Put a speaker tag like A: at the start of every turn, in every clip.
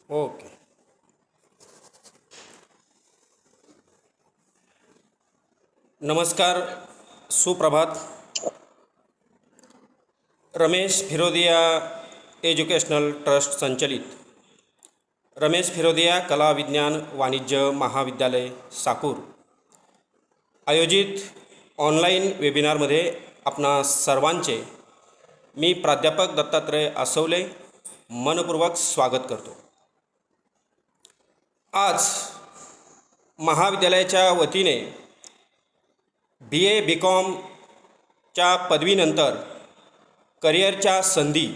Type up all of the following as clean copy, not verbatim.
A: Okay. नमस्कार, सुप्रभात. Ramesh Firodia educational trust संचलित रमेश फिरोदिया कला विज्ञान वाणिज्य महाविद्यालय साकूर आयोजित ऑनलाईन वेबिनारमध्ये आपणा सर्वांचे मी प्राध्यापक दत्तात्रय आसवले मनपूर्वक स्वागत करतो. आज महाविद्यालयाच्या वतीने BA BComच्या पदवीनंतर करिअरच्या संधी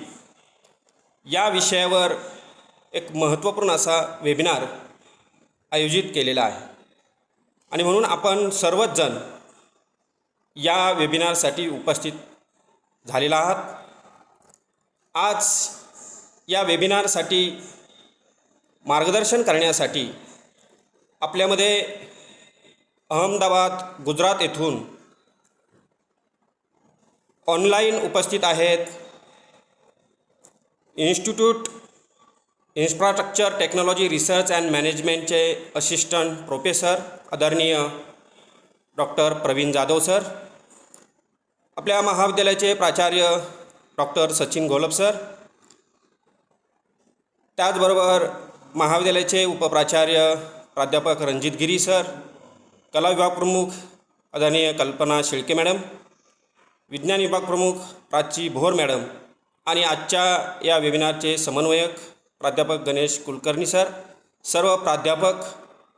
A: या विषयावर एक महत्त्वपूर्ण असा वेबिनार आयोजित केलेला आहे आणि म्हणून आपण सर्वच जण या वेबिनारसाठी उपस्थित झालेला आहात. आज या वेबिनारसाठी मार्गदर्शन करण्यासाठी आपल्यामध्ये अहमदाबाद गुजरात येथून ऑनलाईन उपस्थित आहेत institute infrastructure technology research and मॅनेजमेंटचे असिस्टंट प्रोफेसर आदरणीय डॉक्टर प्रवीण जाधव सर, आपल्या महाविद्यालयाचे प्राचार्य डॉक्टर सचिन घोलप सर, त्याचबरोबर महाविद्यालयाचे उपप्राचार्य प्राध्यापक रणजित गिरी सर, कला विभाग प्रमुख आदरणीय कल्पना शेळके मॅडम, विज्ञान विभाग प्रमुख प्राची भोर मॅडम आणि आजच्या या वेबिनारचे समन्वयक प्राध्यापक गणेश कुलकर्णी सर, सर्व प्राध्यापक,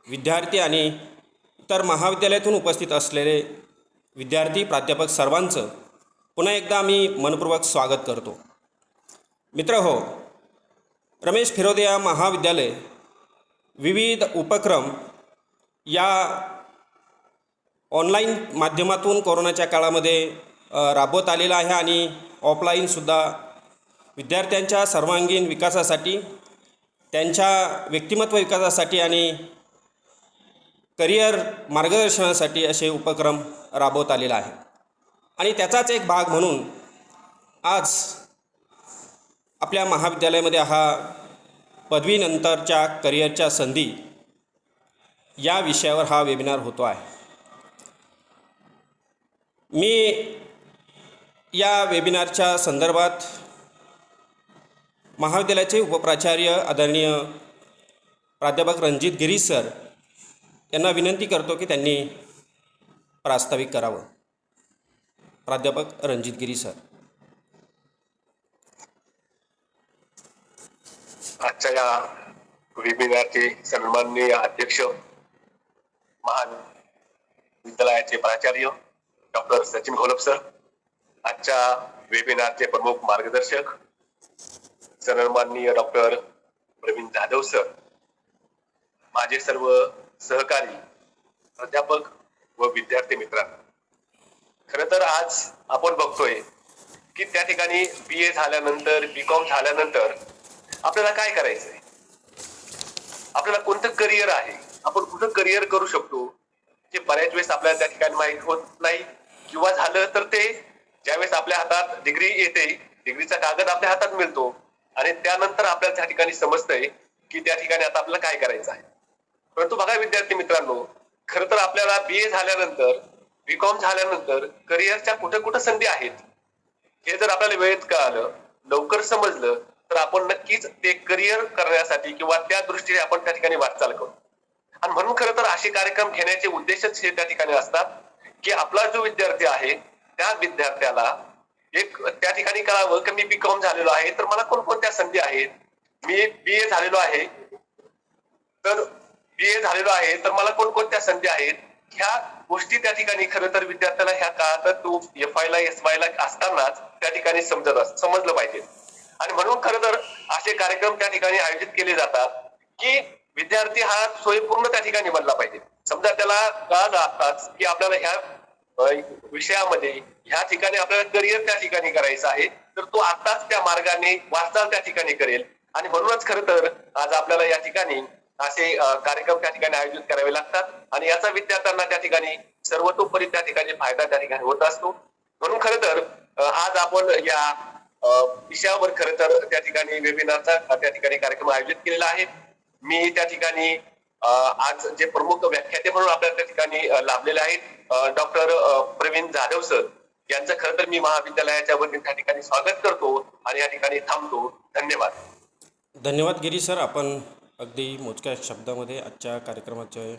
A: विद्यार्थी आणि इतर महाविद्यालयातून उपस्थित असलेले विद्यार्थी प्राध्यापक सर्वांचं पुन्हा एकदा मी मनपूर्वक स्वागत करतो. मित्रहो, रमेश फिरोदिया महाविद्यालय विविध उपक्रम या ऑनलाईन माध्यमातून कोरोनाच्या काळामध्ये राबवत आलेला आहे आणि ऑफलाईनसुद्धा विद्यार्थ्यांच्या सर्वांगीण विकासासाठी, त्यांच्या व्यक्तिमत्व विकासासाठी आणि करिअर मार्गदर्शनासाठी असे उपक्रम राबवत आलेला आहे. आणि त्याचाच एक भाग म्हणून आज आपल्या महाविद्यालयामध्ये हा पदवीनंतरच्या करिअरच्या संधी या विषयावर हा वेबिनार होतो आहे. मी या वेबिनारच्या संदर्भात महाविद्यालयाचे उपप्राचार्य आदरणीय प्राध्यापक रणजित गिरी सर यांना विनंती करतो की त्यांनी प्रास्ताविक करावं. प्राध्यापक रणजित गिरी सर.
B: आजच्या या वेबिनारचे सन्माननीय अध्यक्ष महाविद्यालयाचे प्राचार्य डॉक्टर सचिन घोलप सर, आजच्या वेबिनारचे प्रमुख मार्गदर्शक सन्माननीय डॉक्टर प्रवीण जाधव सर, माझे सर्व सहकारी प्राध्यापक व विद्यार्थी मित्रांनो, खरं तर आज आपण बघतोय की त्या ठिकाणी BA झाल्यानंतर BCom झाल्यानंतर आपल्याला काय करायचंय, आपल्याला कोणतं करिअर आहे, आपण कुठं करिअर करू शकतो हे बऱ्याच वेळेस आपल्याला त्या ठिकाणी माहीत होत नाही. किंवा झालं तर ते ज्यावेळेस आपल्या हातात डिग्री येते, डिग्रीचा कागद आपल्या हातात मिळतो आणि त्यानंतर आपल्याला त्या ठिकाणी समजतंय की त्या ठिकाणी आता आपल्याला काय करायचं आहे. परंतु बघा विद्यार्थी मित्रांनो, खरं तर आपल्याला BA झाल्यानंतर BCom झाल्यानंतर करिअरच्या कुठे कुठे संधी आहेत हे जर आपल्याला वेळेत कळालं, लवकर समजलं तर आपण नक्कीच ते करिअर करण्यासाठी किंवा त्या दृष्टीने आपण त्या ठिकाणी वाटचाल करू. आणि म्हणून खरं तर असे कार्यक्रम घेण्याचे उद्देशच हे त्या ठिकाणी असतात की आपला जो विद्यार्थी आहे त्या विद्यार्थ्याला एक त्या ठिकाणी कळावं की मी BCom झालेलो आहे तर मला कोणकोणत्या संधी आहेत, मी BA झालेलो आहे तर मला कोणकोणत्या संधी आहेत, ह्या गोष्टी त्या ठिकाणी खरं तर विद्यार्थ्याला ह्या काळात तो FY ला SY ला असतानाच त्या ठिकाणी समजलं पाहिजे. आणि म्हणून खरं तर असे कार्यक्रम त्या ठिकाणी आयोजित केले जातात की विद्यार्थी हा स्वयंपूर्ण त्या ठिकाणी बनला पाहिजे. समजा त्याला कळालं आताच की आपल्याला ह्या विषयामध्ये ह्या ठिकाणी आपल्याला करिअर त्या ठिकाणी करायचं आहे, तर तो आताच त्या मार्गाने वाटचाल त्या ठिकाणी करेल. आणि म्हणूनच खरं तर आज आपल्याला या ठिकाणी असे कार्यक्रम त्या ठिकाणी आयोजित करावे लागतात आणि याचा विद्यार्थ्यांना त्या ठिकाणी सर्वतोपरी त्या ठिकाणी फायदा त्या ठिकाणी होत असतो. म्हणून खरं तर आज आपण या विषयावर खरं तर त्या ठिकाणी वेबिनारचा त्या ठिकाणी कार्यक्रम आयोजित केलेला आहे. मी त्या ठिकाणी आज जे प्रमुख व्याख्याते म्हणून आपल्या त्या ठिकाणी लाभलेले आहेत डॉक्टर प्रवीण जाधव सर यांचं खरं तर मी महाविद्यालयाच्या वतीने त्या ठिकाणी स्वागत करतो आणि या ठिकाणी थांबतो. धन्यवाद.
A: धन्यवाद गिरीश सर. आपण अगदी मोजक्या शब्दामध्ये आजच्या कार्यक्रमाचे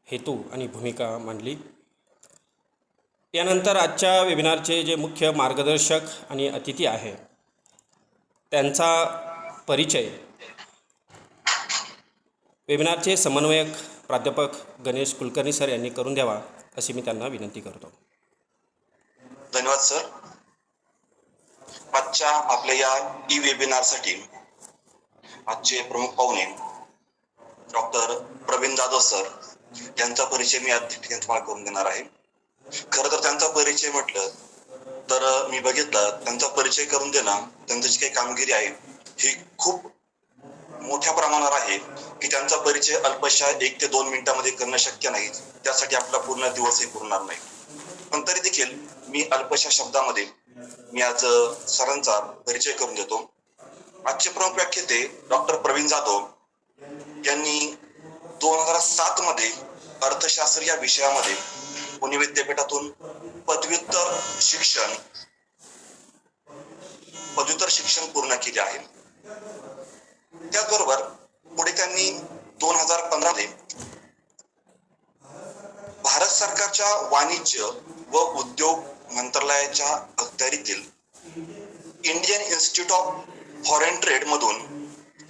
A: हेतू आणि भूमिका मांडली. यानंतर आजच्या वेबिनारचे जे मुख्य मार्गदर्शक आणि अतिथी आहे त्यांचा परिचय वेबिनारचे समन्वयक प्राध्यापक गणेश कुलकर्णी सर यांनी करून द्यावा अशी मी त्यांना विनंती करतो.
C: धन्यवाद सर. आजच्या आपल्या या ई वेबिनारसाठी आजचे प्रमुख पाहुणे डॉक्टर प्रवीण जाधव सर यांचा परिचय मी आज ठिकाणी तुम्हाला करून देणार आहे. खरं तर त्यांचा परिचय म्हटलं तर मी बघितलं त्यांचा परिचय करून देणं त्यांची जी काही कामगिरी आहे ही खूप मोठ्या प्रमाणावर आहे की त्यांचा परिचय अल्पशा 1 ते 2 मिनिटांमध्ये करणं शक्य नाही. त्यासाठी आपला पूर्ण दिवसही पुरणार नाही. पण तरी देखील मी अल्पशा शब्दामध्ये मी आज सरांचा परिचय करून देतो. आजचे प्रमुख व्याख्याते डॉक्टर प्रवीण जाधव यांनी 2007 मध्ये अर्थशास्त्र या विषयामध्ये पुणे विद्यापीठातून पदव्युत्तर शिक्षण पूर्ण केले आहे. त्याचबरोबर पुढे त्यांनी 2015 मध्ये भारत सरकारच्या वाणिज्य व उद्योग मंत्रालयाच्या अखत्यारीतील Indian Institute of Foreign trade मधून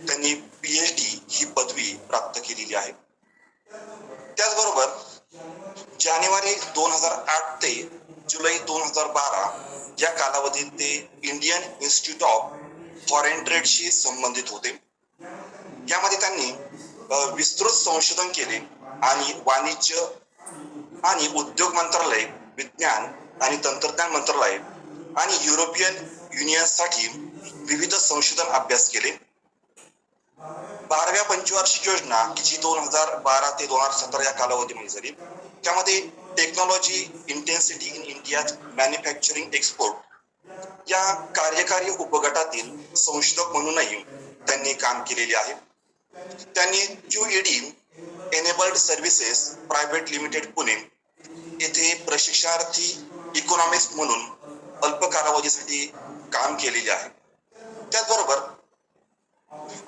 C: त्यांनी PhD ही पदवी प्राप्त केलेली आहे. त्याचबरोबर जानेवारी 2008 ते जुलै 2012 या कालावधीत ते इंडियन इन्स्टिट्यूट ऑफ फॉरेन ट्रेडशी संबंधित होते. यामध्ये त्यांनी विस्तृत संशोधन केले आणि वाणिज्य आणि उद्योग मंत्रालय, विज्ञान आणि तंत्रज्ञान मंत्रालय आणि युरोपियन युनियनसाठी विविध संशोधन अभ्यास केले. 12व्या पंचवार्षिक योजना जी 2012 ते 2017 या कालावधीमध्ये झाली त्यामध्ये technology intensity in India manufacturing export या कार्यकारी उपगटातील संशोधक म्हणूनही त्यांनी काम केलेले आहे. त्यांनी QED enabled services private limited Pune येथे प्रशिक्षणार्थी इकॉनॉमिस्ट म्हणून अल्प कालावधीसाठी काम केलेले आहे. त्याचबरोबर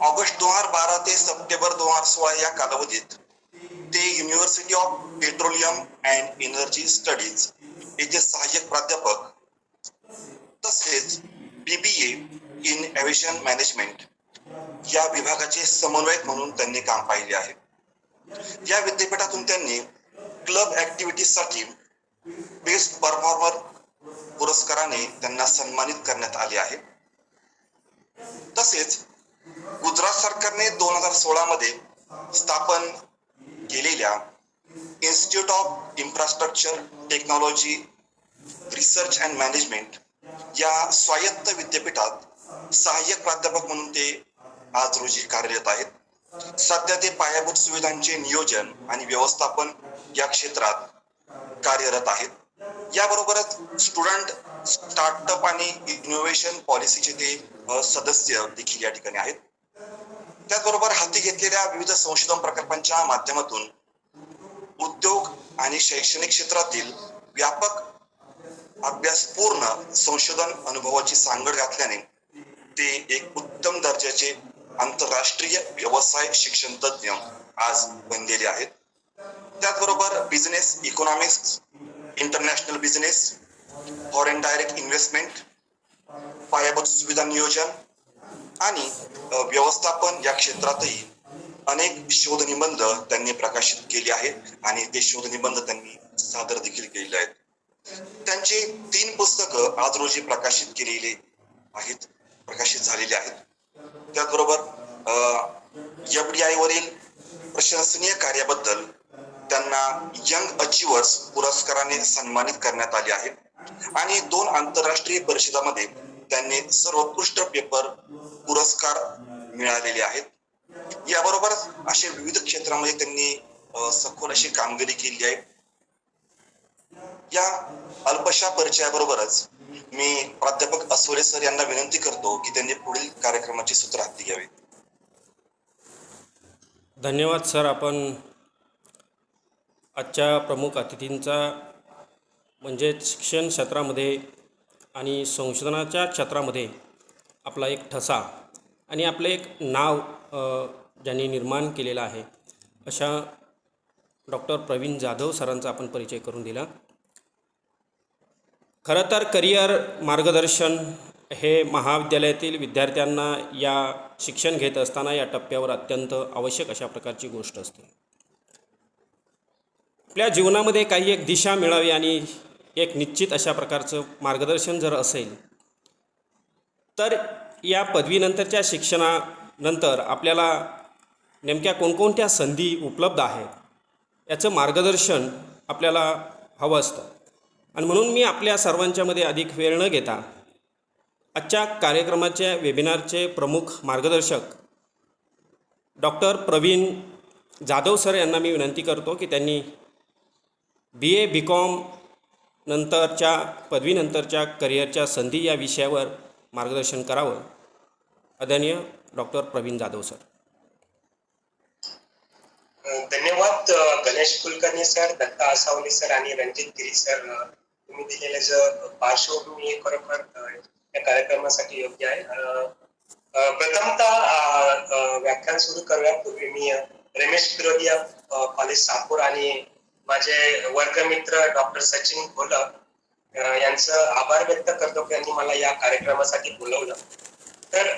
C: ऑगस्ट 2012 ते सप्टेंबर 2016 या कालावधीत ते university of petroleum and energy studies येथे सहाय्यक प्राध्यापक तसेच BBA इन एव्हिएशन मॅनेजमेंट या विभागाचे समन्वयक म्हणून त्यांनी काम पाहिले आहे. या विद्यापीठातून त्यांनी क्लब ऍक्टिव्हिटीजसाठी बेस्ट परफॉर्मर पुरस्काराने त्यांना सन्मानित करण्यात आले आहे. तसेच गुजरात सरकारने 2016 मध्ये स्थापन केलेल्या institute of infrastructure technology research and management या स्वायत्त विद्यापीठात सहाय्यक प्राध्यापक म्हणून ते आज रोजी कार्यरत आहेत. सध्या ते पायाभूत सुविधांचे नियोजन आणि व्यवस्थापन या क्षेत्रात कार्यरत आहेत. याबरोबरच स्टुडंट स्टार्टअप आणि इनोव्हेशन पॉलिसीचे ते सदस्य देखील या ठिकाणी आहेत. त्याचबरोबर हाती घेतलेल्या विविध संशोधन प्रकल्पांच्या माध्यमातून उद्योग आणि शैक्षणिक क्षेत्रातील व्यापक अभ्यासपूर्ण संशोधन अनुभवाची सांगड घातल्याने ते एक उत्तम दर्जाचे आंतरराष्ट्रीय व्यवसाय शिक्षण तज्ञ आज बनलेले आहेत. त्याचबरोबर business economics, international business, foreign direct investment, पायाभूत सुविधा नियोजन आणि व्यवस्थापन या क्षेत्रातही अनेक शोधनिबंध त्यांनी प्रकाशित केले आहेत आणि ते शोधनिबंध त्यांनी सादर देखील केलेले आहेत. त्यांची 3 पुस्तकं आज रोजी प्रकाशित झालेली आहेत. त्याचबरोबर FDI वरील प्रशंसनीय कार्याबद्दल त्यांना यंग अचिव्हर्स पुरस्काराने सन्मानित करण्यात आले आहे आणि 2 आंतरराष्ट्रीय परिषदांमध्ये त्यांनी सर्वोत्कृष्ट पेपर पुरस्कार मिळालेले आहेत. याबरोबरच अशा विविध क्षेत्रामध्ये त्यांनी सखोल अशी कामगिरी केली आहे. या अल्पशा परिचयाबरोबरच मी प्राध्यापक अस्वले सर यांना विनंती करतो की त्यांनी पुढील कार्यक्रमाची सूत्र हाती घ्यावी.
A: धन्यवाद सर. आपण आजच्या प्रमुख अतिथींचा म्हणजेच शिक्षण क्षेत्रामध्ये आणि संशोधनाच्या क्षेत्रामध्ये आपला एक ठसा आणि आपलं एक नाव ज्यांनी निर्माण केलेलं आहे अशा डॉक्टर प्रवीण जाधव सरांचा आपण परिचय करून दिला. खरं तर करिअर मार्गदर्शन हे महाविद्यालयातील विद्यार्थ्यांना या शिक्षण घेत असताना या टप्प्यावर अत्यंत आवश्यक अशा प्रकारची गोष्ट असते. आपल्या जीवनामध्ये काही एक दिशा मिळावी आणि एक निश्चित अशा प्रकारचं मार्गदर्शन जर असेल तर या पदवीनंतरच्या शिक्षणानंतर आपल्याला नेमक्या कोणकोणत्या संधी उपलब्ध आहेत याचं मार्गदर्शन आपल्याला हवं असतं. आणि म्हणून मी आपल्या सर्वांच्यामध्ये अधिक वेळ न घेता आजच्या कार्यक्रमाच्या वेबिनारचे प्रमुख मार्गदर्शक डॉक्टर प्रवीण जाधव सर यांना मी विनंती करतो की त्यांनी BA BCom नंतरच्या पदवीनंतरच्या करिअरच्या संधी या विषयावर मार्गदर्शन करावं. आदरणीय डॉक्टर प्रवीण जाधव सर.
D: धन्यवाद गणेश कुलकर्णी सर, दत्ता आसावले सर आणि रणजित गिरी सर. तुम्ही दिलेलं जो पार्श्वभूमी हे खरोखर या कार्यक्रमासाठी योग्य आहे. प्रथमतः व्याख्यान सुरू करूयापूर्वी मी रमेश फिरोदिया कॉलेज सापूर आणि माझे वर्गमित्र डॉक्टर सचिन घोलप यांचं आभार व्यक्त करतो की यांनी मला या कार्यक्रमासाठी बोलवलं. तर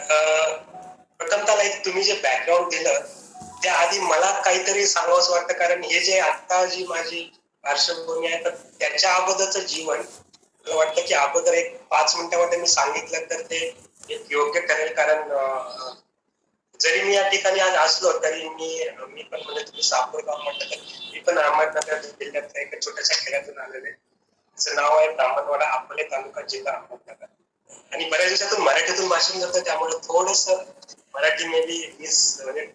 D: प्रथमतः तुम्ही जे बॅकग्राऊंड दिलं त्याआधी मला काहीतरी सांगावंसं वाटतं, कारण हे जे आता जी माझी पार्श्वभूमी आहे तर त्याच्या अगोदरचं जीवन मला वाटतं की अगोदर एक 5 मिनिटांमध्ये मी सांगितलं तर ते एक योग्य ठरेल. कारण जरी मी या ठिकाणी आज असलो तरी मी पण म्हणजे तुम्ही सापूर गाव म्हटलं तर मी पण अहमदनगर जिल्ह्यातल्या एका छोट्याशा खेड्यातून आलेले. त्याचं नाव आहे ब्राह्मणवाडा, अकोले तालुका, जिल्हा अहमदनगर. आणि बऱ्याच दिवसातून मराठीतून भाषण जातं त्यामुळे थोडस मराठी मे बी म्हणजे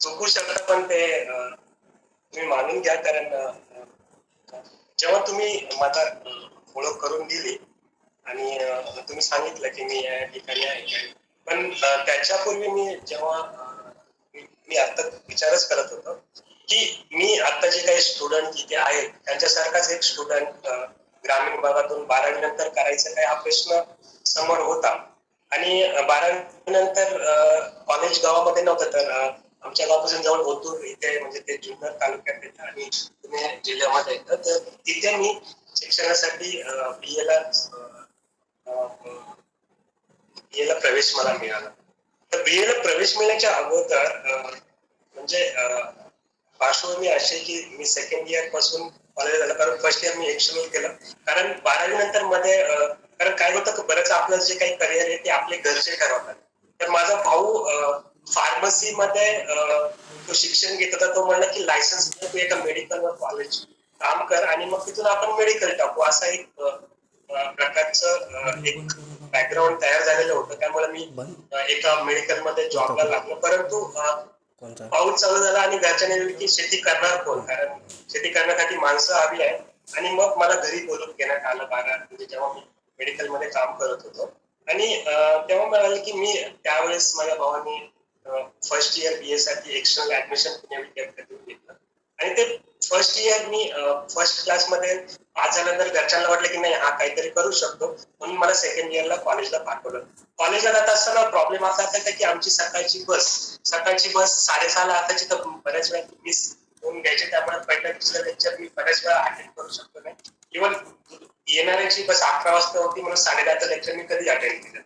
D: चुकू शकतं, पण ते तुम्ही मानून घ्या. कारण जेव्हा तुम्ही माझा ओळख करून दिली आणि तुम्ही सांगितलं की मी या ठिकाणी आहे, पण त्याच्यापूर्वी मी जेव्हा मी आता विचारच करत होतो की मी आता जे काही स्टुडंट इथे आहेत त्यांच्यासारखाच एक स्टुडंट ग्रामीण भागातून 12वी नंतर करायचं काय हा प्रश्न समोर होता. आणि 12वी नंतर कॉलेज गावामध्ये नव्हतं, तर आमच्या गावापासून जवळ ओतूर इथे म्हणजे ते जुन्नर तालुक्यात येतं आणि पुणे जिल्ह्यामध्ये येतं. तर तिथे मी शिक्षणासाठी BA ला प्रवेश मला मिळाला. तर BA ला प्रवेश मिळण्याच्या अगोदर म्हणजे पार्श्वभूमी अशी की मी सेकंड इयर पासून कॉलेज झालं, कारण फर्स्ट इयर मी एक्सटर्नल केलं. कारण 12वी नंतर मध्ये कारण काय होतं की बरंच आपलं जे काही करिअर आहे ते आपले घरचे ठरवतात. तर माझा भाऊ फार्मसी मध्ये तो शिक्षण घेत होता. तो म्हणला की लायसन्स तू एका मेडिकलवर कॉलेज काम कर आणि मग तिथून आपण मेडिकल टाकू, असा एक प्रकारचं एक बॅकग्राऊंड तयार झालेलं होतं. त्यामुळे मी एका मेडिकल मध्ये जॉबला लागलो. परंतु पाऊस चालू झाला आणि घरच्यांनी की शेती करणार कोण, कारण शेती करण्यासाठी माणसं हवी आहे. आणि मग मला घरी बोलून घेण्यात आलं म्हणजे जेव्हा मी मेडिकल मध्ये काम करत होतो. आणि तेव्हा मिळालं की मी त्यावेळेस माझ्या भावानी फर्स्ट इयर BA साठी एक्सटर्नल ऍडमिशन पुणे विद्यापीठातून घेतलं. आणि ते फर्स्ट इयर मी फर्स्ट क्लासमध्ये पास झाल्यानंतर घरच्यांना वाटलं की नाही हा काहीतरी करू शकतो, म्हणून मला सेकंड इयरला कॉलेजला पाठवलं. कॉलेजला जात असताना प्रॉब्लेम असा होता की आमची सकाळची बस 6:30 ला असायची, तर बऱ्याच वेळा मिस होऊन घ्यायची. त्यामुळे पहिल्या दुसऱ्या लेक्चर मी बऱ्याच वेळा अटेंड करू शकतो नाही. इव्हन येणाऱ्याची बस 11 वाजता होती म्हणून 10:30चं लेक्चर मी कधी अटेंड केलं.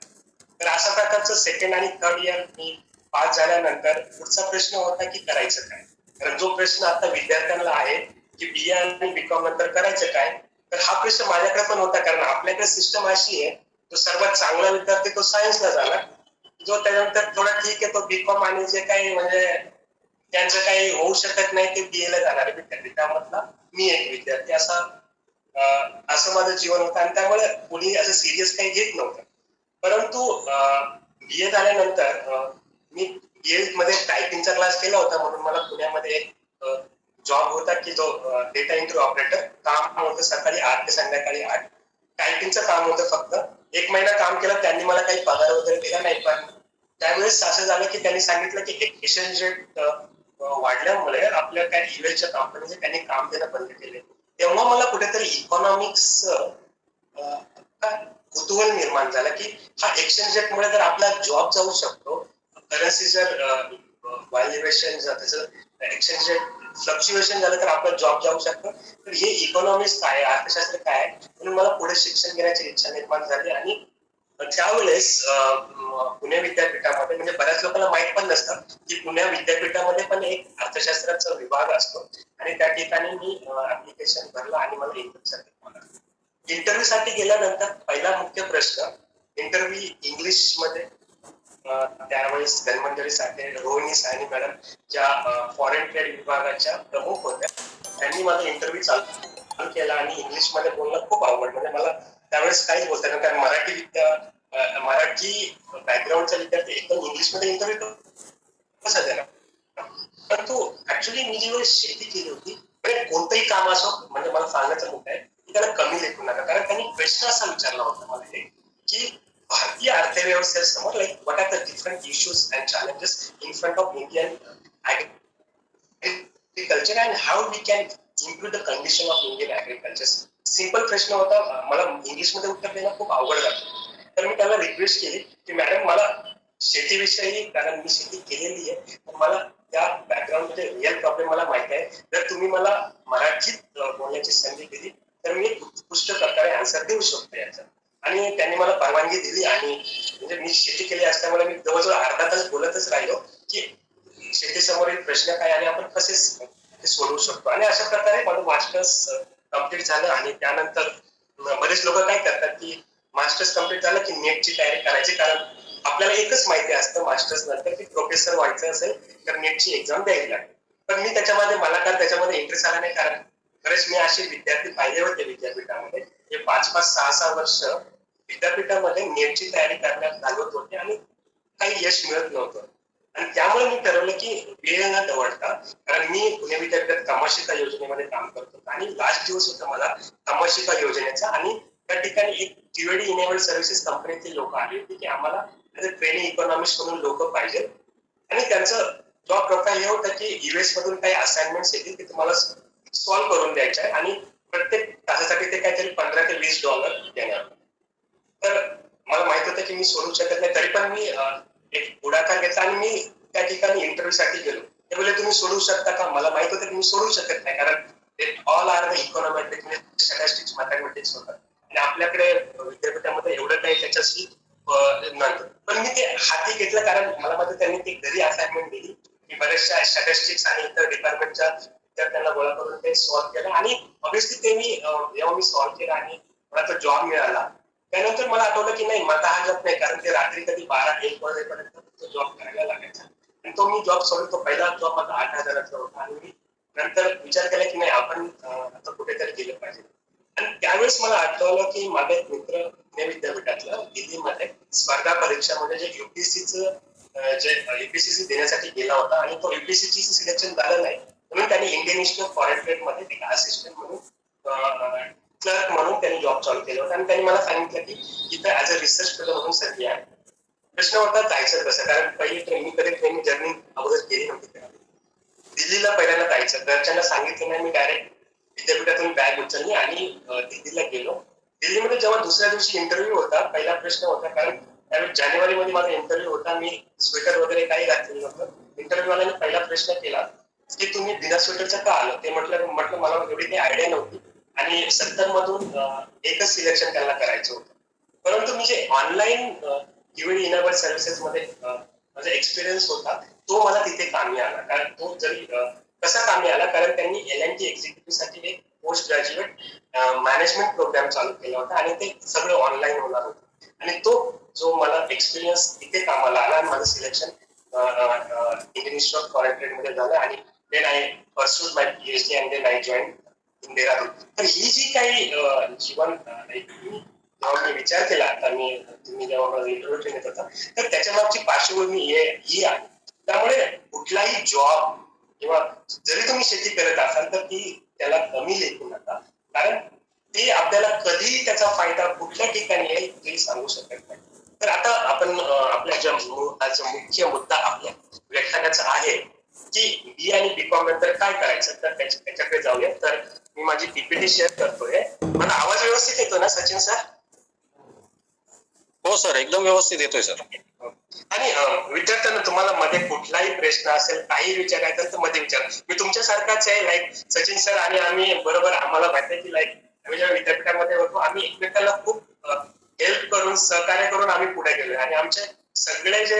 D: तर अशा प्रकारचं सेकंड आणि थर्ड इयर मी पास झाल्यानंतर पुढचा प्रश्न होता की करायचं काय. कारण जो प्रश्न आता विद्यार्थ्यांना आहे की BA आणि BCom नंतर करायचं काय, तर हा प्रश्न माझ्याकडे पण होता. कारण आपल्याकडे सिस्टम अशी आहे, जो सर्वात चांगला विद्यार्थी तो सायन्सला झाला, जो त्यानंतर थोडा ठीक आहे तो BCom आणि जे काही म्हणजे त्यांचं काही होऊ शकत नाही ते BA ला जाणारे विद्यार्थी, त्यामधला मी एक विद्यार्थी असं माझं जीवन होतं. आणि त्यामुळे कोणी असं सिरियस काही घेत नव्हतं. परंतु BA झाल्यानंतर मी BA मध्ये टायपिंगचा क्लास केला होता, म्हणून मला पुण्यामध्ये एक जॉब होता की जो डेटा एंट्री ऑपरेटर. काम होतं सकाळी 8 ते संध्याकाळी 8. टायपिंगचं काम होतं. फक्त 1 महिना काम केलं, त्यांनी मला काही पगार वगैरे दिला नाही. पण त्यावेळेस असं झालं की त्यांनी सांगितलं की एक एक्सचेंज रेट वाढल्यामुळे आपल्या काही युएसच्या कंपनीचे त्यांनी काम देणं बंद केले. तेव्हा मला कुठेतरी इकॉनॉमिक्स कुतूहल निर्माण झालं की हा एक्सचेंज रेटमुळे जर आपला जॉब जाऊ शकतो, करन्सी जर व्हॅल्युएशन त्याचं एक्सचेंज रेट फ्लक्च्युएशन झालं तर आपला जॉब जाऊ शकतो. तर हे इकॉनॉमिक्स काय, अर्थशास्त्र काय, म्हणून मला पुढे शिक्षण घेण्याची इच्छा निर्माण झाली. आणि त्यावेळेस पुणे विद्यापीठामध्ये, म्हणजे बऱ्याच लोकांना माहित पण नसतं की पुणे विद्यापीठामध्ये पण एक अर्थशास्त्राचा विभाग असतो. आणि त्या ठिकाणी मी ऍप्लिकेशन भरलं आणि मला इंटरव्ह्यू साठी गेल्यानंतर पहिला मुख्य प्रश्न, इंटरव्ह्यू इंग्लिश मध्ये. त्यावेळेस धन्वंतरी साठे, रोहिणी सायनी मॅडम ज्या फॉरेन ट्रेड विभागाच्या प्रमुख होत्या, त्यांनी माझा इंटरव्ह्यू चालू केला आणि इंग्लिश मध्ये बोलणं खूप आवडलं. म्हणजे मला त्यावेळेस काहीच बोलता नाही, कारण मराठी बॅकग्राऊंडचा विद्यार्थी एकदम इंग्लिश मध्ये इंटरव्ह्यू कसा देणार. परंतु ऍक्च्युली मी जेव्हा शेती केली होती, म्हणजे कोणतंही काम असो, म्हणजे मला सांगायचा मुद्दा आहे की त्याला कमी लेखू नका. कारण त्यांनी प्रश्न असा विचारला होता मला की भारतीय अर्थव्यवस्थेसमोर like what are the different issues and challenges in front of Indian agriculture and how we can improve the condition of Indian agriculture. Simple प्रश्न होता, मला इंग्लिशमध्ये उत्तर देणं खूप अवघड जातं. तर मी त्याला रिक्वेस्ट केली की मॅडम मला शेतीविषयी, कारण मी शेती केलेली आहे, पण मला त्या बॅकग्राऊंड मध्ये रिअल प्रॉब्लेम मला माहिती आहे. जर तुम्ही मला मराठीत बोलण्याची संधी दिली तर मी उत्कृष्ट प्रकारे आन्सर देऊ शकतो याचा. आणि त्यांनी मला परवानगी दिली. आणि म्हणजे मी शेती केली असल्यामुळे मी जवळजवळ अर्धा तास बोलतच राहिलो की शेतीसमोरील प्रश्न काय आणि आपण कसे ते सोडवू शकतो. आणि अशा प्रकारे माझं मास्टर्स कम्प्लीट झालं. आणि त्यानंतर बरेच लोक काय करतात की मास्टर्स कम्प्लीट झालं की नेटची तयारी करायची, कारण आपल्याला एकच माहिती असतं मास्टर्स नंतर की प्रोफेसर व्हायचं असेल तर नेटची एक्झाम द्यावी लागते. पण मी मला त्याच्यामध्ये इंटरेस्ट आला नाही, कारण बरेच मी असे विद्यार्थी पाहिले होते विद्यापीठामध्ये जे 5-5, 6-6 वर्ष विद्यापीठामध्ये नेटची तयारी करण्यात घालवत होते आणि काही यश मिळत नव्हतं. आणि त्यामुळे मी ठरवलं की वेळ न दवडता, कारण मी पुणे विद्यापीठात कमाशिका योजनेमध्ये काम करतो आणि लास्ट दिवस होता मला कमाशिका योजनेचा. आणि त्या ठिकाणी एक टीवेडी इनेबल्ड सर्व्हिसेस कंपनीचे लोक आले होते की आम्हाला ट्रेनिंग इकॉनॉमिक्स म्हणून लोक पाहिजे. आणि त्यांचं जॉब प्रोफाईल हे होतं की युएस मधून काही असाइनमेंट येतील ते तुम्हाला सॉल्व्ह करून द्यायचे आहे आणि प्रत्येक तासासाठी ते काहीतरी $15 ते $20 देणार. तर मला माहित होतं की मी सोडू शकत नाही, तरी पण मी एक पुढाकार घेतला आणि मी त्या ठिकाणी इंटरव्ह्यू साठी गेलो. ते बोलले तुम्ही सोडू शकता का. मला माहित होतं की मी सोडू शकत नाही, कारण all are the econometric, statistics, mathematics होतात आणि आपल्याकडे विद्यापीठामध्ये एवढं काही त्याच्याशी नव्हतं. पण मी ते हाती घेतलं, कारण मला माहिती त्यांनी ती घरी असाइनमेंट दिली. मी बऱ्याचशा स्टॅटिस्टिक्स आणि इतर डिपार्टमेंटच्या विद्यार्थ्यांना गोळा करून ते सॉल्व्ह केलं. आणि ऑब्व्हियसली ते मी जेव्हा मी सॉल्व्ह केलं आणि मला तो जॉब मिळाला, त्यानंतर मला आठवलं की नाही, माझा हा जॉब नाही, कारण ते रात्री कधी 12-1 वाजेपर्यंत तो जॉब करायला लागायचा. आणि तो मी जॉब सोडून तो पहिला जॉब माझा 8,000चा होता. आणि मी नंतर विचार केला की नाही, आपण आता कुठेतरी गेलं पाहिजे. आणि त्यावेळेस मला आठवलं की माझा एक मित्र पुणे विद्यापीठातला दिल्लीमध्ये स्पर्धा परीक्षामध्ये जे युपीएससीचं जे युपीएससी देण्यासाठी गेला होता आणि तो युपीएससी सिलेक्शन झालं नाही, म्हणून त्यांनी Indian Institute of Foreign Trade मध्ये एक असिस्टंट म्हणून क्लर्क म्हणून त्यांनी जॉब चालू केला होता. आणि त्यांनी मला सांगितलं की इथं ऍज अ रिसर्च फेलो म्हणून संधी आहे. प्रश्न होता जायचं कसं, कारण पहिली ट्रेनिंग जर्नी अगोदर केली नव्हती. दिल्लीला पहिल्यांदा जायचं, घरच्यांना सांगितलं नाही, मी डायरेक्ट विद्यापीठातून बॅग उचलली आणि दिल्लीला गेलो. दिल्लीमध्ये जेव्हा दुसऱ्या दिवशी इंटरव्ह्यू होता, पहिला प्रश्न होता, कारण त्यावेळी जानेवारीमध्ये माझा इंटरव्ह्यू होता, मी स्वेटर वगैरे काही घातलेलं नव्हतं. इंटरव्ह्यू वाल्याने पहिला प्रश्न केला की तुम्ही बिना स्वेटरचं का आलं. ते म्हटलं मला एवढी काही आयडिया नव्हती आणि 70 मधून एकच सिलेक्शन त्यांना करायचं होतं. परंतु मी जे ऑनलाईन टीव्ही इनेबल्ड सर्व्हिसेस मध्ये माझा एक्सपिरियन्स होता, तो मला तिथे कामी आला. कारण तो जरी कसा कामी आला, कारण त्यांनी L&T एक्झिक्युटिव्ह साठी एक पोस्ट ग्रॅज्युएट मॅनेजमेंट प्रोग्राम चालू केला होता आणि ते सगळं ऑनलाईन होणार होतं. आणि तो जो मला एक्सपिरियन्स तिथे कामाला आला आणि माझं selection Indian Institute of Foreign Trade मध्ये झालं. आणि then I pursued my PhD and then I join in Dehradun. तर ही जी काही जीवन जेव्हा मी विचार केला, आता तुम्ही जेव्हा माझा इंटरव्ह्यू घेत होता, तर त्याच्या मागची पार्श्वभूमी ही आहे. त्यामुळे कुठलाही जॉब किंवा जरी तुम्ही शेती करत असाल तर ती त्याला कमी लेखू नका, कारण ते आपल्याला कधी त्याचा फायदा कुठल्या ठिकाणी येईल हे सांगू शकत नाही. तर आता आपण आपल्या ज्या मुख्य मुद्दा आपल्या व्याख्यानाचा आहे की बी आणि बीकॉम नंतर काय करायचं, तर त्याच्याकडे जाऊया. तर मी माझी पीपीटी शेअर करतोय. मला आवाज व्यवस्थित येतो ना सचिन सर?
E: हो सर, एकदम व्यवस्थित येतोय सर.
D: आणि विद्यार्थ्यांना तुम्हाला मध्ये कुठलाही प्रश्न असेल, काही विचारायचं तर मध्ये विचारा. मी तुमच्यासारखाच आहे, लाईक सचिन सर आणि आम्ही बरोबर. आम्हाला माहिती आहे की लाईक आम्ही जेव्हा विद्यापीठामध्ये होतो, आम्ही एकमेकांना खूप हेल्प करून, सहकार्य करून आम्ही पुढे गेलो. आणि आमचे सगळे जे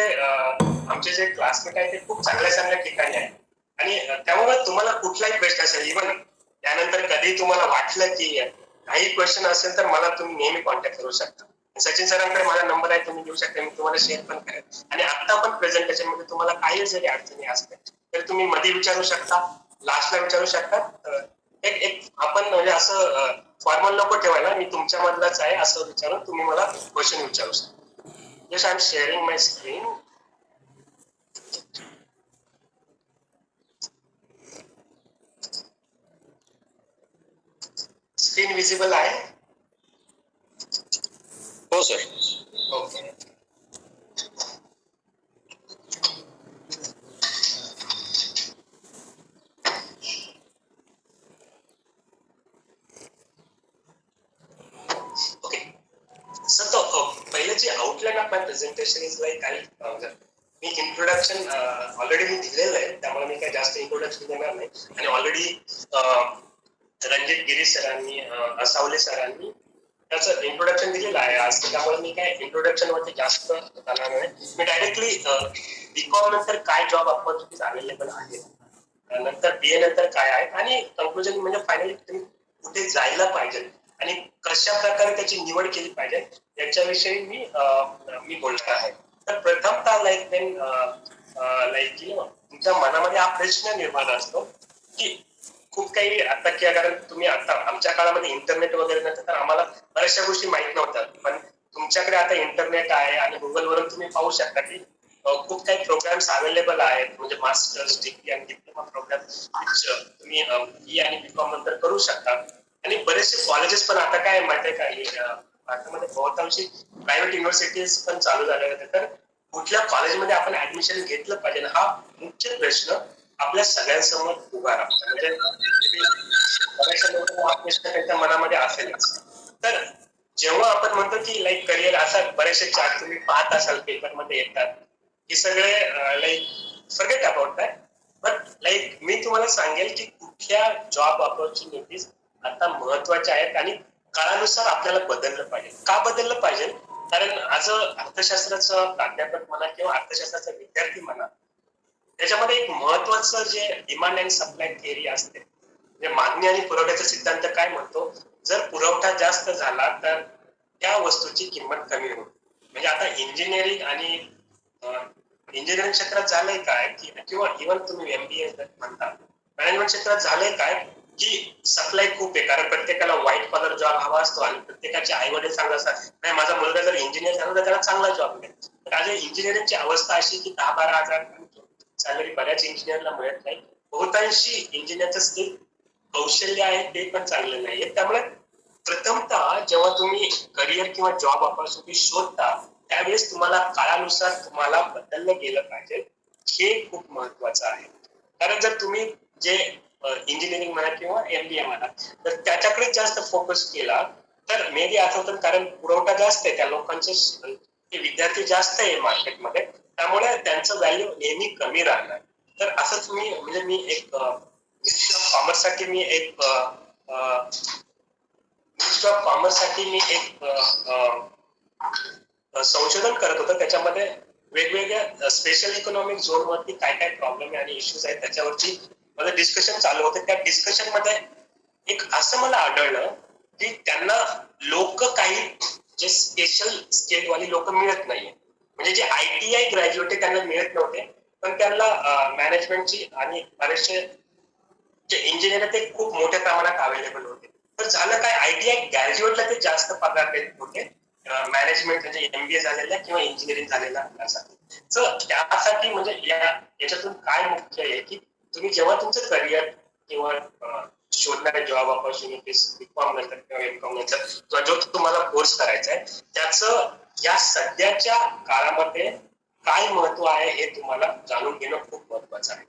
D: आमचे जे क्लासमेट आहेत ते खूप चांगल्या चांगल्या ठिकाणी आहेत. आणि त्यामुळे तुम्हाला कुठलाही प्रश्न असेल, इव्हन त्यानंतर कधी तुम्हाला वाटलं की काही क्वेश्चन असेल, तर मला तुम्ही नेहमी कॉन्टॅक्ट करू शकता. सचिन सरांकडे माझा नंबर आहे, तुम्ही घेऊ शकता. मी तुम्हाला शेअर पण करेन. आणि आता पण प्रेझेंटेशन मध्ये तुम्हाला काही जरी अडचणी असतील तर तुम्ही मध्ये विचारू शकता, लास्टला विचारू शकता. एक एक आपण म्हणजे असं फॉर्मल नको ठेवायला, मी तुमच्या मधलाच आहे असं विचारून तुम्ही मला क्वेश्चन विचारू शकता. Just I am sharing my screen. Screen visible आहे?
E: हो सर.
D: ओके. ओके सर, तो पहिले जे outline of my presentation is like मी इंट्रोडक्शन ऑलरेडी मी दिलेलं आहे, त्यामुळे मी काही जास्त इंट्रोडक्शन देणार नाही. आणि ऑलरेडी रणजित गिरी सरांनी, असावले सरांनी त्याचं इंट्रोडक्शन दिलेलं आहे आज, त्यामुळे मी काय इंट्रोडक्शन वरती जास्त जाणार नाही. मी डायरेक्टली बीकॉम नंतर काय जॉब ऑपॉर्च्युनिटीज अवेलेबल आहेत, नंतर बीए नंतर काय आहेत, आणि कंक्लुजन म्हणजे फायनली तुम्ही कुठे जायला पाहिजे आणि कशा प्रकारे त्याची निवड केली पाहिजे याच्याविषयी मी बोलणार आहे. तर प्रथमतः लाईक तुमच्या मनामध्ये हा प्रश्न निर्माण असतो की खूप काही आता, की कारण तुम्ही आता आमच्या काळामध्ये इंटरनेट वगैरे नव्हतं, तर आम्हाला बऱ्याचशा गोष्टी माहित नव्हत्या. पण तुमच्याकडे आता इंटरनेट आहे आणि गुगलवरून तुम्ही पाहू शकता की खूप काही प्रोग्राम्स अवेलेबल आहेत, म्हणजे मास्टर्स डिग्री आणि डिप्लोमा प्रोग्राम तुम्ही बी आणि बीकॉम नंतर करू शकता. आणि बरेचसे कॉलेजेस पण आता काय माहितीये का, भारतामध्ये बहुतांशी प्रायव्हेट युनिव्हर्सिटीज पण चालू झाल्या होत्या. तर कुठल्या कॉलेजमध्ये आपण ऍडमिशन घेतलं पाहिजे हा मुख्य प्रश्न आपल्या सगळ्यांसमोर उभा राहतो. म्हणजे बऱ्याचशा लोकांना हा प्रश्न त्यांच्या मनामध्ये असेलच. तर जेव्हा आपण म्हणतो की लाईक करिअर, असा बरेचसे चार्ट तुम्ही पाहत असाल पेपरमध्ये येतात, हे सगळे like forget about that. But like मी तुम्हाला सांगेल की कुठल्या जॉब ऑपॉर्च्युनिटीज आता महत्वाच्या आहेत आणि काळानुसार आपल्याला बदललं पाहिजे. का बदललं पाहिजे? कारण आज अर्थशास्त्राचं प्राध्यापक म्हणा किंवा अर्थशास्त्राचा विद्यार्थी म्हणा, त्याच्यामध्ये एक महत्वाचं जे डिमांड अँड सप्लाय थिअरी असते, म्हणजे मागणी आणि पुरवठ्याचा सिद्धांत काय म्हणतो, जर पुरवठा जास्त झाला तर त्या वस्तूची किंमत कमी होते. म्हणजे आता इंजिनिअरिंग आणि इंजिनिअरिंग क्षेत्रात झालंय काय की, किंवा इव्हन तुम्ही एमबीए म्हणता, मॅनेजमेंट क्षेत्रात झालंय काय की सप्लाय खूप आहे, कारण प्रत्येकाला व्हाईट कॉलर जॉब हवा असतो आणि प्रत्येकाचे आई वडील सांगत असतात नाही माझा मुलगा जर इंजिनियर झाला तर त्याला चांगला जॉब मिळेल. तर आज इंजिनिअरिंगची अवस्था अशी की 10-12 हजार सॅलरी बऱ्याच इंजिनिअरला मिळत नाही. बहुतांशी इंजिनिअरचं स्किल कौशल्य आहे ते पण चांगलं नाहीये. त्यामुळे प्रथमतः जेव्हा तुम्ही करिअर किंवा जॉब ऑपॉर्च्युनिटी शोधता त्यावेळेस तुम्हाला काळानुसार तुम्हाला बदललं गेलं पाहिजे, हे खूप महत्वाचं आहे. कारण जर तुम्ही जे इंजिनिअरिंग म्हणा किंवा एमबीए म्हणा तर त्याच्याकडे जास्त फोकस केला तर मे बी असं होतं, कारण पुरवठा जास्त आहे, त्या लोकांचे विद्यार्थी जास्त आहे मार्केटमध्ये, त्यामुळे त्यांचं व्हॅल्यू नेहमी कमी राहणार. तर असं तुम्ही म्हणजे मी एक मिनिस्ट्री ऑफ कॉमर्स साठी मी एक संशोधन करत होतं. त्याच्यामध्ये वेगवेगळ्या स्पेशल इकॉनॉमिक झोन वरती काय काय प्रॉब्लेम आणि इश्यूज आहेत त्याच्यावरती माझं डिस्कशन चालू होतं. त्या डिस्कशन मध्ये एक असं मला आढळलं की त्यांना लोक काही जे स्पेशल स्किलवाली लोक मिळत नाहीये, म्हणजे जे ITI ग्रॅज्युएट त्यांना मिळत नव्हते, पण त्यांना मॅनेजमेंटची आणि बरेचसे जे इंजिनियर ते खूप मोठ्या प्रमाणात अवेलेबल होते. तर झालं काय, ITI ग्रॅज्युएटला ते जास्त पगार देत होते मॅनेजमेंट म्हणजे MBA झालेल्या किंवा इंजिनिअरिंग झालेला असं. तर त्यासाठी म्हणजे याच्यातून काय मुख्य आहे की तुम्ही जेव्हा तुमचं करिअर किंवा शोधणारे जॉब ऑपॉर्च्युनिटीज बीकॉम नंतर किंवा एमकॉम नंतर किंवा जो तुम्हाला कोर्स करायचा आहे त्याचं या सध्याच्या काळामध्ये काय महत्व आहे हे तुम्हाला जाणून घेणं खूप महत्वाचं आहे.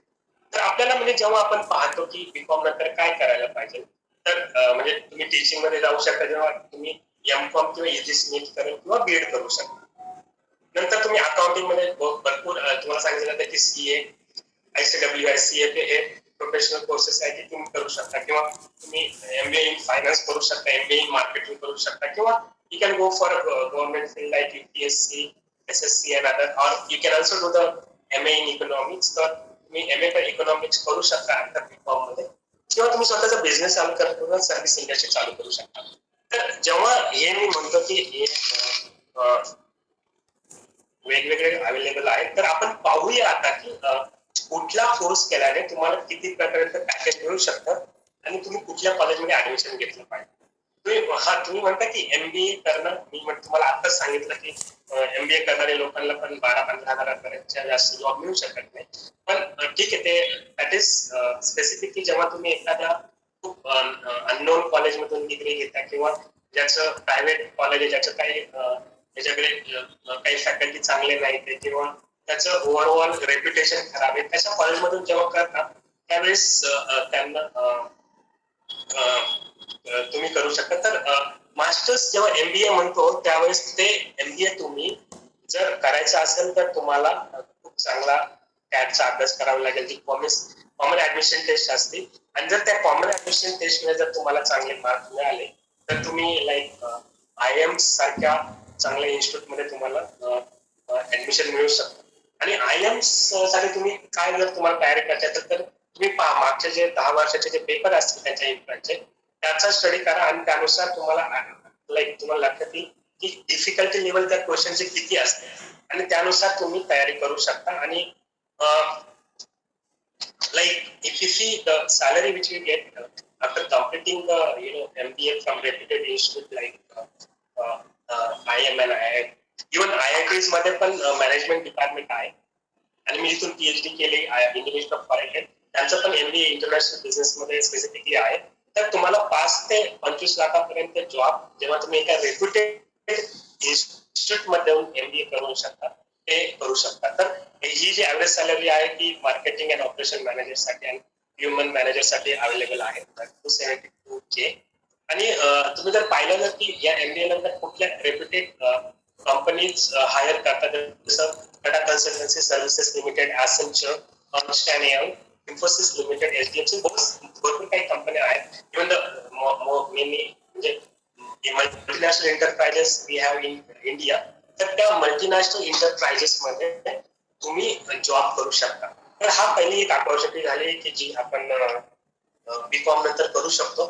D: तर आपल्याला म्हणजे जेव्हा आपण पाहतो की बीकॉम नंतर काय करायला पाहिजे, तर म्हणजे तुम्ही टीचिंग मध्ये जाऊ शकता, जेव्हा तुम्ही एमकॉम किंवा ईजीसी नीट करेल किंवा बीएड करू शकता. नंतर तुम्ही अकाउंटिंग मध्ये भरपूर तुम्हाला सांगितलं जातं की सीए, ICWI, CFA हे प्रोफेशनल कोर्सेस आहे, ते तुम्ही करू शकता, किंवा तुम्ही MBA इन फायनान्स करू शकता, MBA इन मार्केटिंग करू शकता, किंवा you can go for a government field like UPSC, SSC and other, or you can also do the MA in economics. तर तुम्ही MA पण इकॉनॉमिक्स करू शकता आता बीकॉम मध्ये, किंवा तुम्ही स्वतःचा बिझनेस चालू करून सर्व्हिस इंडस्ट्री चालू करू शकता. तर जेव्हा हे मी म्हणतो की हे वेगवेगळे अवेलेबल आहेत, तर आपण पाहूया आता की कुठला कोर्स केल्याने तुम्हाला किती प्रकारचं पॅकेज मिळू शकतं आणि तुम्ही कुठल्या कॉलेजमध्ये ऍडमिशन घेतलं पाहिजे. तुम्ही म्हणता की एमबीए करणं, मी तुम्हाला आताच सांगितलं की एमबीए करणाऱ्या लोकांना पण 12-15 हजारापर्यंतच्या जास्त जॉब मिळू शकत नाही. पण ठीक आहे, ते दॅट इज स्पेसिफिक की जेव्हा तुम्ही एखाद्या खूप अननोन कॉलेजमधून डिग्री घेता, किंवा ज्याचं प्रायव्हेट कॉलेज आहे, ज्याचं काही त्याच्याकडे काही फॅकल्टी चांगले नाही, किंवा त्याचं ओव्हरऑल रेप्युटेशन खराब आहे, त्याच्या कॉलेजमधून जेव्हा करता त्यावेळेस त्यांना तुम्ही करू शकता. तर मास्टर्स जेव्हा एमबीए म्हणतो त्यावेळेस ते एमबीए तुम्ही जर करायचं असेल तर तुम्हाला खूप चांगला कॅटचा अभ्यास करावा लागेल, जी कॉमन ऍडमिशन टेस्ट असते. आणि जर त्या कॉमन ऍडमिशन टेस्ट मध्ये जर तुम्हाला चांगले मार्क मिळाले तर तुम्ही लाईक IIM सारख्या चांगल्या इन्स्टिट्यूट मध्ये तुम्हाला ऍडमिशन मिळू शकतं. आणि IIM साठी तुम्ही काय जर तुम्हाला तयारी करायचं तर तुम्ही मागचे जे 10 वर्षाचे जे पेपर असतील त्यांच्या इम्प्लॅनचे, त्याचा स्टडी करा आणि त्यानुसार तुम्हाला तुम्हाला लक्षात येईल की डिफिकल्टी लेवल त्या क्वेश्चनचे किती असते, आणि त्यानुसार तुम्ही तयारी करू शकता. आणि if you see the salary which you get after completing the MBA from reputed institute like IIM and IIT, even IITs मध्ये पण मॅनेजमेंट डिपार्टमेंट आहे, आणि मी इथून PhD केली इंडिव्हिज्युअल ऑफ फॉरेन, त्यांचं पण MBA इंटरनॅशनल बिझनेस मध्ये स्पेसिफिकली आहे. तर तुम्हाला 5 ते 25 लाखापर्यंत जॉब जेव्हा तुम्ही एका रेप्युटेड इन्स्टिट्यूट मध्ये MBA करू शकता, ते करू शकता. तर ही जी ऍव्हरेज सॅलरी आहे ती मार्केटिंग अँड ऑपरेशन मॅनेजर साठी आणि ह्युमन मॅनेजर साठी अवेलेबल आहे 272K. आणि तुम्ही जर पाहिलं ना की या MBA नंतर कुठल्या रेप्युटेड कंपनीज हायर करतात, जसं Tata consultancy services limited, Accenture, Ernst and Young, Infosys limited, HDFC, भरपूर काही कंपन्या आहेत. इव्हन द मेनी म्हणजे multinational enterprises we have in India. तर त्या मल्टीनॅशनल एंटरप्राइजेस मध्ये तुम्ही जॉब करू शकता. तर हा पहिली एक अपॉर्च्युनिटी झाली की जी आपण बीकॉम नंतर करू शकतो.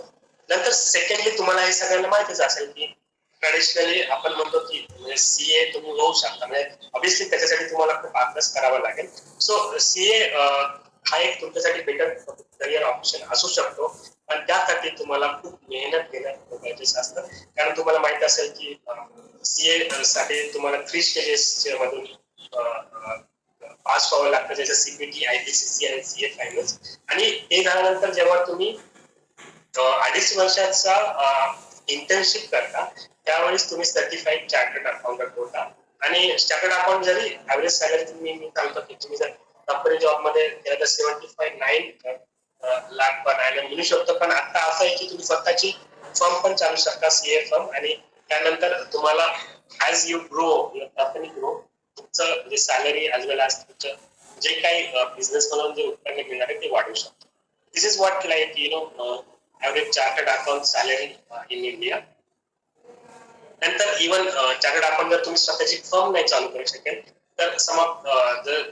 D: नंतर सेकंडली तुम्हाला हे सगळ्यांना माहितीच असेल की ट्रेडिशनली आपण म्हणतो की म्हणजे CA तुम्ही होऊ शकता, म्हणजे ऑब्व्हियसली त्याच्यासाठी तुम्हाला खूप अभ्यास करावा लागेल. सो CA हा एक तुमच्यासाठी बेटर करिअर ऑप्शन असू शकतो, पण त्यासाठी तुम्हाला खूप मेहनत घेणं गरजेचं असतं. कारण तुम्हाला माहित असेल की CA साठी तुम्हाला 3 स्टेजेस मधून पास व्हावं लागतं, जसं CPT, IPCC आणि CA फायनल्स. आणि ते झाल्यानंतर जेव्हा तुम्ही 2.5 वर्षाचा इंटर्नशिप करता त्यावेळेस तुम्ही सर्टिफाईड चार्टर्ड अकाउंटंट होता. आणि चार्टर्ड अकाउंट जरी ऍव्हरेज सॅलरी तुम्ही सांगतो की तुम्ही जर कंपनी जॉब मध्ये 75-9 लाख पर ॲनम मिळू शकतो. पण आता असं आहे की तुम्ही स्वतःची फर्म पण चालू शकता, CA फर्म, आणि त्यानंतर तुम्हाला as you grow, company grow, तुमचं जे सॅलरी ॲज वेल ॲज तुमचं जे काही बिझनेस मधून जे उत्पन्न मिळणार आहे ते वाढवू शकतो. This is what average chartered account salary in India. नंतर इव्हन चार्टर्ड अकाउंट जर तुम्ही स्वतःची फर्म नाही चालू करू शकेल तर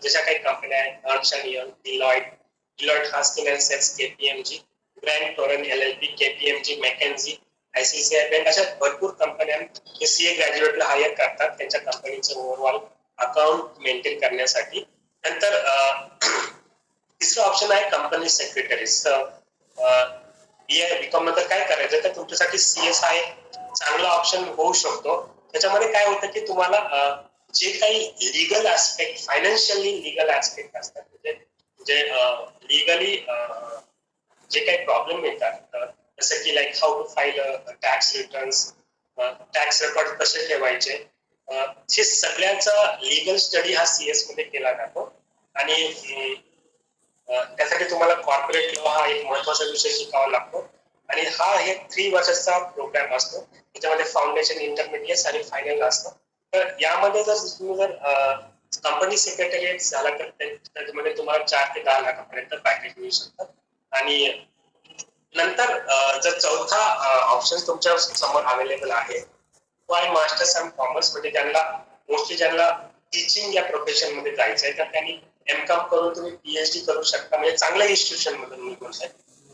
D: जशा काही कंपन्या आहेत, Ernst and Young, Deloitte Haskins and Sells, KPMG, Grant Thornton LLP, KPMG, McKinsey, ICICI bank, अशा भरपूर कंपन्या CA ग्रॅज्युएटला हायर करतात त्यांच्या कंपनीचं ओव्हरऑल अकाउंट मेंटेन करण्यासाठी. नंतर तिसरं ऑप्शन आहे कंपनी सेक्रेटरीज. बीकॉम नंतर काय करायचं तर तुमच्यासाठी CS हा एक चांगला ऑप्शन होऊ शकतो. त्याच्यामध्ये काय होतं की तुम्हाला जे काही legal aspect, financially legal aspect असतात, म्हणजे लिगली जे काही प्रॉब्लेम येतात, जसं की like how to file tax returns, tax record कसे ठेवायचे, हे सगळ्याचा लिगल स्टडी हा CS मध्ये केला जातो. आणि त्यासाठी तुम्हाला कॉर्पोरेट लॉ हा एक महत्वाचा विषय शिकावा लागतो आणि हा हे 3 वर्षाचा प्रोग्राम असतो. त्याच्यामध्ये फाउंडेशन, इंटरमिडिएट आणि फायनल असतं. तर यामध्ये जर तुम्ही जर कंपनी सेक्रेटरी झाला तर त्याच्यामध्ये तुम्हाला 4 ते 10 लाखापर्यंत पॅकेज मिळू शकतं. आणि नंतर जर चौथा ऑप्शन तुमच्या समोर अवेलेबल आहे तो आहे मास्टर्स इन कॉमर्स, म्हणजे ज्यांना टीचिंग या प्रोफेशन मध्ये जायचं आहे तर त्यांनी एमकॉम करून तुम्ही पीएचडी करू शकता. म्हणजे चांगल्या इन्स्टिट्यूशन मधून मी बोलतोय,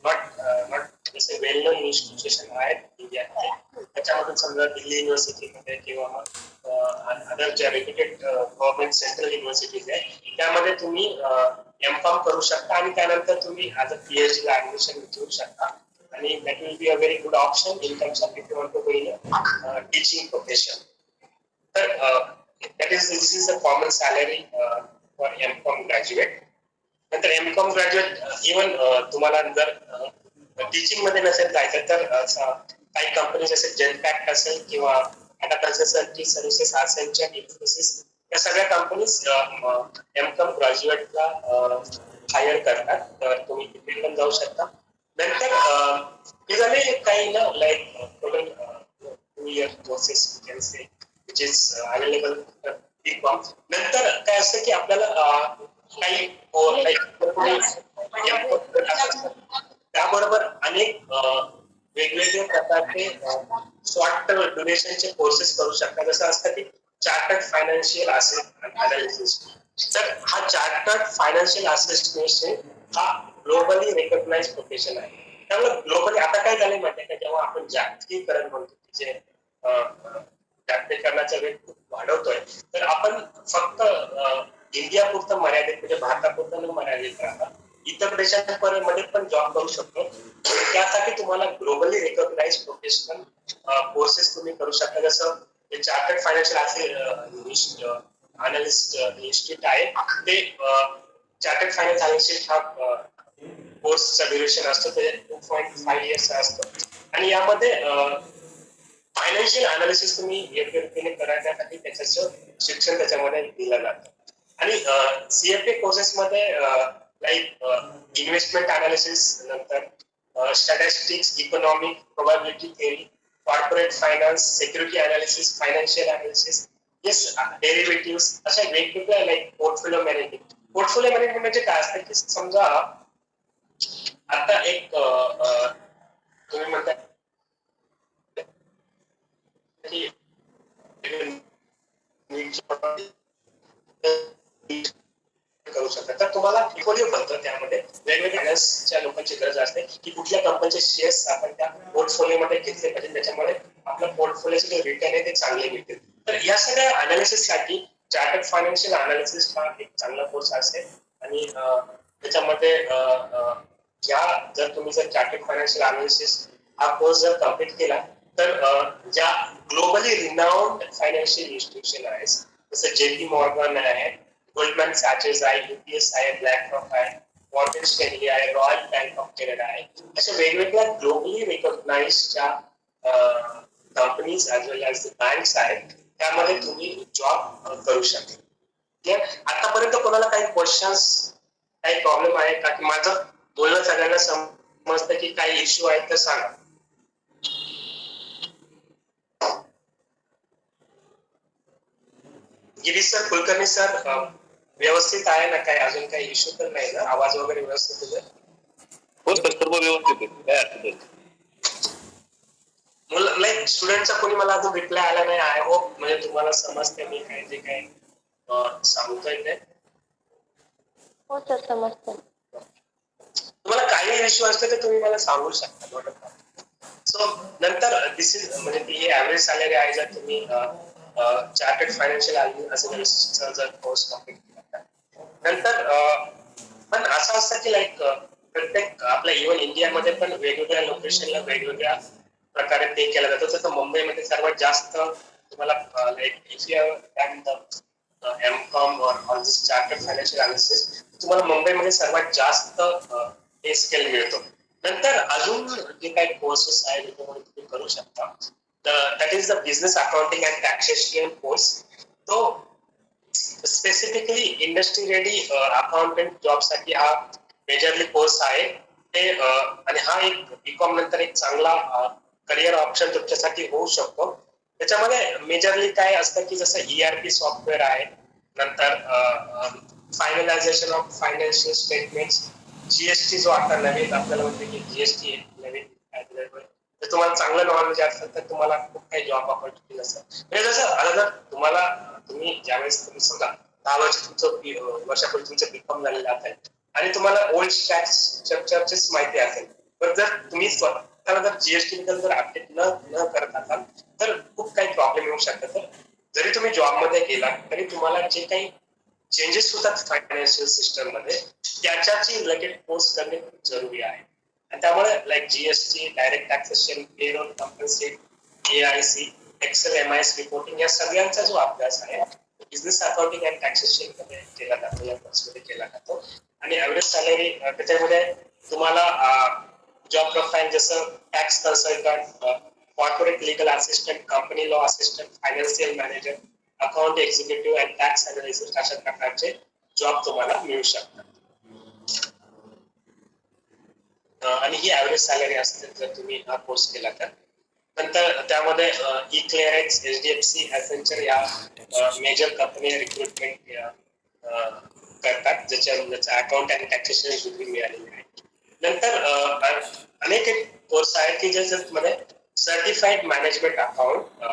D: नॉट जसे वेल नोन इन्स्टिट्यूशन आहेत इंडियामध्ये, त्याच्यामधून समजा दिल्ली युनिव्हर्सिटीमध्ये किंवा मग अदर ज्या रेप्युटेड गव्हर्नमेंट सेंट्रल युनिव्हर्सिटीज आहे त्यामध्ये तुम्ही एमकॉम करू शकता आणि त्यानंतर तुम्ही ऍज अ पीएचडी ला ऍडमिशन घेऊ शकता. आणि that will be a very good option in terms of if you want to go in teaching profession. तर this is the common salary for M.Com graduate. नंतर M.Com graduate इव्हन तुम्हाला जर teaching मध्ये नसेल जायचं तर काही कंपनी जसे जेनपॅक्ट असेल किंवा टाटा कन्सल्टन्सी सर्व्हिसेस असेल, इन्फोसिस, या सगळ्या कंपनीज M.Com ग्रॅज्युएटला हायर करतात. तर तुम्ही तिथे पण जाऊ शकता. नंतर हे झाले काही ना like total 2 year courses you can say which is available B.Com. नंतर काय असतं की आपल्याला काही त्याबरोबर अनेक वेगवेगळे प्रकारचे शॉर्ट ड्युरेशनचे कोर्सेस करू शकता. जसं असतं की चार्टर्ड फायनान्शियल अनालिसिस. तर हा चार्टर्ड फायनान्शियल असिस्टंट हा ग्लोबली रेकग्नाइज प्रोफेशन आहे. त्यामुळे ग्लोबली आता काय झालंय माहिती आहे का, जेव्हा आपण जागतिकीकरण म्हणतो की जे जागतिकीकरणाचा वेग खूप वाढवतोय, तर आपण फक्त इंडिया पुरतं मर्यादित म्हणजे भारतापुरतं न मर्यादित राहता इतर देशांमध्ये पण जॉब करू शकतो. त्यासाठी तुम्हाला ग्लोबली रेकग्नाइज प्रोफेशनल कोर्सेस तुम्ही करू शकता. जसं चार्टर्ड फायनान्शियल अनालिस्ट इन्स्टिट्यूट आहे ते चार्टर्ड फायनान्स अनालिस्ट हा कोर्सचा ड्युरेशन असतो, ते 2.5 years असतो. आणि यामध्ये फायनान्शियल अनालिसिस तुम्ही योग्य रीतीने करण्यासाठी त्याचं शिक्षण त्याच्यामध्ये दिलं जातं. आणि सीएफए कोर्सेस मध्ये लाईक इन्व्हेस्टमेंट अनालिसिस, नंतर statistics, economic, probability theory, corporate finance, security analysis, financial analysis, derivative, अशा वेगवेगळ्या like portfolio management. Portfolio management म्हणजे काय असतं की समजा आता एक तुम्ही म्हणता की करू शकता, तर तुम्हाला पोर्टफोलिओ बनतं. त्यामध्ये वेगवेगळ्या फायनान्सच्या लोकांची गरज असते की कुठल्या कंपनीचे शेअर्स आपण त्या पोर्टफोलिओ मध्ये घेतले पाहिजे, त्याच्यामुळे आपल्या पोर्टफोलिओचे जे रिटर्न आहे ते चांगले मिळतील. तर या सगळ्या अनालिसिस साठी चार्टर्ड फायनान्शियल अनालिसिस हा एक चांगला कोर्स असेल. आणि त्याच्यामध्ये जर तुम्ही चार्टर्ड फायनान्शियल अनालिसिस हा कोर्स जर कम्प्लीट केला तर ज्या ग्लोबली रिनाउंड फायनान्शियल इन्स्टिट्यूशन आहेत जसं जेपी मॉर्गन आहे, गोल्डमॅन सॅचेस आहे, यूपीएस आहे, ब्लॅक रॉक आहे, मॉर्गन स्टॅनली आहे, रॉयल बँक ऑफ कॅनडा आहे, अशा वेगवेगळ्या ग्लोबली रिकॉग्नाइज्ड ज्या कंपनीज ऍज वेल ऍज बँक्स आहेत त्यामध्ये तुम्ही जॉब करू शकता. आतापर्यंत कोणाला काही क्वेश्चन्स, काही प्रॉब्लेम आहे का? की माझं बोलणं सगळ्यांना समजतं की काही इश्यू आहेत तर सांगा. गिरीश सर, कुलकर्णी सर, व्यवस्थित आहे ना? काही अजून काही इश्यू तर नाही ना? आवाज वगैरे व्यवस्थित आहे?
E: हो सर, सर्व व्यवस्थित आहे, काय अडचण नाही.
D: लाईक स्टुडंटचा कोणी मला अजून रिप्लाय आला नाही. आय होप म्हणजे तुम्हाला समजते मी काय जे काही सांगतोय ते.
F: हो सर, समजतं.
D: तुम्हाला काही इश्यू असते तर तुम्ही मला सांगू शकता. सो नंतर दिस इज म्हणजे ही ऍव्हरेज सॅलरी आहे जर तुम्ही चार्टर्ड फायनान्शियल अनालिसिसचा जर कोर्स कम्प्लीट केला. नंतर पण असं असतं की लाईक प्रत्येक आपल्या इव्हन इंडियामध्ये पण वेगवेगळ्या लोकेशनला वेगवेगळ्या प्रकारे पे केला जातो. तसं मुंबईमध्ये सर्वात जास्त तुम्हाला लाईक इफ यू M.Com और चार्टर्ड फायनान्शियल अनालिसिस तुम्हाला मुंबईमध्ये सर्वात जास्त पे स्केल मिळतो. नंतर अजून जे काही कोर्सेस आहेत त्याच्यामध्ये तुम्ही करू शकता. That is the business accounting and taxation course. तो specifically industry ready accountant job साठी हा मेजरली कोर्स आहे ते आणि हा एक बीकॉम नंतर एक चांगला करिअर ऑप्शन तुमच्यासाठी होऊ शकतो. त्याच्यामध्ये मेजरली काय असतं की जसं ERP सॉफ्टवेअर आहे, नंतर finalisation of financial statements, GST जो आता नवीन आपल्याला म्हणते की जीएसटी नवीन जर तुम्हाला चांगलं नॉलेज असेल तर तुम्हाला खूप काही जॉब ऑपॉर्च्युनिटी असतात. म्हणजे जसं आता जर तुम्हाला तुम्ही ज्यावेळेस तुम्ही समजा 10 वर्ष तुमचं वर्षापूर्वी तुमचं बीकॉम झालेलं असेल आणि तुम्हाला ओल्ड टॅक्स स्ट्रक्चरचीच माहिती असेल, पण जर तुम्ही स्वतःला जर जीएसटी बद्दल जर अपडेट न करत असाल तर खूप काही प्रॉब्लेम येऊ शकतात. तर जरी तुम्ही जॉबमध्ये गेला तरी तुम्हाला जे काही चेंजेस होतात फायनान्शियल सिस्टम मध्ये त्याच्याची रिलेटेड कोर्स करणे खूप जरुरी आहे. आणि त्यामुळे like GST, direct taxation, payroll, compliance, AIC, Excel, MIS reporting या सगळ्यांचा जो अभ्यास आहे बिझनेस अकाउंटिंग अँड टॅक्सेशन मध्ये केला जातो, या कोर्समध्ये केला जातो. आणि ऍव्हरेज सॅलरी त्याच्यामध्ये तुम्हाला जॉब प्रोफाईल जसं tax consultant, corporate legal assistant, company law assistant, financial manager, account executive and tax analysis अशा प्रकारचे जॉब तुम्हाला मिळू शकतात. आणि ही ऍव्हरेज सॅलरी असते जर तुम्ही हा कोर्स केला तर. नंतर त्यामध्ये E-क्लिअरन्स, HDFC, ॲसेंचर या मेजर कंपनी रिक्रुटमेंट करतात, ज्याच्या अकाउंट आणि टॅक्सेशन डिग्री मिळालेली आहे. नंतर अनेक एक कोर्स आहेत की ज्याच्यामध्ये certified management account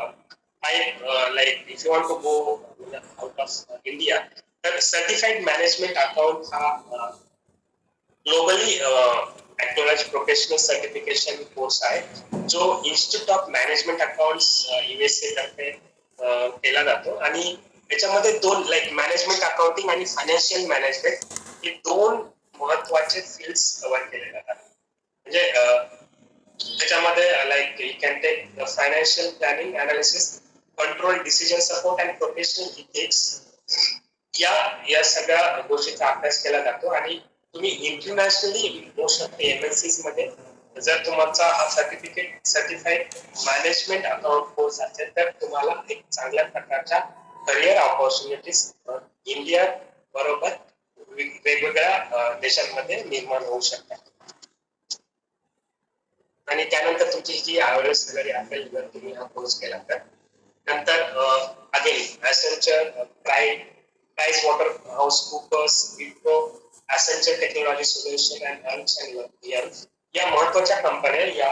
D: like if you want to go out of India तर सर्टिफाईड मॅनेजमेंट अकाउंट हा globally acknowledge professional certification course आहे, जो institute of management accounts USA तर्फे केला जातो. आणि त्याच्यामध्ये दोन लाईक मॅनेजमेंट अकाउंटिंग आणि फायनान्शियल मॅनेजमेंट हे दोन महत्वाचे फील्ड्स कव्हर केले जातात. म्हणजे त्याच्यामध्ये like you can take financial planning, analysis, control, decision support and professional ethics या सगळ्या गोष्टीचा अभ्यास केला जातो. आणि तुम्ही इंटरनॅशनली मोस्ट ऑफ MNCs मध्ये जर तुमचा हा सर्टिफाईड मॅनेजमेंट अकाउंट कोर्स असेल तर तुम्हाला एक चांगल्या प्रकारच्या करिअर ऑपॉर्च्युनिटीज इंडिया बरोबर वेगवेगळ्या देशांमध्ये निर्माण होऊ शकतात. आणि त्यानंतर तुमची जी ऍव्हरेज सॅलरी असेल जर तुम्ही हा कोर्स केला तर. नंतर again Accenture, Price Water House Coopers, Wipro, Accenture technology solution and Ernst and Young या महत्वाच्या कंपन्या या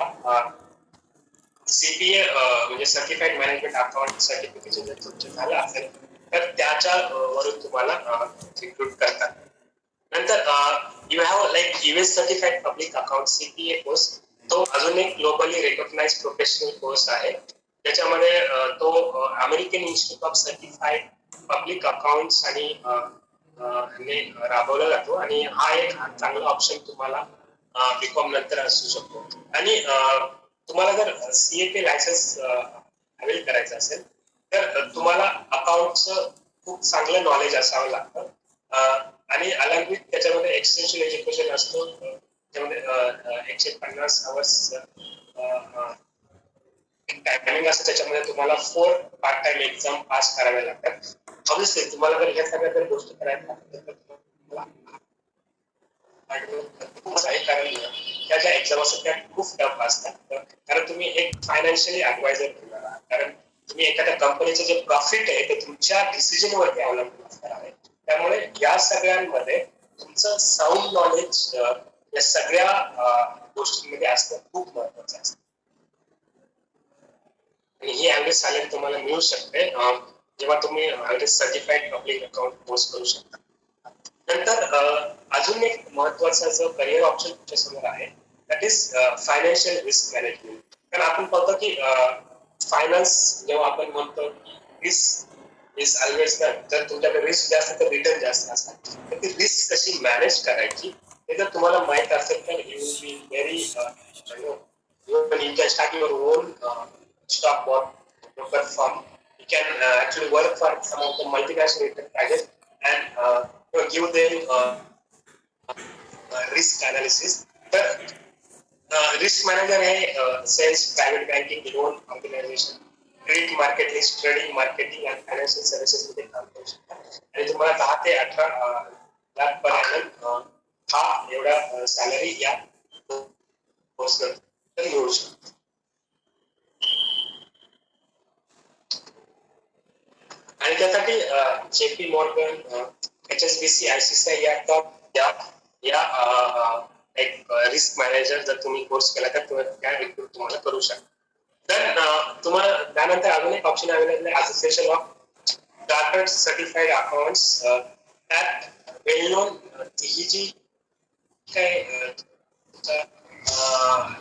D: CPA म्हणजे सर्टिफाईड मॅनेजमेंट अकाउंट सर्टिफिकेशन जर तुमचं झालं असेल तर त्याच्या वरून तुम्हाला रिक्रूट करतात. नंतर you have like US certified public account CPA course, तो अजून एक ग्लोबली रेकॉग्नाइज्ड प्रोफेशनल कोर्स आहे. त्याच्यामध्ये तो American institute of certified public accounts आणि राबवला जातो. आणि हा एक चांगला ऑप्शन तुम्हाला बीकॉम नंतर असू शकतो. आणि तुम्हाला जर CFA लायसन्स अवेल करायचं असेल तर तुम्हाला अकाउंटचं खूप चांगलं नॉलेज असावं लागतं. आणि अलॉंग विथ त्याच्यामध्ये एक्सटेन्शन एज्युकेशन असतो, त्याच्यामध्ये 150 आवर्स टायमिंग असतं. त्याच्यामध्ये तुम्हाला 4 पार्ट टाइम एक्झाम पास कराव्या लागतात. ऑब्व्हियसली तुम्हाला जर ह्या सगळ्या जर गोष्टी करायच्या असतील तर तुम्हाला कारण त्या ज्या एक्झाम असतात त्या खूप टफ असतात. कारण तुम्ही एक फायनान्शियली ऍडवायझर घेणार आहात, कारण तुम्ही एखाद्या कंपनीचं जे प्रॉफिट आहे ते तुमच्या डिसिजनवरती अवलंबून असणार आहे. त्यामुळे या सगळ्यांमध्ये तुमचं साऊंड नॉलेज या सगळ्या गोष्टींमध्ये असणं खूप महत्वाचं असतं. आणि ही ऍव्हरेज सॅलरी तुम्हाला मिळू शकते जेव्हा तुम्ही average certified public account course करू शकता. नंतर अजून एक महत्वाचा जो करिअर ऑप्शन तुमच्या समोर आहे that is financial risk management. कारण आपण पाहतो की फायनान्स जेव्हा आपण म्हणतो की रिस्क इज ऑलवेज जर तुमच्याकडे रिस्क जास्त तर रिटर्न जास्त असतात, तर ती रिस्क कशी मॅनेज करायची हे जर तुम्हाला माहित असेल तर you will be very you can start your on stock broker firm. You can actually work for some of the multinational enterprises and give them risk analysis. तर रिस्क मॅनेजर हे sales, private banking, loan organisation, credit market list, trading, marketing आणि financial services मध्ये काम करू शकतात. आणि तुम्हाला 10 ते 18 लाख per annum हा एवढा सॅलरी या कोर्स नंतर मिळू शकतो. आणि त्यासाठी जेपी मॉर्गन, HSBC, ICICI या एक रिस्क मॅनेजर जर तुम्ही कोर्स केला तर त्या रिक्रूट तुम्हाला करू शकता. तर तुम्हाला त्यानंतर अजून एक ऑप्शन अवेलेबल आहे, association of chartered certified accounts. त्यात वेल नोन ही जी काय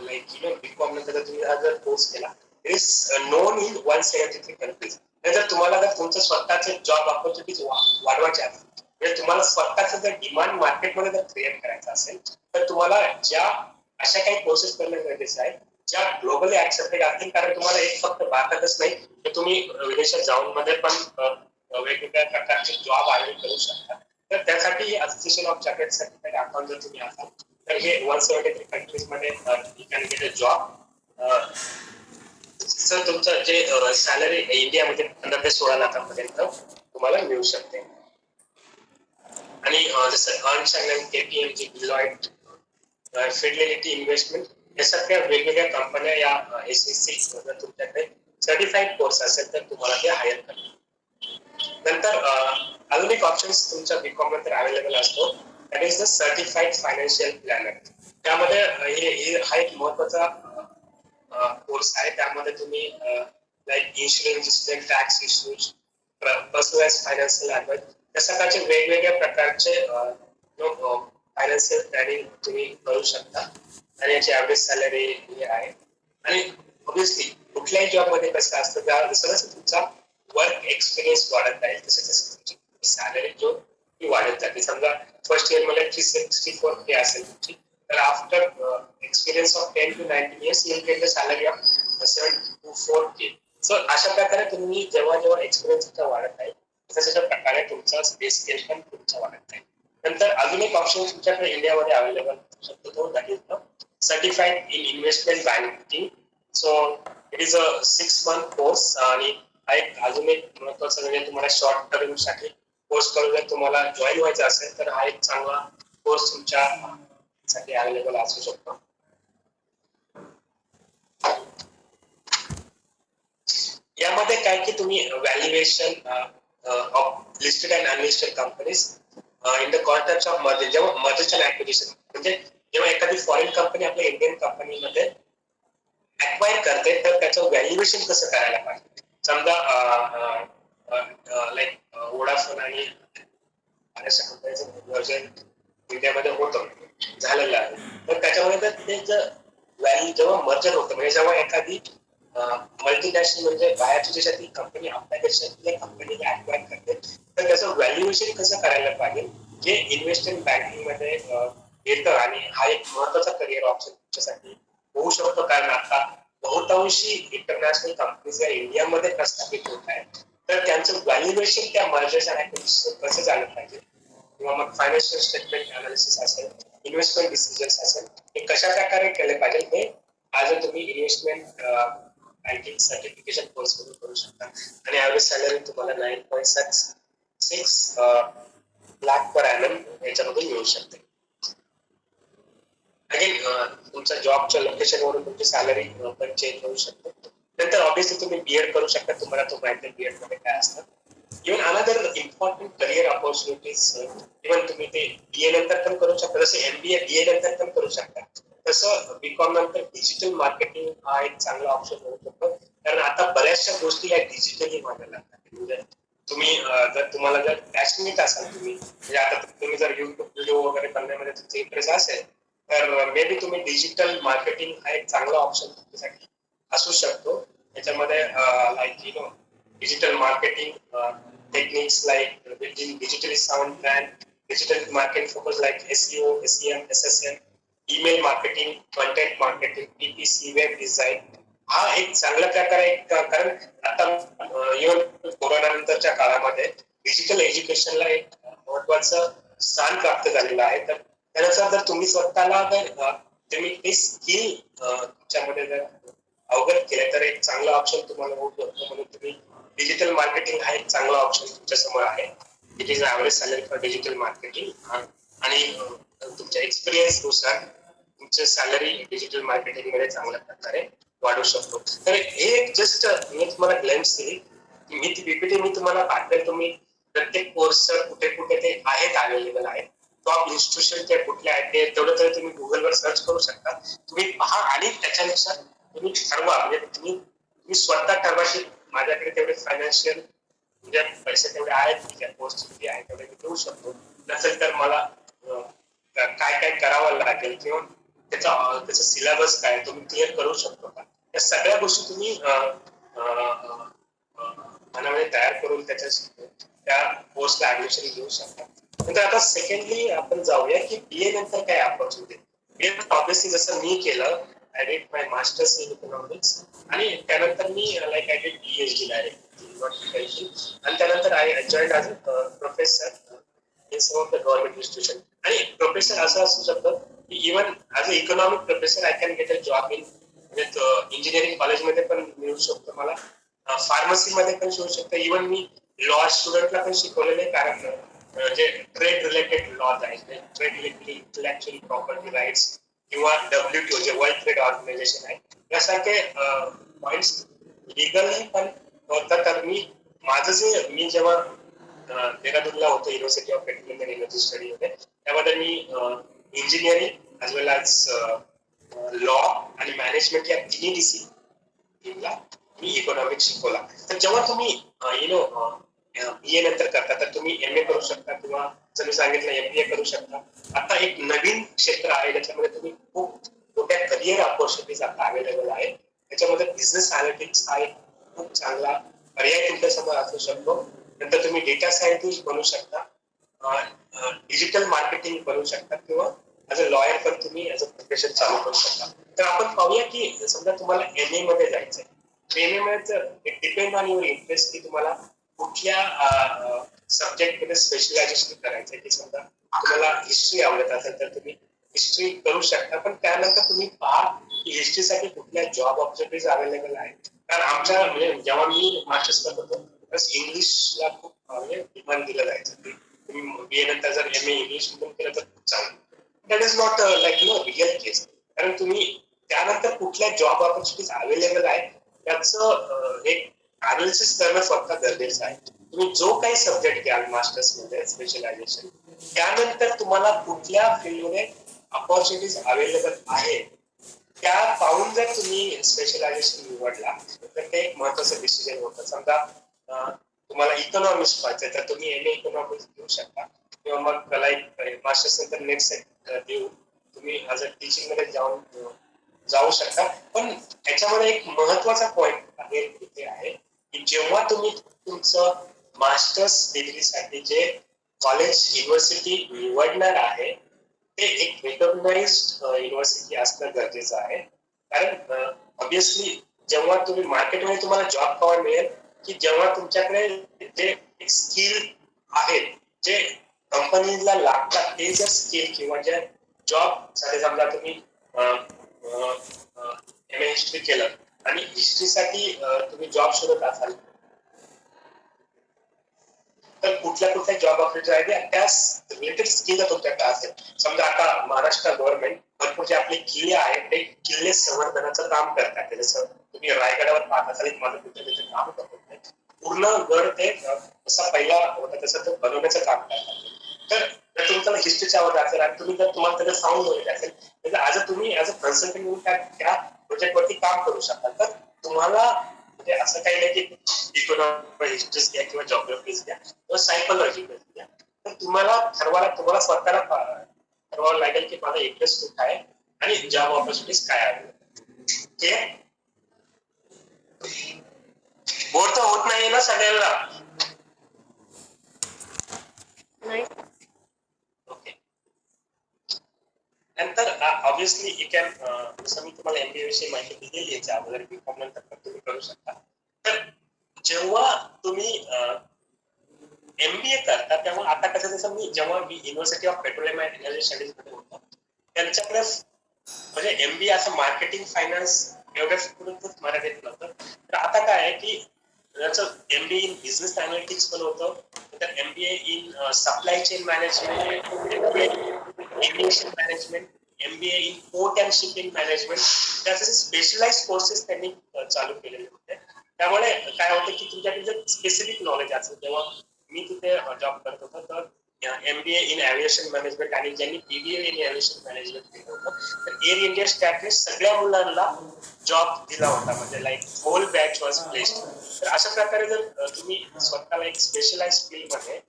D: लाईक बीकॉम नंतर तुम्ही हा जर कोर्स केला, it is known in 173 countries. जर तुम्हाला जर तुमचं स्वतःचे जॉब ऑपॉर्च्युनिटीज वाढवायचे आहेत, म्हणजे तुम्हाला स्वतःचं जर डिमांड मार्केटमध्ये जर क्रिएट करायचं असेल, तर तुम्हाला ज्या अशा काही कोर्सेस करणं गरजेचं आहे ज्या ग्लोबली ऍक्सेप्टेड असतील. कारण तुम्हाला एक फक्त भारतातच नाही तर तुम्ही विदेशात जाऊन मध्ये पण वेगवेगळ्या प्रकारचे जॉब आयोजित करू शकता. तर त्यासाठी association of chartered certified account जर तुम्ही असाल तर हे 173 कंट्रीज मध्ये can get a job. Sir तुमचं जे सॅलरी इंडियामध्ये 15 ते 16 लाखापर्यंत तुम्हाला मिळू शकते. आणि जसं earns and KPMG, Deloitte, Fidelity investment या सगळ्या वेगवेगळ्या कंपन्या या SEC जर तुमच्याकडे सर्टिफाईड कोर्स असेल तर तुम्हाला ते हायर करतात. नंतर अजून एक ऑप्शन तुमच्या बीकॉम नंतर अवेलेबल असतो, that is the certified financial planner. त्यामध्ये हा एक महत्वाचा कोर्स आहे. त्यामध्ये तुम्ही like insurance, tax issues, personalise financial advice या सगळ्याचे वेगवेगळ्या प्रकारचे फायनान्शियल प्लॅनिंग तुम्ही करू शकता. आणि याची ऍव्हरेज सॅलरी ही आहे. आणि ऑब्व्हियसली कुठल्याही जॉब मध्ये कसं असतं, जसं जसं तुमचा वर्क एक्सपिरियन्स वाढत जाईल तसं तसं तुमची सॅलरी जो ती वाढत जाते. समजा फर्स्ट इयर मध्ये 364K असेल तुमची, तर after experience of 10 to 19 years you will get the salary of 724K. So अशा प्रकारे तुम्ही जेव्हा जेव्हा एक्सपिरियन्स वाढत आहे तशा प्रकारे तुमचा पे स्केल पण तुमचा वाढत आहे. नंतर अजून एक ऑप्शन तुमच्याकडे इंडियामध्ये अवेलेबल शकतो तो that is the certified in investment banking. So it is a 6 month course. आणि हा एक अजून एक महत्वाचा म्हणजे तुम्हाला शॉर्ट टर्म साठी कोर्स करून जर तुम्हाला जॉईन व्हायचं असेल तर हा एक चांगला कोर्स तुमच्या साठी अवेलेबल असू शकतो. यामध्ये काय की तुम्ही valuation of listed and unlisted companies in the context of merger, जेव्हा मर्जर्स अँड ऍक्विजिशन म्हणजे जेव्हा एखादी फॉरेन कंपनी आपल्या इंडियन कंपनीमध्ये ऍक्वायर करते तर त्याचं व्हॅल्युएशन कसं करायला पाहिजे. समजा लाईक वोडाफोन आणि अशा कंपनीचं मर्जर इंडियामध्ये होतं झालेलं आहे, तर त्याच्यामध्ये तर ते व्हॅल्यू जेव्हा मर्जर होतं म्हणजे जेव्हा एखादी मल्टीनॅशनल म्हणजे बाहेरच्या देशातील कंपनी आपल्या देशातल्या कंपनीला ऍक्वायर करते तर त्याचं व्हॅल्युएशन कसं करायला पाहिजे जे इन्व्हेस्टमेंट बँकिंग मध्ये येतं. आणि हा एक महत्वाचा करिअर ऑप्शन तुमच्यासाठी होऊ शकतो. कारण आता बहुतांशी इंटरनॅशनल कंपनीज या इंडियामध्ये प्रस्थापित होत आहेत, तर त्यांचं व्हॅल्युएशन त्या मर्जर्स अँड ऍक्विजिशन कसं झालं पाहिजे किंवा मग फायनान्शियल स्टेटमेंट अनालिसिस असेल, इन्व्हेस्टमेंट डिसिजन्स असेल, हे कशा प्रकारे केले पाहिजे हे आज तुम्ही इन्व्हेस्टमेंट बँकिंग सर्टिफिकेशन कोर्स मधून करू शकता. आणि ॲव्हरेज सॅलरी तुम्हाला 9.6 लाख पर ॲनम याच्यामधून मिळू शकते. अगेन तुमच्या जॉबच्या लोकेशन वरून तुमची सॅलरी पण चेंज होऊ शकते. नंतर ऑब्व्हियसली तुम्ही बीएड करू शकता, तुम्हाला तो माहिती बीएड मध्ये काय असतं. Even another important career opportunities even तुम्ही ते बीए नंतर पण करू शकता, जसे MBA BA नंतर पण करू शकता. तसं बीकॉम नंतर डिजिटल मार्केटिंग हा एक चांगला ऑप्शन होऊ शकतो. कारण आता बऱ्याचशा गोष्टी या डिजिटली व्हायला लागतात. म्हणजे तुम्ही जर तुम्हाला जर पॅशनेट असाल तुम्ही म्हणजे आता तुम्ही जर युट्यूब व्हिडिओ वगैरे बनवण्यामध्ये तुमचा इंटरेस्ट असेल तर मे बी तुम्ही डिजिटल मार्केटिंग हा एक चांगला ऑप्शन तुमच्यासाठी असू शकतो. त्याच्यामध्ये like digital marketing techniques like building digitally sound brand, digital marketing focus like SEO, SEM, SSM, email marketing, content marketing, PPC, web design. हा एक चांगल्या प्रकारे कारण आता इव्हन कोरोना नंतरच्या काळामध्ये डिजिटल एज्युकेशनला एक महत्वाचं स्थान प्राप्त झालेलं आहे. तर त्यानुसार जर तुम्ही स्वतःला जर तुम्ही ते स्किल तुमच्यामध्ये जर अवगत केले तर एक चांगला ऑप्शन तुम्हाला होऊ शकतो. म्हणून तुम्ही डिजिटल मार्केटिंग हा एक चांगला ऑप्शन तुमच्या समोर आहे. It is average salary for digital marketing आणि तुमच्या एक्सपिरियन्स नुसार तुमचे सॅलरी डिजिटल मार्केटिंग मध्ये चांगल्या प्रकारे वाढू शकतो. तर हे एक जस्ट मी तुम्हाला ग्लेम्स दिली. मी ती पीपीटी मी तुम्हाला पाठवेल. तुम्ही प्रत्येक कोर्स कुठे कुठे ते आहेत अवेलेबल आहेत. टॉप इन्स्टिट्यूशन ते कुठले आहेत ते तेवढं तरी तुम्ही गुगलवर सर्च करू शकता. तुम्ही पहा आणि त्याच्यानुसार तुम्ही ठरवा. म्हणजे तुम्ही स्वतः ठरवा की माझ्याकडे तेवढे फायनान्शियल म्हणजे पैसे तेवढे आहेत की त्या कोर्स किती आहे तेवढे मी देऊ शकतो. नसेल तर मला काय काय करावं लागेल किंवा त्याचा सिलेबस काय तुम्ही क्लिअर करू शकतो का, या सगळ्या गोष्टी तुम्ही मनामध्ये तयार करून त्या कोर्सला ऍडमिशन घेऊ शकता. नंतर आता सेकंडली आपण जाऊया की बीए नंतर काय अपॉर्च्युनिटी. बीए ऑब्विसली जसं मी केलं, I did my masters in economics आणि त्यानंतर मी like I did PhD direct आणि त्यानंतर I join as a professor in some of the government institution. आणि प्रोफेसर असं असू शकतं की even as a economic professor I can get a job in म्हणजे इंजिनिअरिंग कॉलेजमध्ये पण मिळू शकतो मला, फार्मसीमध्ये पण शिकू शकतो. इव्हन मी लॉ स्टुडंटला पण शिकवलेले, कारण जे ट्रेड रिलेटेड लॉज आहेत, trade related intellectual property rights किंवा WTO जे वर्ल्ड ट्रेड ऑर्गनायझेशन आहे, यासारखे पॉइंट्स लिगली पण होतात. तर माझं जे मी जेव्हा देहरादूनला होतो university of petroleum and energy study मध्ये, त्यामध्ये मी इंजिनिअरिंग ॲज वेल ॲज लॉ आणि मॅनेजमेंट या तिन्ही डिसिप्लिनला मी इकॉनॉमिक्स शिकवला. तर जेव्हा तुम्ही बीए नंतर करता तर तुम्ही MA करू शकता किंवा जर मी सांगितलं MBA करू शकता. आता एक नवीन क्षेत्र आहे ज्याच्यामध्ये तुम्ही खूप मोठ्या करिअर ऑपॉर्च्युनिटीज आता अवेलेबल आहे. त्याच्यामध्ये बिझनेस अनालिटिक्स हा एक खूप चांगला पर्याय तुमच्यासमोर असू शकतो. नंतर तुम्ही डेटा सायंटिस्ट बनू शकता, डिजिटल मार्केटिंग बनू शकता किंवा ऍज अ लॉयर पण तुम्ही ऍज अ प्रोफेशन चालू करू शकता. तर आपण पाहूया की समजा तुम्हाला MA मध्ये जायचंय. MA मध्ये डिपेंड ऑन युअर इंटरेस्ट की तुम्हाला कुठल्या सब्जेक्ट मध्ये स्पेशलायझेशन करायचंय. की समजा तुम्हाला हिस्ट्री आवडत असेल तर तुम्ही हिस्ट्री करू शकता, पण त्यानंतर तुम्ही पहा की हिस्ट्रीसाठी कुठल्या जॉब ऑपॉर्च्युनिटीज अवेलेबल आहेत. कारण आमच्या म्हणजे जेव्हा मी मास्टर्स करत होतो तर इंग्लिशला खूप म्हणजे डिमांड दिलं जायचं. तुम्ही BA नंतर जर MA इंग्लिश मधून केलं तर खूप चांगलं. That is not like real case. कारण तुम्ही त्यानंतर कुठल्या जॉब ऑपॉर्च्युनिटीज अवेलेबल आहेत त्याचं एक अनालिसिस करणं स्वतः गरजेचं आहे. तुम्ही जो काही सब्जेक्ट घ्याल मास्टर्स मध्ये स्पेशलायझेशन, त्यानंतर तुम्हाला कुठल्या फील्डमध्ये अपॉर्च्युनिटीज अवेलेबल आहे त्या पाहून जर तुम्ही स्पेशलायझेशन निवडला तर ते एक महत्वाचं डिसिजन होतं. समजा तुम्हाला इकॉनॉमिक्स पाहिजे तर तुम्ही MA इकॉनॉमिक्स घेऊ शकता किंवा मग लाईक मास्टर्स नंतर नेक्स्ट देऊ तुम्ही ऍज अ टीचिंग मध्ये जाऊ शकता. पण याच्यामध्ये एक महत्वाचा पॉइंट आहे इथे आहे की जेव्हा तुम्ही तुमचं मास्टर्स डिग्रीसाठी जे कॉलेज युनिव्हर्सिटी निवडणार आहे ते एक रिकॉग्नाइज्ड युनिव्हर्सिटी असणं गरजेचं आहे. कारण ऑब्विसली जेव्हा तुम्ही मार्केटमध्ये तुम्हाला जॉब केव्हा मिळेल की जेव्हा तुमच्याकडे जे स्किल आहेत जे कंपनीला लागतात ते जर स्किल किंवा ज्या जॉब साठी समजा तुम्ही MA हिस्ट्री केलं आणि हिस्ट्रीसाठी तुम्ही जॉब शोधत असाल तर कुठल्या कुठल्या जॉब ऑपॉर्च्युनिटी आहेत त्या रिलेटेड स्किल तुमच्याकडे असेल. समजा आता महाराष्ट्र गव्हर्नमेंट भरपूर जे आपले किल्ले आहेत ते किल्ले संवर्धनाचं काम करतात. जसं तुम्ही रायगडावर पाहत असाल माझं कुठे त्याचं काम करत पूर्ण गड ते जसा पहिला होता तसं ते बनवण्याचं काम करतात. तर जर तुम्हाला हिस्ट्रीची आवड असेल आणि तुम्ही जर तुम्हाला त्याचं साऊंड वगैरे असेल तर आज तुम्ही ऍज अ कन्सल्टंट म्हणून त्या प्रोजेक्टवरती काम करू शकता. तर तुम्हाला म्हणजे असं काही नाही की इकॉनॉमिक हिस्ट्रीज घ्या किंवा जॉग्राफीज घ्या किंवा सायकोलॉजी घ्या. तर तुम्हाला स्वतःला ठरवावं लागेल की माझा इंटरेस्ट कुठे आहे आणि जॉब ऑपॉर्च्युनिटीज काय आहे. बोर तर होत नाही ना सगळ्यांना.
F: नाही.
D: ओके. नंतर ऑब्विसली यू कॅन जसं मी तुम्हाला MBA विषयी माहिती दिलेली याच्या अगोदर BCom नंतर पण तुम्ही करू शकता. तर जेव्हा तुम्ही MBA करता तेव्हा आता कसं जसं जेव्हा मी university of petroleum and energy studies मध्ये होतो त्यांच्याकडे म्हणजे MBA असं मार्केटिंग फायनान्स एवढ्याच मराठीत नव्हतं. तर आता काय आहे की त्याचं MBA इन बिझनेस अनालिटिक्स पण होतं, नंतर MBA in supply chain management, MBA aviation management, MBA in port and shipping management, त्याचे स्पेशलाइज कोर्सेस त्यांनी चालू केलेले होते. त्यामुळे काय होतं की तुमच्याकडे जर स्पेसिफिक नॉलेज असेल, जेव्हा मी तिथे जॉब करत होतो तर MBA इन एव्हिएशन मॅनेजमेंट आणि ज्यांनी BBA इन एव्हिएशन मॅनेजमेंट केलं होतं, तर एअर इंडिया स्टॅटने सगळ्या मुलांना जॉब दिला होता, म्हणजे like whole batch was placed. तर अशा प्रकारे जर तुम्ही स्वतःला एक स्पेशलाइज फील्ड मध्ये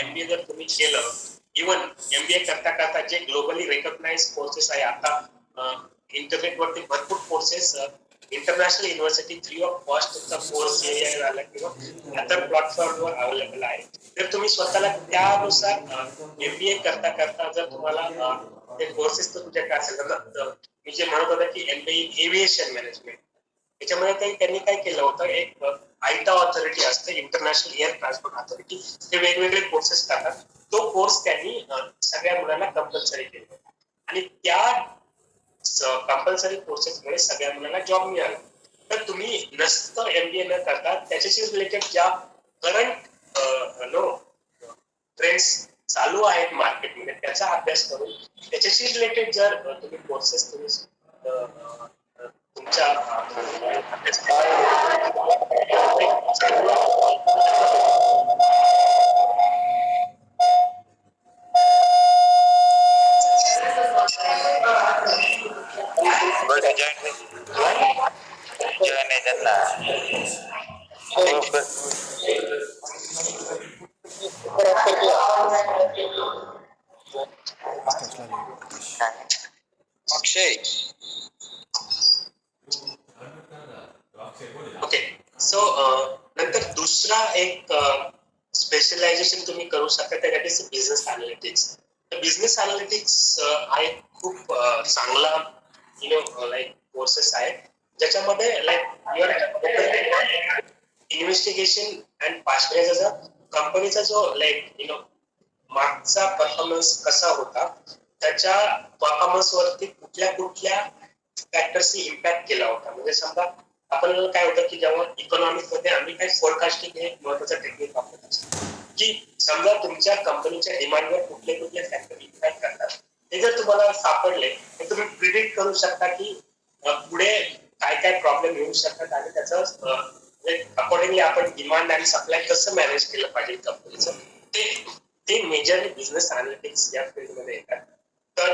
D: MBA जर तुम्ही केलं, इव्हन MBA करता करता जे ग्लोबली रेकॉग्नाइज कोर्सेस आहे आता इंटरनेटवरती भरपूर courses international university free of cost तुमचा कोर्स झाला किंवा अदर प्लॅटफॉर्मवर अवेलेबल आहे. जर तुम्ही स्वतःला त्यानुसार MBA करता करता जर तुम्हाला ते कोर्सेस तुमच्याकडे असेल तर मी जे म्हणत होतं की MBA एव्हिएशन मॅनेजमेंट, त्याच्यामध्ये त्यांनी काय केलं होतं, एक आयटा ऑथॉरिटी असते, इंटरनॅशनल एअर ट्रान्सपोर्ट ऑथॉरिटी, ते वेगवेगळे कोर्सेस करतात. तो कोर्स त्यांनी सगळ्या मुलांना कंपल्सरी केला होता आणि त्या कंपल्सरी कोर्सेसमुळे सगळ्या मुलांना जॉब मिळाला. तर तुम्ही नसतं MBA न करता त्याच्याशी रिलेटेड ज्या करंट ट्रेंड्स चालू आहेत मार्केटमध्ये त्याचा अभ्यास करून त्याच्याशी रिलेटेड जर तुम्ही कोर्सेस तुम्ही तुमच्या अभ्यास
E: जॉईन आहे त्यांना. अक्षय
D: ओके. सो नंतर दुसरा एक स्पेशलायझेशन तुम्ही करू शकता, त्याच्यात इज बिझनेस अनालिटिक्स. तर बिझनेस अनालिटिक्स हा एक खूप चांगला लाईक कोर्सेस आहे, ज्याच्यामध्ये लाईक इन्व्हेस्टिगेशन अँड पास्ट कंपनीचा जो लाईक मागचा परफॉर्मन्स कसा होता, त्याच्या परफॉर्मन्स वरती कुठल्या कुठल्या फॅक्टर्सनी इम्पॅक्ट केला होता. म्हणजे समजा आपल्याला काय होतं की जेव्हा इकॉनॉमिक्स मध्ये आम्ही काय फोरकास्टिंग हे महत्वाचं टेक्निक वापरत असतो, की समजा तुमच्या कंपनीच्या डिमांडवर कुठले कुठले फॅक्टर इम्पॅक्ट करतात, ते जर तुम्हाला सापडले तर तुम्ही प्रिडिक्ट करू शकता की पुढे काय काय प्रॉब्लेम येऊ शकतात आणि त्याचं अकॉर्डिंगली आपण डिमांड आणि सप्लाय कसं मॅनेज केलं पाहिजे कंपनीचं, ते मेजरली बिझनेस अनालिटिक्स या फील्डमध्ये येतात. तर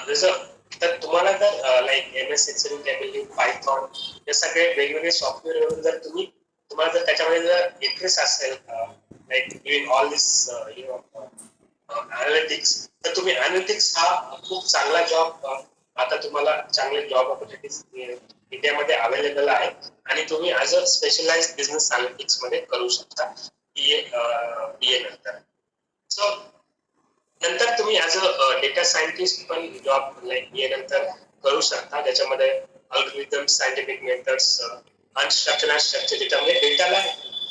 D: जसं तर तुम्हाला जर like MS Excel, Tableau, Python हे सगळे वेगवेगळे सॉफ्टवेअर वरून जर तुम्हाला जर त्याच्यामध्ये जर इंटरेस्ट असेल लाईक डुईंग ऑल दिस अनालिटिक्स, तर तुम्ही अनालिटिक्स हा खूप चांगला जॉब आता तुम्हाला चांगले जॉब ऑपॉर्च्युनिटीज इंडियामध्ये अवेलेबल आहे आणि तुम्ही as a specialise business analytics मध्ये करू शकता BA नंतर. सो नंतर तुम्ही ऍज अ डेटा सायंटिस्ट पण जॉब लाईक BA नंतर करू शकता, ज्याच्यामध्ये अल्गोरिदम, सायंटिफिक मेथड्स, अनस्ट्रक्चर आणि स्ट्रक्चर डेटामध्ये डेटाला,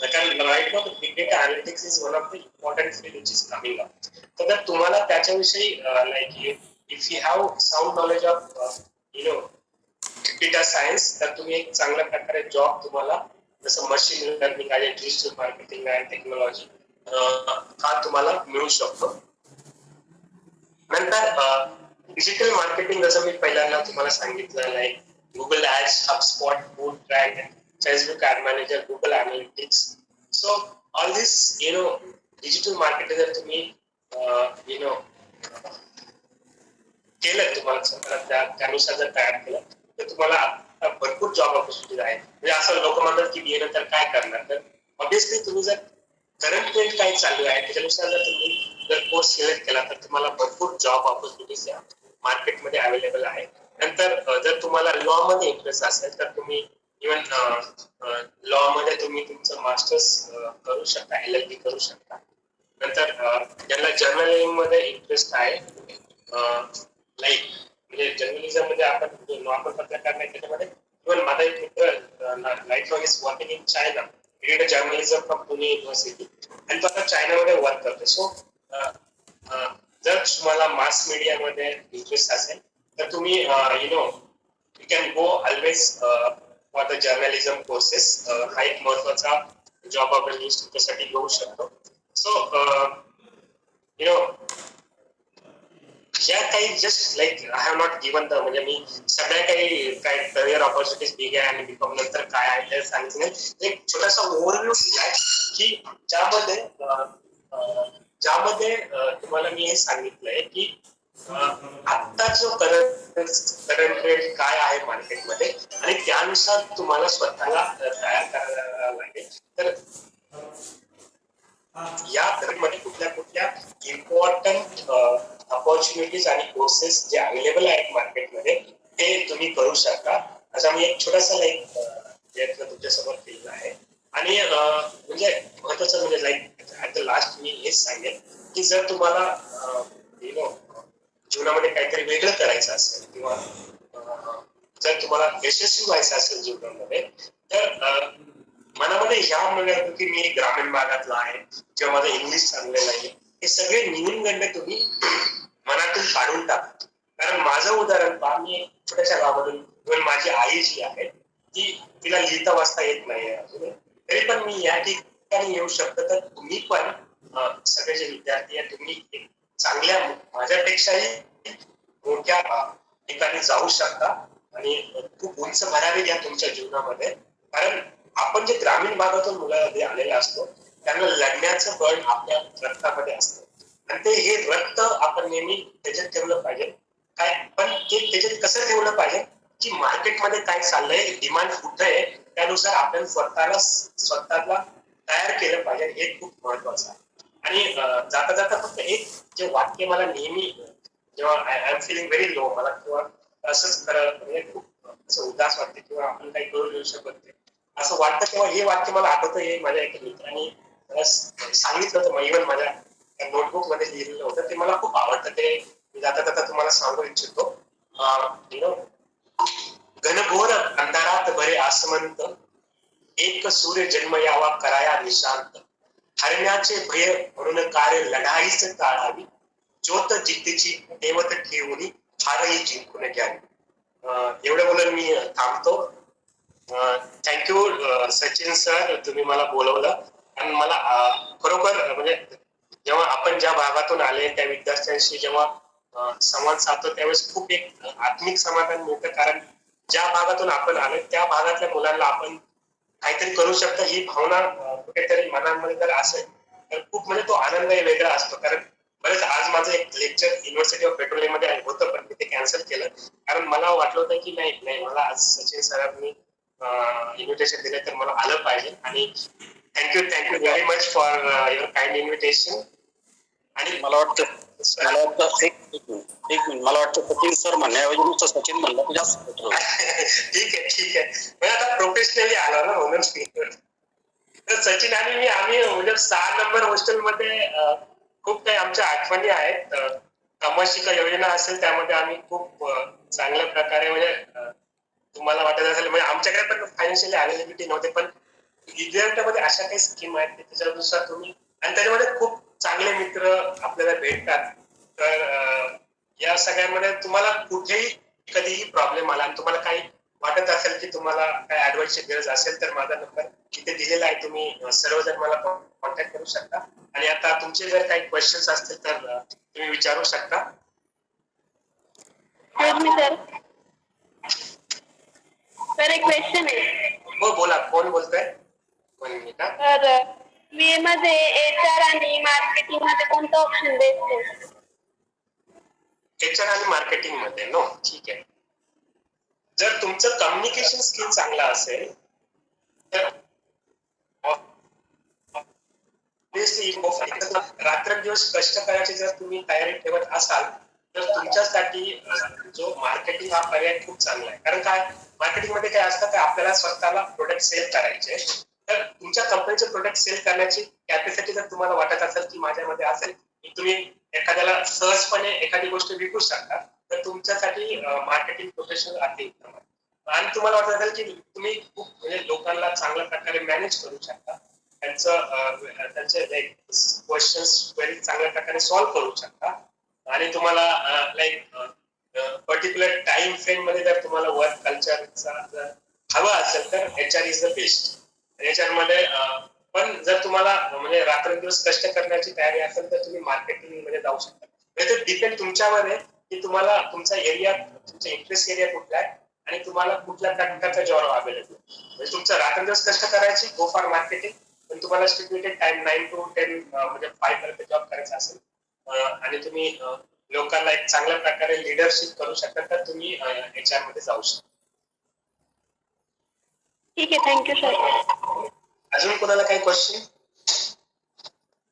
D: कारण right now big data analytics is one of the important field which is coming up. तर जर तुम्हाला त्याच्याविषयी like if you have sound knowledge of data science, तर तुम्ही एक चांगल्या प्रकारे जॉब तुम्हाला जसं मशीन लर्निंग आहे, डिजिटल मार्केटिंग आणि टेक्नॉलॉजी हा तुम्हाला मिळू शकतो. नंतर डिजिटल मार्केटिंग जसं मी पहिल्यांदा तुम्हाला सांगितलं, like Google ads, HubSpot, BootTrack, Facebook ad manager, Google analytics. So all this digital marketing जर तुम्ही केलं, तुम्हाला त्यानुसार जर तयार केलं तर तुम्हाला भरपूर जॉब ऑपॉर्च्युनिटीज आहेत. म्हणजे असं लोक म्हणतात की BA नंतर काय करणार, तर ऑब्विसली तुम्ही जर करंट ट्रेंड काय चालू आहे त्याच्यानुसार जर तुम्ही जर कोर्स सिलेक्ट केला तर तुम्हाला भरपूर जॉब ऑपॉर्च्युनिटीज मार्केटमध्ये अवेलेबल आहे. नंतर जर तुम्हाला लॉ मध्ये इंटरेस्ट असेल तर तुम्ही इव्हन लॉ मध्ये तुम्ही तुमचं मास्टर्स करू शकता, LLB करू शकता. नंतर ज्यांना जर्नलिझम मध्ये इंटरेस्ट आहे, लाईक म्हणजे जर्नलिझम मध्ये आपण नॉर्मल पत्रकार नाही, त्याच्यामध्ये इव्हन माझा एक मित्र life long is working in China, journalism from Pune university, आणि तो आता चायनामध्ये वर्क करतो. सो जर तुम्हाला मास मीडियामध्ये इंटरेस्ट असेल तर तुम्ही you can go always for the journalism courses हा एक महत्वाचा जॉब आपण त्यासाठी घेऊ शकतो. सो यु नो ह्या काही just like I have not given the म्हणजे मी सगळ्या काही काय करिअर ऑपॉर्च्युनिटीज बी आहे आणि बीकॉम नंतर काय आहे ते सांगितलं नाही. एक छोटासा ओव्हरव्ह्यू दिलाय की ज्यामध्ये तुम्हाला मी हे सांगितलंय की आत्ता जो करंट रेट काय आहे मार्केटमध्ये आणि त्यानुसार तुम्हाला स्वतःला तयार करायला लागेल. तर या मध्ये कुठल्या कुठल्या इम्पॉर्टंट ऑपॉर्च्युनिटीज आणि कोर्सेस जे अवेलेबल आहेत मार्केटमध्ये ते तुम्ही करू शकता. असा मी एक छोटासा लाईक तुमच्यासमोर केलेला आहे. आणि म्हणजे महत्वाचं म्हणजे लाईक ऍट द लास्ट मी हेच सांगेन की जर तुम्हाला जीवनामध्ये काहीतरी वेगळं करायचं असेल किंवा जर तुम्हाला यशस्वी व्हायचं असेल जीवनामध्ये तर मनामध्ये ह्या म्हणण्यात की मी ग्रामीण भागातला आहे किंवा माझं इंग्लिश चांगलं नाही हे सगळे न्यूनगंड तुम्ही मनातून काढून टाका. कारण माझं उदाहरण पहा, मी एक छोट्याशा गावामधून माझी आई जी आहे ती तिला लिहिता वाचता येत नाही अजून तरी पण मी या ठिकाणी येऊ शकतो. तर तुम्ही पण सगळे जे विद्यार्थी आहे तुम्ही चांगल्या माझ्यापेक्षाही मोठ्या ठिकाणी जाऊ शकता आणि खूप उंच भरारी घ्या तुमच्या जीवनामध्ये. कारण आपण जे ग्रामीण भागातून मुलांमध्ये आलेले असतो त्यांना लढण्याचं बळ आपल्या रक्तामध्ये असतं आणि ते हे रक्त आपण नेहमी त्याच्यात ठेवलं पाहिजे. काय पण ते त्याच्यात कसं ठेवलं पाहिजे की मार्केटमध्ये काय चाललंय, डिमांड कुठे आहे, त्यानुसार आपण स्वतःला तयार केलं पाहिजे. हे खूप महत्वाचं आहे. आणि जाता जाता फक्त एक जे वाक्य मला नेहमी जेव्हा I am feeling very low मला किंवा असंच म्हणजे खूप असं उदास वाटते किंवा आपण काही करू देऊ शकत नाही असं वाटतं तेव्हा हे वाक्य मला आठवतं. हे माझ्या एका मित्रांनी सांगितलं होतं, इव्हन माझ्या नोटबुक मध्ये लिहिलेलं होतं. ते मला खूप आवडतं. ते जाता जाता तुम्हाला सांगू इच्छितो. घनघोर अंधारात बरे आसमंत एक सूर्य जन्म यावा कराया निशांत हरण्याचे भय म्हणून कार्य लढाईच टाळावी ज्योत जिद्दीची देवत ठेवली हारही जिंकून घ्यावी. एवढं बोलून मी थांबतो. थँक्यू सचिन सर, तुम्ही मला बोलवलं आणि मला खरोखर म्हणजे जेव्हा आपण ज्या भागातून आले त्या विद्यार्थ्यांशी जेव्हा संवाद साधतो त्यावेळेस खूप एक आत्मिक समाधान मिळतं. कारण ज्या भागातून आपण आलो त्या भागातल्या मुलांना आपण काहीतरी करू शकतो ही भावना कुठेतरी मनामध्ये जर असेल तर खूप म्हणजे तो आनंद वेगळा असतो. कारण बरेच आज माझं एक लेक्चर युनिव्हर्सिटी ऑफ पेट्रोलियम मध्ये होतं पण मी ते कॅन्सल केलं कारण मला वाटलं होतं की नाही मला आज सचिन सरांनी इन्व्हिटेशन दिलं तर मला आलं पाहिजे. आणि thank you very much for your kind invitation. आणि
E: मला वाटतं एक मिनिट मला वाटतं सचिन सर म्हणण्याऐवजी नुसतं सचिन म्हणलं तर जास्त better होईल.
D: ठीक आहे म्हणजे आता प्रोफेशनली आलो ना म्हणून. तर सचिन आणि आम्ही म्हणजे 6 नंबर हॉस्टेलमध्ये खूप काही आमच्या आठवणी आहेत. कमाशिका योजना असेल त्यामध्ये आम्ही खूप चांगल्या प्रकारे म्हणजे तुम्हाला वाटत असेल म्हणजे आमच्याकडे पण फायनान्शियली अवेलेबिलिटी नव्हते पण विद्यार्थ्यामध्ये अशा काही स्कीम आहेत त्याच्यानुसार तुम्ही आणि त्याच्यामध्ये खूप चांगले मित्र आपल्याला भेटतात. तर या सगळ्यांमध्ये तुम्हाला कुठेही कधीही प्रॉब्लेम आला आणि तुम्हाला काही वाटत असेल की तुम्हाला काही ऍडवाइसची गरज असेल तर माझा नंबर इथे दिलेला आहे. तुम्ही सर्वजण मला कॉन्टॅक्ट करू शकता. आणि आता तुमचे जर काही क्वेश्चन्स असतील तर तुम्ही विचारू शकता.
F: सर एक क्वेश्चन आहे.
D: हो बोला, कोण बोलतोय? 1 मिनिट.
F: तर बीए मध्ये एचआर आणि मार्केटिंग मध्ये कोणतं ऑप्शन बेस्ट आहे?
D: एचआर आणि मार्केटिंग मध्ये नो ठीक आहे. जर तुमचं कम्युनिकेशन स्किल चांगला असेल तर रात्रंदिवस कष्ट करायची जर तुम्ही तयारी ठेवत असाल तर तुमच्यासाठी जो मार्केटिंग हा पर्याय खूप चांगला आहे. कारण काय मार्केटिंग मध्ये काय असतं की आपल्याला स्वतःला प्रोडक्ट सेल करायचे. तर तुमच्या कंपनीचे प्रोडक्ट सेल करण्याची कॅपॅसिटी जर तुम्हाला वाटत असेल की माझ्यामध्ये असेल की तुम्ही एखाद्याला सहजपणे एखादी गोष्ट विकू शकता तर तुमच्यासाठी मार्केटिंग प्रोफेशनल अतिउत्तम आहे. आणि तुम्हाला वाटत असेल की तुम्ही खूप म्हणजे लोकांना चांगल्या प्रकारे मॅनेज करू शकता, त्यांचे लाईक क्वेश्चन्स व्हेरी चांगल्या प्रकारे सॉल्व्ह करू शकता आणि तुम्हाला लाईक पर्टिक्युलर टाइम फ्रेम मध्ये जर तुम्हाला वर्क कल्चरचा जर हवं असेल तर HR इज द बेस्ट. याच्यामध्ये पण जर तुम्हाला म्हणजे रात्रंदिवस कष्ट करण्याची तयारी असेल तर तुम्ही मार्केटिंग मध्ये जाऊ शकता. म्हणजे डिपेंड तुमच्यावर आहे की तुम्हाला तुमचा एरिया, तुमचा इंटरेस्ट एरिया कुठला आहे आणि तुम्हाला कुठल्या प्रकारचा जॉब अवेलेबल. म्हणजे तुमचं रात्रंदिवस कष्ट करायची, गो फॉर मार्केटिंग. पण तुम्हाला स्टिप्युलेटेड टाइम 9 to 10 म्हणजे 5 पर्यंत जॉब करायचा असेल आणि तुम्ही लोकांना एक चांगल्या प्रकारे लिडरशिप करू शकता तर तुम्ही HR मध्ये जाऊ शकता.
F: ठीक आहे, थँक्यू सर.
D: अजून कोणाला काही क्वेश्चन?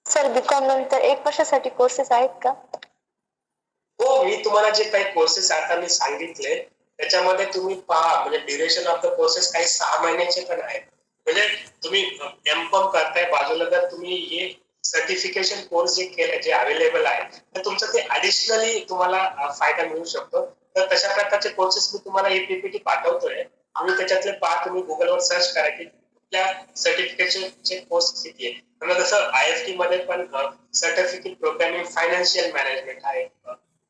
F: सर बीकॉम नंतर 1 वर्षासाठी कोर्सेस आहेत का?
D: हो, मी तुम्हाला जे काही कोर्सेस आता मी सांगितले त्याच्यामध्ये तुम्ही पहा, म्हणजे ड्युरेशन ऑफ द कोर्सेस काही 6 महिन्याचे पण आहेत. म्हणजे तुम्ही M.Com करताय बाजूला, जर तुम्ही हे सर्टिफिकेशन कोर्स जे केले, जे अवेलेबल आहे, तर तुमचं ते ऍडिशनली तुम्हाला फायदा मिळू शकतो. तर तशा प्रकारचे कोर्सेस मी तुम्हाला ही PPT पाठवतोय. तुम्ही त्याच्यातले पहा, तुम्ही गुगलवर सर्च करा की कुठल्या सर्टिफिकेशनचे कोर्स किती आहे. समजा जसं IFT मध्ये पण सर्टिफिकेट प्रोग्रामिंग फायनान्शियल मॅनेजमेंट हा एक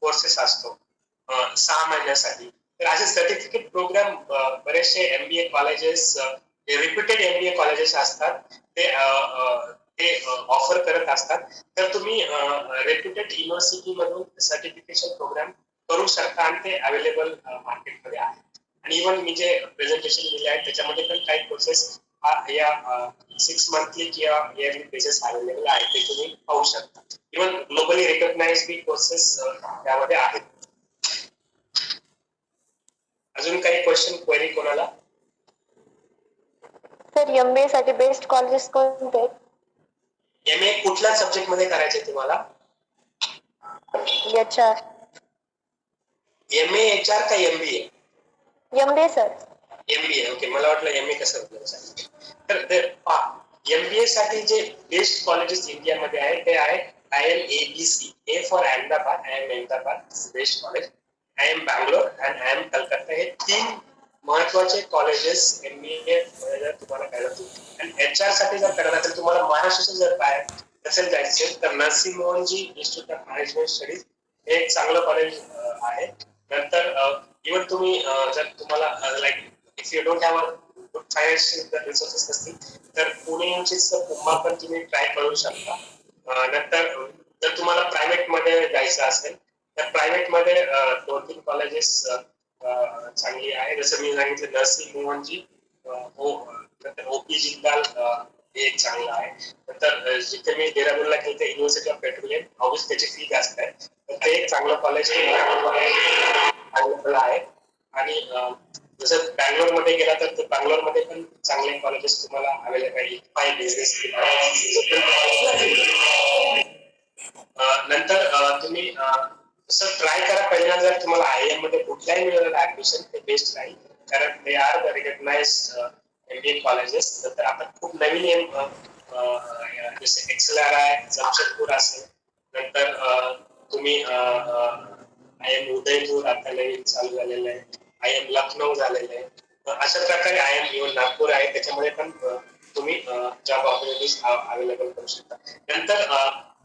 D: कोर्सेस असतो 6 महिन्यासाठी. तर असे सर्टिफिकेट प्रोग्राम बरेचसे MBA colleges, reputed MBA colleges असतात, ते ऑफर करत असतात. तर तुम्ही रेप्युटेड युनिव्हर्सिटी मधून सर्टिफिकेशन प्रोग्राम करू शकता आणि ते अवेलेबल मार्केटमध्ये आहे. आणि इव्हन मी जे प्रेझेंटेशन दिले आहे त्याच्यामध्ये पण काही कोर्सेस या 6 मंथली किंवा इयरली बेसिस अवेलेबल आहे, ते तुम्ही पाहू शकता. इव्हन ग्लोबली रिकॉग्नाइज्ड बी कोर्सेस त्यामध्ये आहेत. अजून काही क्वेश्चन, क्वेरी कोणाला?
F: सर MBA साठी बेस्ट कॉलेजेस कोणते आहेत?
D: MA कुठल्या सब्जेक्ट मध्ये करायचे तुम्हाला?
F: HR.
D: MA HR का MBA?
F: MBA sir.
D: MBA. Okay, मला वाटलं MA कसं होतं. तर MBA साठी जे बेस्ट कॉलेजेस इंडियामध्ये आहेत ते आहे IIM-ABC. A for Ahmedabad, IIM Ahmedabad best college, IIM Bangalore आणि IIM कलकत्ता. हे 3 महत्वाचे कॉलेजेस MBA जर तुम्हाला करायचं आणि HR साठी जर करायचं असेल, तुम्हाला महाराष्ट्राचं जर बाहेर असेल जायचं तर Narsee Monjee institute of management studies हे एक चांगलं कॉलेज आहे. नंतर इव्हन तुम्ही जर तुम्हाला like if you don't have good financial resources असतील तर पुणे युनिव्हर्सिटीचं पुम्मा पण तुम्ही ट्राय करू शकता. नंतर जर तुम्हाला प्रायव्हेट मध्ये जायचं असेल तर प्रायव्हेट मध्ये 2-3 कॉलेजेस चांगली आहे. जसं मी सांगितलं नरसिंह मोहनजी, नंतर OP जिंदाल हे एक चांगलं आहे. नंतर जिथे मी देहरादूनला केलं ते युनिव्हर्सिटी ऑफ पेट्रोलियम, ऑब्वियस त्याची फी जास्त आहे, तर ते एक चांगलं कॉलेज अवेलेबल आहे. आणि जसं बँगलोर मध्ये गेला तर बँगलोर मध्ये पण चांगले कॉलेजेस तुम्हाला अवेलेबल आहे. Five business. नंतर तुम्ही तसं ट्राय करा पहिल्यांदा, जर तुम्हाला IIM मध्ये कुठल्याही मिळालं ऍडमिशन ते बेस्ट राहील, कारण they are the recognised MBA colleges. तर आता खूप नवीन जसे XLR आहे, जमशेदपूर असेल, नंतर तुम्ही IIM उदयपूर आता नवीन चालू झालेलं आहे, IIM लखनौ झालेलं आहे. अशा प्रकारे IIM इव्हन नागपूर आहे, त्याच्यामध्ये पण तुम्ही जॉब ऑपॉर्च्युनिटीज अवेलेबल करू शकता. नंतर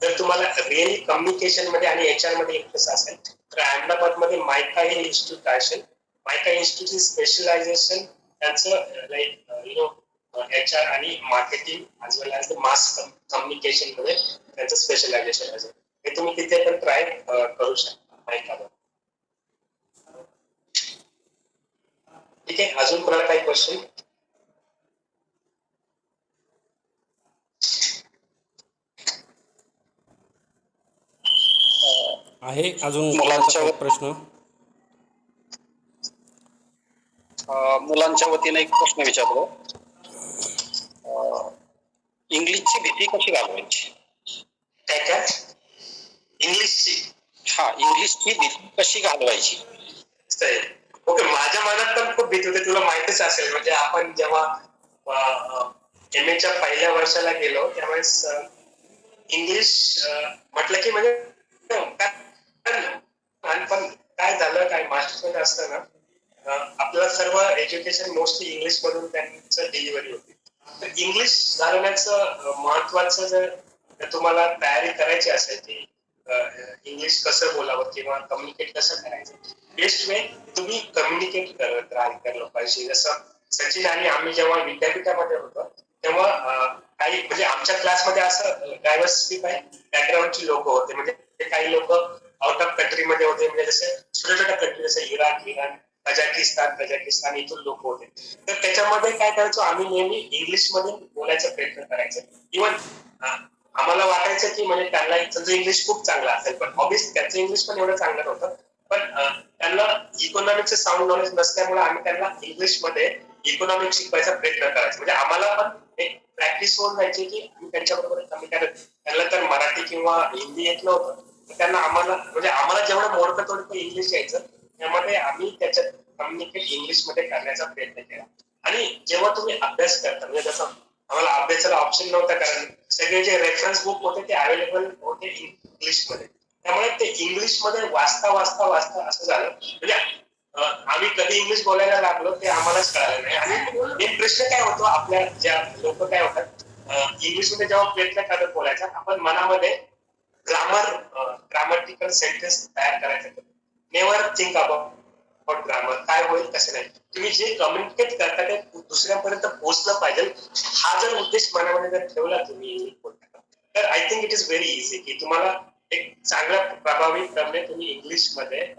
D: जर तुम्हाला रिअली कम्युनिकेशन मध्ये आणि HR मध्ये इंटरेस्ट असेल तर अहमदाबाद मध्ये मायका हे इन्स्टिट्यूट असेल. मायका इन्स्टिट्यूट स्पेशलायझेशन त्यांचं लाईक HR आणि marketing as well as the mass communication मध्ये त्यांचं स्पेशलायझेशन असेल. हे तुम्ही तिथे पण ट्राय करू शकता मायकामध्ये. ठीक आहे, अजून कोणाला काही क्वेश्चन?
A: आहे अजून
E: मुलांच्या
A: कोणाचा प्रश्न?
E: मुलांच्या वतीने एक प्रश्न विचारलो. इंग्लिशची भीती कशी घालवायची?
D: काय इंग्लिशची?
E: हा, इंग्लिशची भीती कशी घालवायची?
D: ओके, माझ्या मनात पण खूप भीती होती, तुला माहितीच असेल. म्हणजे आपण जेव्हा MA च्या पहिल्या वर्षाला गेलो त्यावेळेस इंग्लिश म्हटलं की म्हणजे पण काय झालं, काय मास्टर्स मध्ये असतं ना, आपल्याला सर्व एज्युकेशन मोस्टली इंग्लिश मधून त्यांचं डिलिव्हरी होती. तर इंग्लिश घालवण्याचं महत्वाचं जर तुम्हाला तयारी करायची असेल की इंग्लिश कसं बोलावं किंवा कम्युनिकेट कसं करायचं, बेस्ट वे तुम्ही कम्युनिकेट करत राहायला पाहिजे. जसं सचिन आणि आम्ही जेव्हा विद्यापीठामध्ये होतो तेव्हा काही म्हणजे आमच्या क्लासमध्ये असं डायव्हर्सिटी बॅकग्राऊंडची लोक होते. म्हणजे काही लोक आउट ऑफ कंट्रीमध्ये होते, म्हणजे जसे छोट्या छोट्या कंट्री जसे इराण, कझाकिस्तान इथून लोक होते. तर त्याच्यामध्ये काय करायचो आम्ही, नेहमी इंग्लिशमध्ये बोलायचा प्रयत्न करायचो. इव्हन आम्हाला वाटायचं की म्हणजे त्यांना त्यांचं इंग्लिश खूप चांगलं असेल, पण ऑब्वियसली त्यांचं इंग्लिश पण एवढं चांगलं नव्हतं. पण त्यांना इकॉनॉमिक्सचं साऊंड नॉलेज नसल्यामुळे आम्ही त्यांना इंग्लिशमध्ये इकॉनॉमिक्स शिकवायचा प्रयत्न करायचो. म्हणजे आम्हाला पण एक प्रॅक्टिस होऊन जायची की आम्ही त्यांच्याबरोबर त्यांना तर मराठी किंवा हिंदी येत नव्हतं, त्यांना आम्हाला जेवढं मोडकं तोडकं इंग्लिश यायचं त्यामध्ये आम्ही त्याच्यात कम्युनिकेट इंग्लिशमध्ये करण्याचा प्रयत्न केला. आणि जेव्हा तुम्ही अभ्यास करता, म्हणजे जसं आम्हाला अभ्यासाला ऑप्शन नव्हता, कारण सगळे जे रेफरन्स बुक होते ते अवेलेबल होते इंग्लिशमध्ये. त्यामुळे ते इंग्लिशमध्ये वाचता असं झालं, म्हणजे आम्ही कधी इंग्लिश बोलायला लागलो ते आम्हालाच कळालं नाही. आणि एक प्रश्न काय होतो, आपल्या ज्या लोक काय होतात इंग्लिशमध्ये जेव्हा प्रयत्न करत बोलायचा, आपण मनामध्ये ग्रामटिकल सेंटेन्स तयार करायचं. नेव्हर थिंक अबाउट ग्रामर, काय होईल कसं नाही. तुम्ही जे कम्युनिकेट करता ते दुसऱ्यापर्यंत पोहोचलं पाहिजे, हा जर उद्देश मनामध्ये जर ठेवला तुम्ही इंग्लिश बोलता, तर I think it is very easy की तुम्हाला एक चांगल्या प्रभावीपणे तुम्ही इंग्लिशमध्ये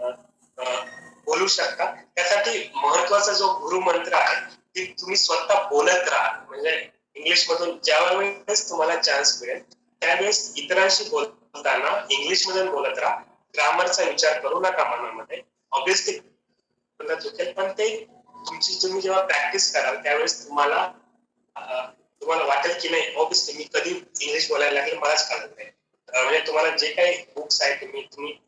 D: बोलू शकता. त्यासाठी महत्वाचा जो गुरुमंत्र आहे की तुम्ही स्वतः बोलत राहा. म्हणजे इंग्लिश मधून ज्या वेळेस तुम्हाला चान्स मिळेल त्यावेळेस इतरांशी बोलताना इंग्लिश मधून बोलत राहा. ग्रामरचा विचार करू नका मनामध्ये. ऑब्विसली चुकेल, पण ते तुम्ही जेव्हा प्रॅक्टिस कराल त्यावेळेस तुम्हाला वाटेल की नाही, ऑब्विसली मी कधी इंग्लिश बोलायला लागेल मलाच कळत नाही. म्हणजे तुम्हाला जे काही बुक्स आहेत तुम्ही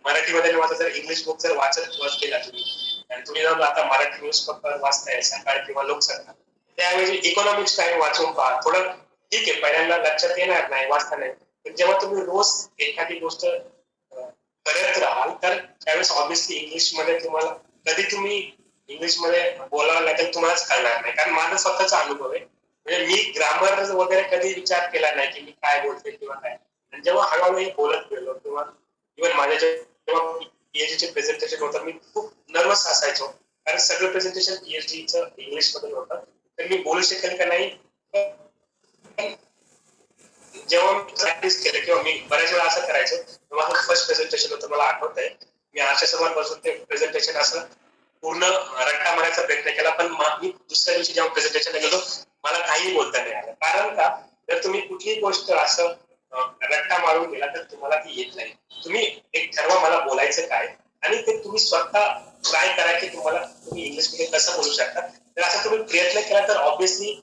D: मराठीमध्ये वाचा, जर इंग्लिश बुक जर वाचत गेला तुम्ही, आणि तुम्ही जाऊन आता मराठी न्यूजपेपर वाचताय सकाळ किंवा लोकसत्ता, त्याऐवजी इकॉनॉमिक्स टाइम वाचून पहा. थोडं ठीक आहे, पहिल्यांदा लक्षात येणार नाही, वाचता नाही, पण जेव्हा तुम्ही रोज एखादी गोष्ट करत राहाल तर त्यावेळेस ऑब्विसली इंग्लिशमध्ये तुम्हाला कधी तुम्ही इंग्लिशमध्ये बोलावं लागेल तुम्हालाच कळणार नाही. कारण माझा स्वतःचा अनुभव आहे, म्हणजे मी ग्रामर वगैरे कधी विचार केला नाही की मी काय बोलते किंवा काय. आणि जेव्हा हळूहळू बोलत गेलो किंवा इव्हन माझ्या जेव्हा पीएचडीचे प्रेझेंटेशन होतं, मी खूप नर्वस असायचो, कारण सगळं प्रेझेंटेशन पीएचडीचं इंग्लिश मध्ये होतं. तर मी बोलू शकेल का नाही, जेव्हा मी प्रॅक्टिस केलं किंवा मी बऱ्याच वेळा असं करायचो. माझं फर्स्ट प्रेझेंटेशन होतं, मला आठवत आहे, मी आरशासमोर बसून ते प्रेझेंटेशन असं पूर्ण रट्टा मारायचा प्रयत्न केला. पण मी दुसऱ्या दिवशी जेव्हा प्रेझेंटेशनला गेलो मला काही बोलता नाही आलं. कारण का, जर तुम्ही कुठलीही गोष्ट असं रट्टा मारून गेला तर तुम्हाला ती येत नाही. तुम्ही एक ठरवा मला बोलायचं काय, आणि ते तुम्ही स्वतः ट्राय करा की तुम्ही इंग्लिशमध्ये कसं बोलू शकता. तर असं तुम्ही प्रयत्न केला तर ऑब्विसली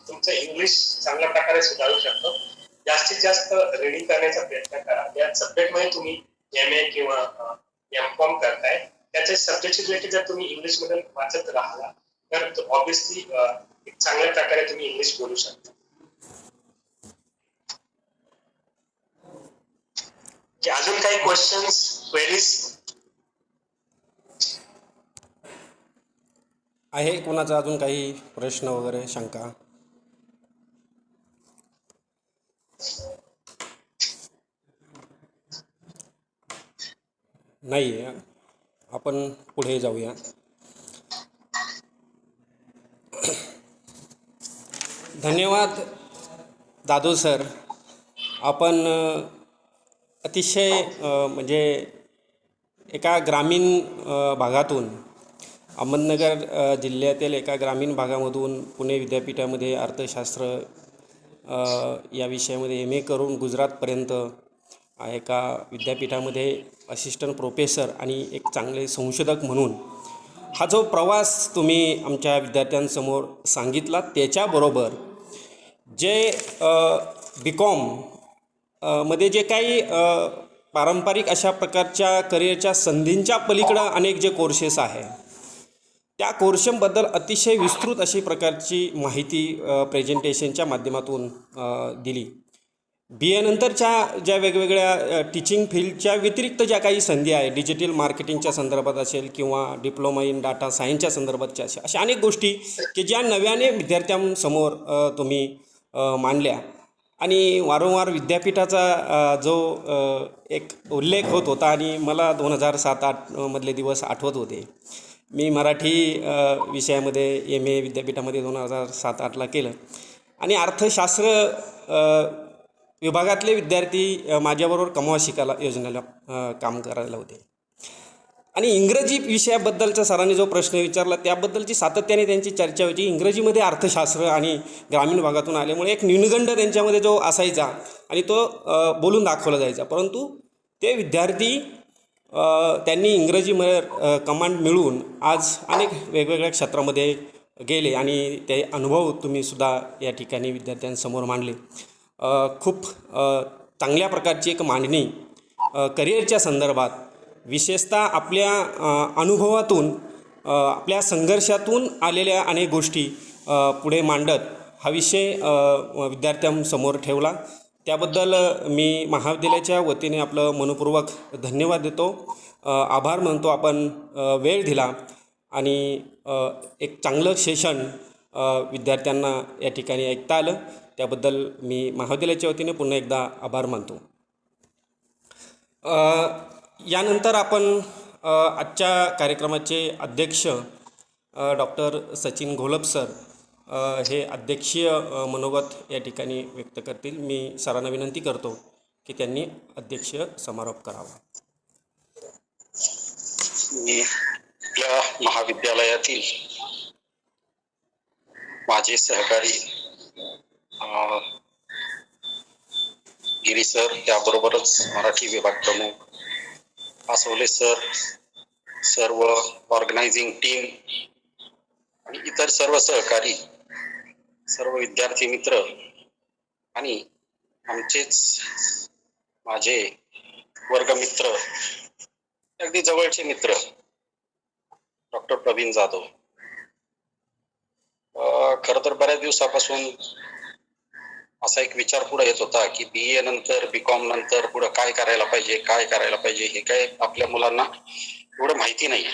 D: तुमचं इंग्लिश चांगल्या प्रकारे सुधारू शकतो. जास्तीत जास्त रीडिंग करण्याचा प्रयत्न करा. या सब्जेक्टमध्ये तुम्ही MA किंवा M.Com करताय, त्याच्या सब्जेक्टचे रिलेटेड जर तुम्ही इंग्लिशमध्ये वाचत राहिला तर ऑब्विसली चांगल्या प्रकारे तुम्ही इंग्लिश बोलू शकता. अजून काही क्वेश्चन्स, क्वेरीज
A: आहे कोणाचा अजून काही प्रश्न वगैरे, शंका? नाही आहे. आपण पुढे जाऊया. धन्यवाद दादू सर. आपण अतिशय म्हणजे एका ग्रामीण भागातून, अहमदनगर जिल्ह्यातील एका ग्रामीण भागामधून पुणे विद्यापीठामध्ये अर्थशास्त्र या विषयामध्ये MA करून गुजरातपर्यंत एका विद्यापीठामध्ये असिस्टंट प्रोफेसर आणि एक चांगले संशोधक म्हणून हा जो प्रवास तुम्ही आमच्या विद्यार्थ्यांसमोर सांगितला, त्याच्याबरोबर जे BCom मध्ये जे काही पारंपरिक अशा प्रकारच्या करिअरच्या संधींच्या पलीकडं अनेक जे कोर्सेस आहे, त्या कोर्सेसबद्दल अतिशय विस्तृत अशी प्रकारची माहिती प्रेझेंटेशनच्या माध्यमातून दिली. BA नंतरच्या ज्या वेगवेगळ्या टीचिंग फील्डच्या व्यतिरिक्त ज्या काही संधी आहे, डिजिटल मार्केटिंगच्या संदर्भात असेल किंवा डिप्लोमा इन डाटा सायन्सच्या संदर्भातच्या अशा अनेक गोष्टी की ज्या नव्याने विद्यार्थ्यांसमोर तुम्ही मांडल्या. आणि वारंवार विद्यापीठाचा जो एक उल्लेख होत होता आणि मला 2007-08 मधले दिवस आठवत होते, मी मराठी विषयामध्ये MA विद्यापीठामध्ये 2007-08ला केलं आणि अर्थशास्त्र विभागातले विद्यार्थी माझ्याबरोबर कमवा शिकायला योजनेला काम करायला होते. आणि इंग्रजी विषयाबद्दलचा सरांनी जो प्रश्न विचारला त्याबद्दलची सातत्याने त्यांची चर्चा व्हायची. इंग्रजीमध्ये अर्थशास्त्र आणि ग्रामीण भागातून आल्यामुळे एक न्यूनगंड त्यांच्यामध्ये जो असायचा आणि तो बोलून दाखवला जायचा. परंतु ते विद्यार्थी त्यांनी इंग्रजीमध्ये कमांड मिळवून आज अनेक वेगवेगळ्या क्षेत्रामध्ये गेले आणि ते अनुभव तुम्हीसुद्धा या ठिकाणी विद्यार्थ्यांसमोर मांडले. खूप चांगल्या प्रकारची एक मांडणी करिअरच्या संदर्भात विशेषतः आपल्या अनुभवातून आपल्या संघर्षातून आलेल्या अनेक गोष्टी पुढे मांडत हा विषय विद्यार्थ्यांसमोर ठेवला. त्याबद्दल मी महाविद्यालयाच्या वतीने आपलं मनपूर्वक धन्यवाद देतो, आभार मानतो. आपण वेळ दिला आणि एक चांगलं सेशन विद्यार्थ्यांना या ठिकाणी ऐकता आलं त्याबद्दल मी महाविद्यालयाच्या वतीने पुन्हा एकदा आभार मानतो. यानंतर आपण आजच्या कार्यक्रमाचे अध्यक्ष डॉक्टर सचिन घोलप सर हे अध्यक्षीय मनोगत या ठिकाणी व्यक्त करतील. मी सरांना विनंती करतो की त्यांनी अध्यक्ष समारोप करावा.
E: मी आपल्या महाविद्यालयातील माझे सहकारी गिरी सर, त्याबरोबरच मराठी विभाग प्रमुख आसवले सर, सर्व ऑर्गनायझिंग टीम आणि इतर सर्व सहकारी, सर्व विद्यार्थी मित्र आणि आमचेच माझे वर्गमित्र, अगदी जवळचे मित्र डॉक्टर प्रवीण जाधव. खरं तर बऱ्याच दिवसापासून असा एक विचार पुढे येत होता की BA नंतर BCom नंतर पुढे काय करायला पाहिजे हे काय आपल्या मुलांना एवढं माहिती नाही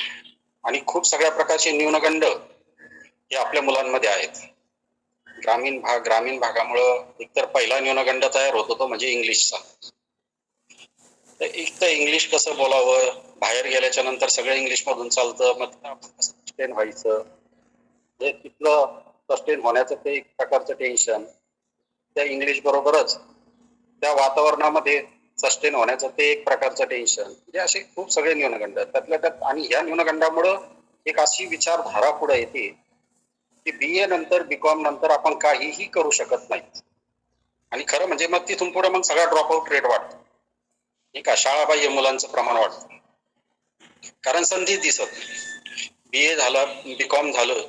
E: आणि खूप सगळ्या प्रकारचे न्यूनगंड हे आपल्या मुलांमध्ये आहेत. ग्रामीण भागामुळं एकतर पहिला न्यूनगंड तयार होतो तो म्हणजे इंग्लिशचा. तर एक तर इंग्लिश कसं बोलावं, बाहेर गेल्याच्या नंतर सगळं इंग्लिश मधून चालतं, मग आपण कसं सस्टेन व्हायचं, हे तिथलं सस्टेन होण्याचं ते एक प्रकारचं टेन्शन, त्या इंग्लिश बरोबरच त्या वातावरणामध्ये सस्टेन होण्याचं ते एक प्रकारचं टेन्शन, म्हणजे असे खूप सगळे न्यूनगंड त्यातल्या त्यात. आणि ह्या न्यूनगंडामुळं एक अशी विचारधारा पुढे येते की BA नंतर BCom नंतर आपण काहीही करू शकत नाही. आणि खरं म्हणजे मग तिथून पुढे मग सगळा ड्रॉपआउट रेट वाढतो, ठीक आहे, शाळाबाह्य मुलांचं प्रमाण वाढतं, कारण संधी दिसत नाही. BA झालं, BCom झालं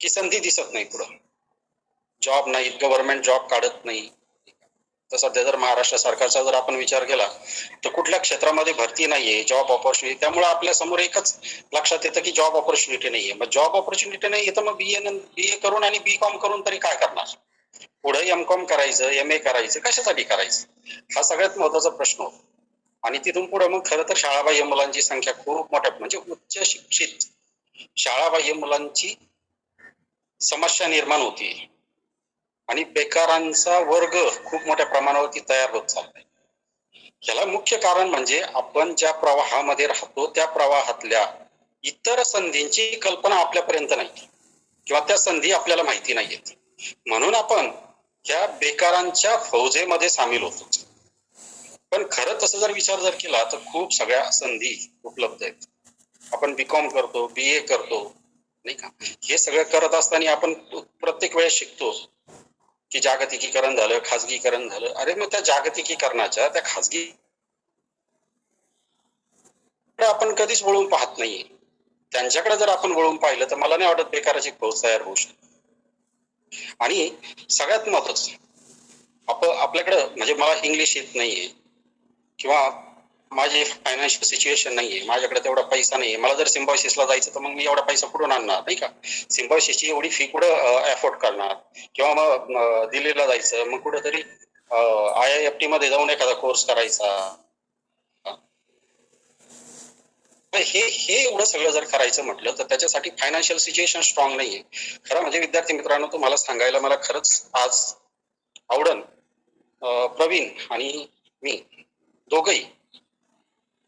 E: की संधी दिसत नाही, पुढं जॉब नाही, गव्हर्नमेंट जॉब काढत नाही. तर सध्या जर महाराष्ट्र सरकारचा जर आपण विचार केला तर कुठल्या क्षेत्रामध्ये भरती नाहीये, जॉब ऑपॉर्च्युनिटी. त्यामुळे आपल्या समोर एकच लक्षात येतं की जॉब ऑपॉर्च्युनिटी नाहीये. मग जॉब ऑपॉर्च्युनिटी नाही तर मग BA करून आणि BCom करून तरी काय करणार, पुढे MCom करायचं, MA करायचं, कशासाठी करायचं, हा सगळ्यात महत्वाचा प्रश्न होतो. आणि तिथून पुढे मग खरं तर शाळाबाह्य मुलांची संख्या खूप मोठ्या, म्हणजे उच्च शिक्षित शाळाबाह्य मुलांची समस्या निर्माण होती आणि बेकारांचा वर्ग खूप मोठ्या प्रमाणावरती तयार होत चाललाय. याला मुख्य कारण म्हणजे आपण ज्या प्रवाहामध्ये राहतो त्या प्रवाहातल्या इतर संधींची कल्पना आपल्यापर्यंत नाही किंवा त्या संधी आपल्याला माहिती नाहीयेत, म्हणून आपण त्या बेकारांच्या फौजेमध्ये सामील होतो. पण खरं तसं जर विचार जर केला तर खूप सगळ्या संधी उपलब्ध आहेत. आपण BCom करतो, BA करतो, नाही का, हे सगळं करत असताना आपण प्रत्येक वेळेस शिकतो की जागतिकीकरण झालं, खाजगीकरण झालं. अरे मग त्या जागतिकीकरणाच्या त्या खाजगी आपण कधीच वळून पाहत नाहीये. त्यांच्याकडे जर आपण वळून पाहिलं तर मला नाही वाटत बेकाराची फौज तयार होऊ शकते. आणि सगळ्यात महत्वाचं आपल्याकडं म्हणजे मला इंग्लिश येत नाहीये किंवा माझी फायनान्शियल सिच्युएशन नाहीये, माझ्याकडे तेवढा पैसा नाहीये, मला जर सिम्बायोसिसला जायचं तर मग मी एवढा पैसा कुठून आणणार, नाही का, सिम्बायोसिसची एवढी फी कुठं अफोर्ड करणार, किंवा मग दिल्लीला जायचं, मग कुठेतरी IIFT मध्ये जाऊन एखादा कोर्स करायचा. हे एवढं सगळं जर करायचं म्हटलं तर त्याच्यासाठी फायनान्शियल सिच्युएशन स्ट्रॉंग नाहीये. खरं म्हणजे विद्यार्थी मित्रांनो, तुम्हाला सांगायला मला खरंच आज आवडन, प्रवीण आणि मी दोघंही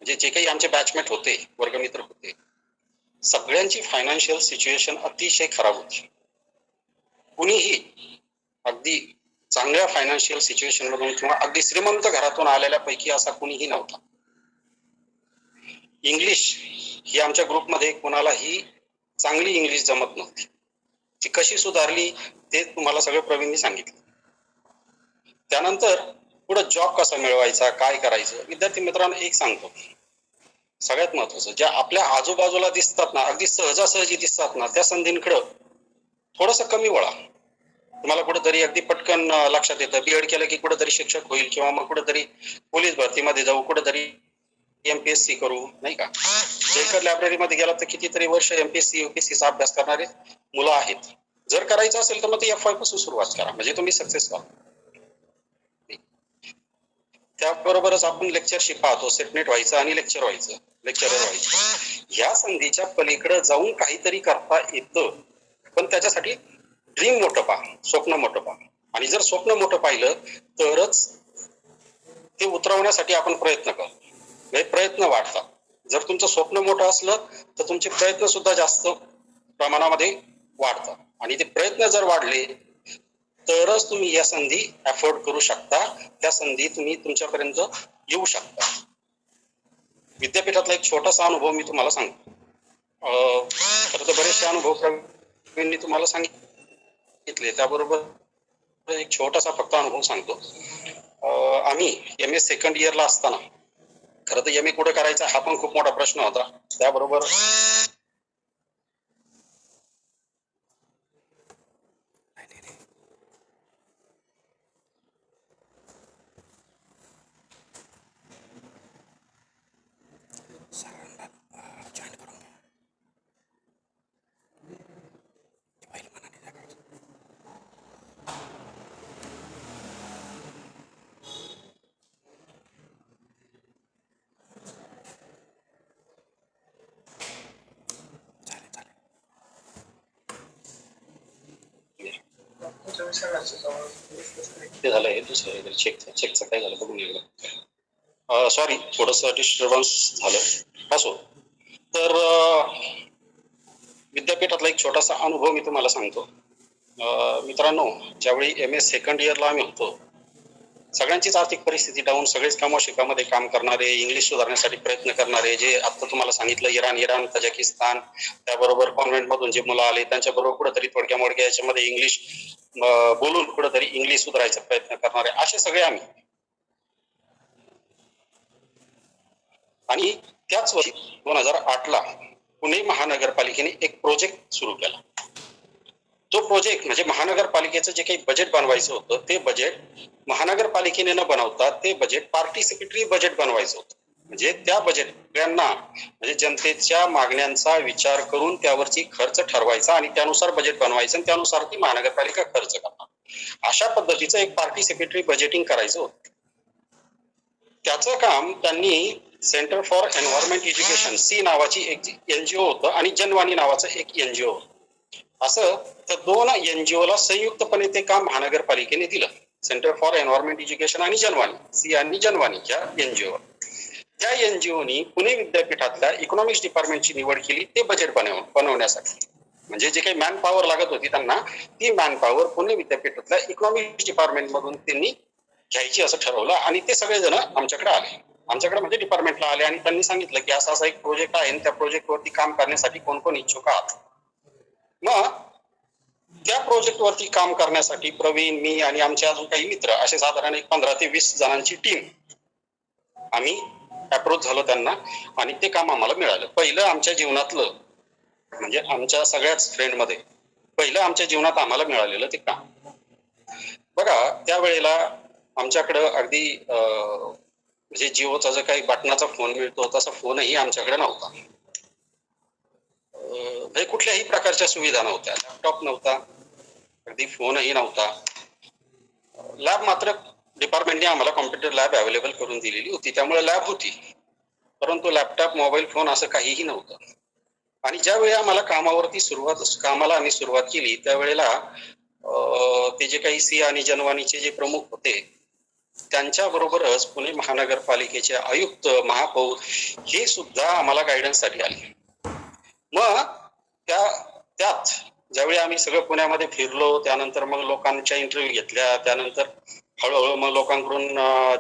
E: म्हणजे जे काही आमचे बॅचमेट होते, वर्गमित्र होते, सगळ्यांची फायनान्शियल सिच्युएशन अतिशय खराब होती. कुणीही अगदी चांगल्या फायनान्शियल सिच्युएशन मधून किंवा अगदी श्रीमंत घरातून आलेल्या पैकी असा कुणीही नव्हता. इंग्लिश ही आमच्या ग्रुपमध्ये कोणालाही चांगली इंग्लिश जमत नव्हती. ती कशी सुधारली ते तुम्हाला सगळं प्रवीणनी सांगितलं. त्यानंतर पुढे जॉब कसा मिळवायचा, काय करायचं. विद्यार्थी मित्रांनो, एक सांगतो, सगळ्यात महत्वाचं, ज्या आपल्या आजूबाजूला दिसतात ना, अगदी सहजासहजी दिसतात ना, त्या संधींकडे थोडंसं कमी वळा. तुम्हाला कुठेतरी अगदी पटकन लक्षात येतं, बीएड केलं की कुठेतरी शिक्षक होईल किंवा मग कुठेतरी पोलीस भरतीमध्ये जाऊ, कुठेतरी एमपीएससी करू, नाही का. जयकर लायब्ररीमध्ये गेला तर कितीतरी वर्ष एमपीएससी यूपीएससीचा अभ्यास करणारे मुलं आहेत. जर करायचं असेल तर मग ते FY पासून सुरुवात करा, म्हणजे तुम्ही सक्सेस व्हा. त्याबरोबरच आपण लेक्चरशिप पाहतो, सेटनेट व्हायचं आणि लेक्चरर व्हायचं. ह्या संधीच्या पलीकडे जाऊन काहीतरी करता येतं, पण त्याच्यासाठी ड्रीम मोठं पहा, स्वप्न मोठं पहा. आणि जर स्वप्न मोठं पाहिलं तरच ते उतरवण्यासाठी आपण प्रयत्न करतो. प्रयत्न वाढतात. जर तुमचं स्वप्न मोठं असलं तर तुमचे प्रयत्न सुद्धा जास्त प्रमाणामध्ये वाढतात. आणि ते प्रयत्न जर वाढले तरच तुम्ही या संधी अफोर्ड करू शकता, त्या संधी तुम्ही तुमच्यापर्यंत येऊ शकता. विद्यापीठातला एक छोटासा अनुभव मी तुम्हाला सांगतो. खरं तर बरेचसे अनुभव प्रवीणनी तुम्हाला सांगितले, त्याबरोबर एक छोटासा फक्त अनुभव सांगतो. आम्ही MA सेकंड इयरला असताना, खरं तर MA कुठे करायचा हा पण खूप मोठा प्रश्न होता. त्याबरोबर ते झालं, हे दुसरं चेकचं काय झालं बघून एकदा. सॉरी, थोडस डिस्टर्बन्स झालं, असो. तर विद्यापीठातला एक छोटासा अनुभव मी तुम्हाला सांगतो. मित्रांनो, ज्यावेळी MA सेकंड इयरला आम्ही होतो, सगळ्यांचीच आर्थिक परिस्थिती डाऊन, सगळेच कामोशिकामध्ये काम करणारे, इंग्लिश सुधारण्यासाठी प्रयत्न करणारे, जे आता तुम्हाला सांगितलं इराण, तजाकिस्तान, त्याबरोबर कॉन्व्हेंट मधून जे मुलं आले त्यांच्याबरोबर कुठेतरी थोडक्या मोडक्या याच्यामध्ये इंग्लिश बोलून कुठेतरी इंग्लिश सुधारायचा प्रयत्न करणारे, असे सगळे आम्ही. आणि त्याच वर्षी 2008ला पुणे महानगरपालिकेने एक प्रोजेक्ट सुरू केला. तो प्रोजेक्ट म्हणजे महानगरपालिकेचं जे काही बजेट बनवायचं होतं, ते बजेट महानगरपालिकेने न बनवता ते बजेट पार्टिसिपेटरी बजेट बनवायचं होतं. म्हणजे त्या बजेटना म्हणजे जनतेच्या मागण्यांचा विचार करून त्यावरची खर्च ठरवायचा आणि त्यानुसार बजेट बनवायचं आणि त्यानुसार ती महानगरपालिका खर्च करणार. अशा पद्धतीचं एक पार्टिसिपेटरी बजेटिंग करायचं होतं. त्याचं काम त्यांनी centre for environment education C नावाची एक NGO होतं आणि जनवाणी नावाचं एक NGO होतं. असं तर 2 NGOला संयुक्तपणे ते काम महानगरपालिकेने दिलं. सेंटर फॉर एन्व्हायरमेंट एज्युकेशन आणि जनवाणी, सी आणि जनवाणी या NGO. त्या NGOनी पुणे विद्यापीठातल्या इकॉनॉमिक्स डिपार्टमेंटची निवड केली ते बजेट बनवण्यासाठी. म्हणजे जे काही मॅन पॉवर लागत होती त्यांना, ती मॅन पॉवर पुणे विद्यापीठातल्या इकॉनॉमिक्स डिपार्टमेंट मधून त्यांनी घ्यायची असं ठरवलं. आणि ते सगळेजण आमच्याकडे आले, आमच्याकडे म्हणजे डिपार्टमेंटला आले आणि त्यांनी सांगितलं की असा एक प्रोजेक्ट आहे, त्या प्रोजेक्टवरती काम करण्यासाठी कोण कोण इच्छुक आहात. मग त्या प्रोजेक्टवरती काम करण्यासाठी प्रवीण, मी आणि आमचे अजून काही मित्र, असे साधारण एक 15 ते 20 जणांची टीम आम्ही अप्रोच झालो त्यांना आणि ते काम आम्हाला मिळालं. पहिलं आमच्या जीवनातलं, म्हणजे आमच्या सगळ्याच फ्रेंड मध्ये पहिलं आमच्या जीवनात आम्हाला मिळालेलं ते काम. बघा, त्यावेळेला आमच्याकडं अगदी म्हणजे जिओचा जो काही बटनाचा फोन मिळतो तसा फोनही आमच्याकडे नव्हता. कुठल्याही प्रकारच्या सुविधा नव्हत्या, लॅपटॉप नव्हता, अगदी फोनही नव्हता. लॅब मात्र डिपार्टमेंटने आम्हाला कॉम्प्युटर लॅब अवेलेबल करून दिलेली होती, त्यामुळे लॅब होती, परंतु लॅपटॉप, मोबाईल फोन असं काहीही नव्हतं. आणि ज्यावेळी आम्हाला कामाला आम्ही सुरुवात केली त्यावेळेला ते जे काही सी आणि जनवाणीचे जे प्रमुख होते त्यांच्या बरोबरच पुणे महानगरपालिकेचे आयुक्त, महापौर हे सुद्धा आम्हाला गायडन्ससाठी आले. मग त्यात ज्यावेळी आम्ही सगळं पुण्यामध्ये फिरलो, त्यानंतर मग लोकांच्या इंटरव्ह्यू घेतल्या, त्यानंतर हळूहळू मग लोकांकडून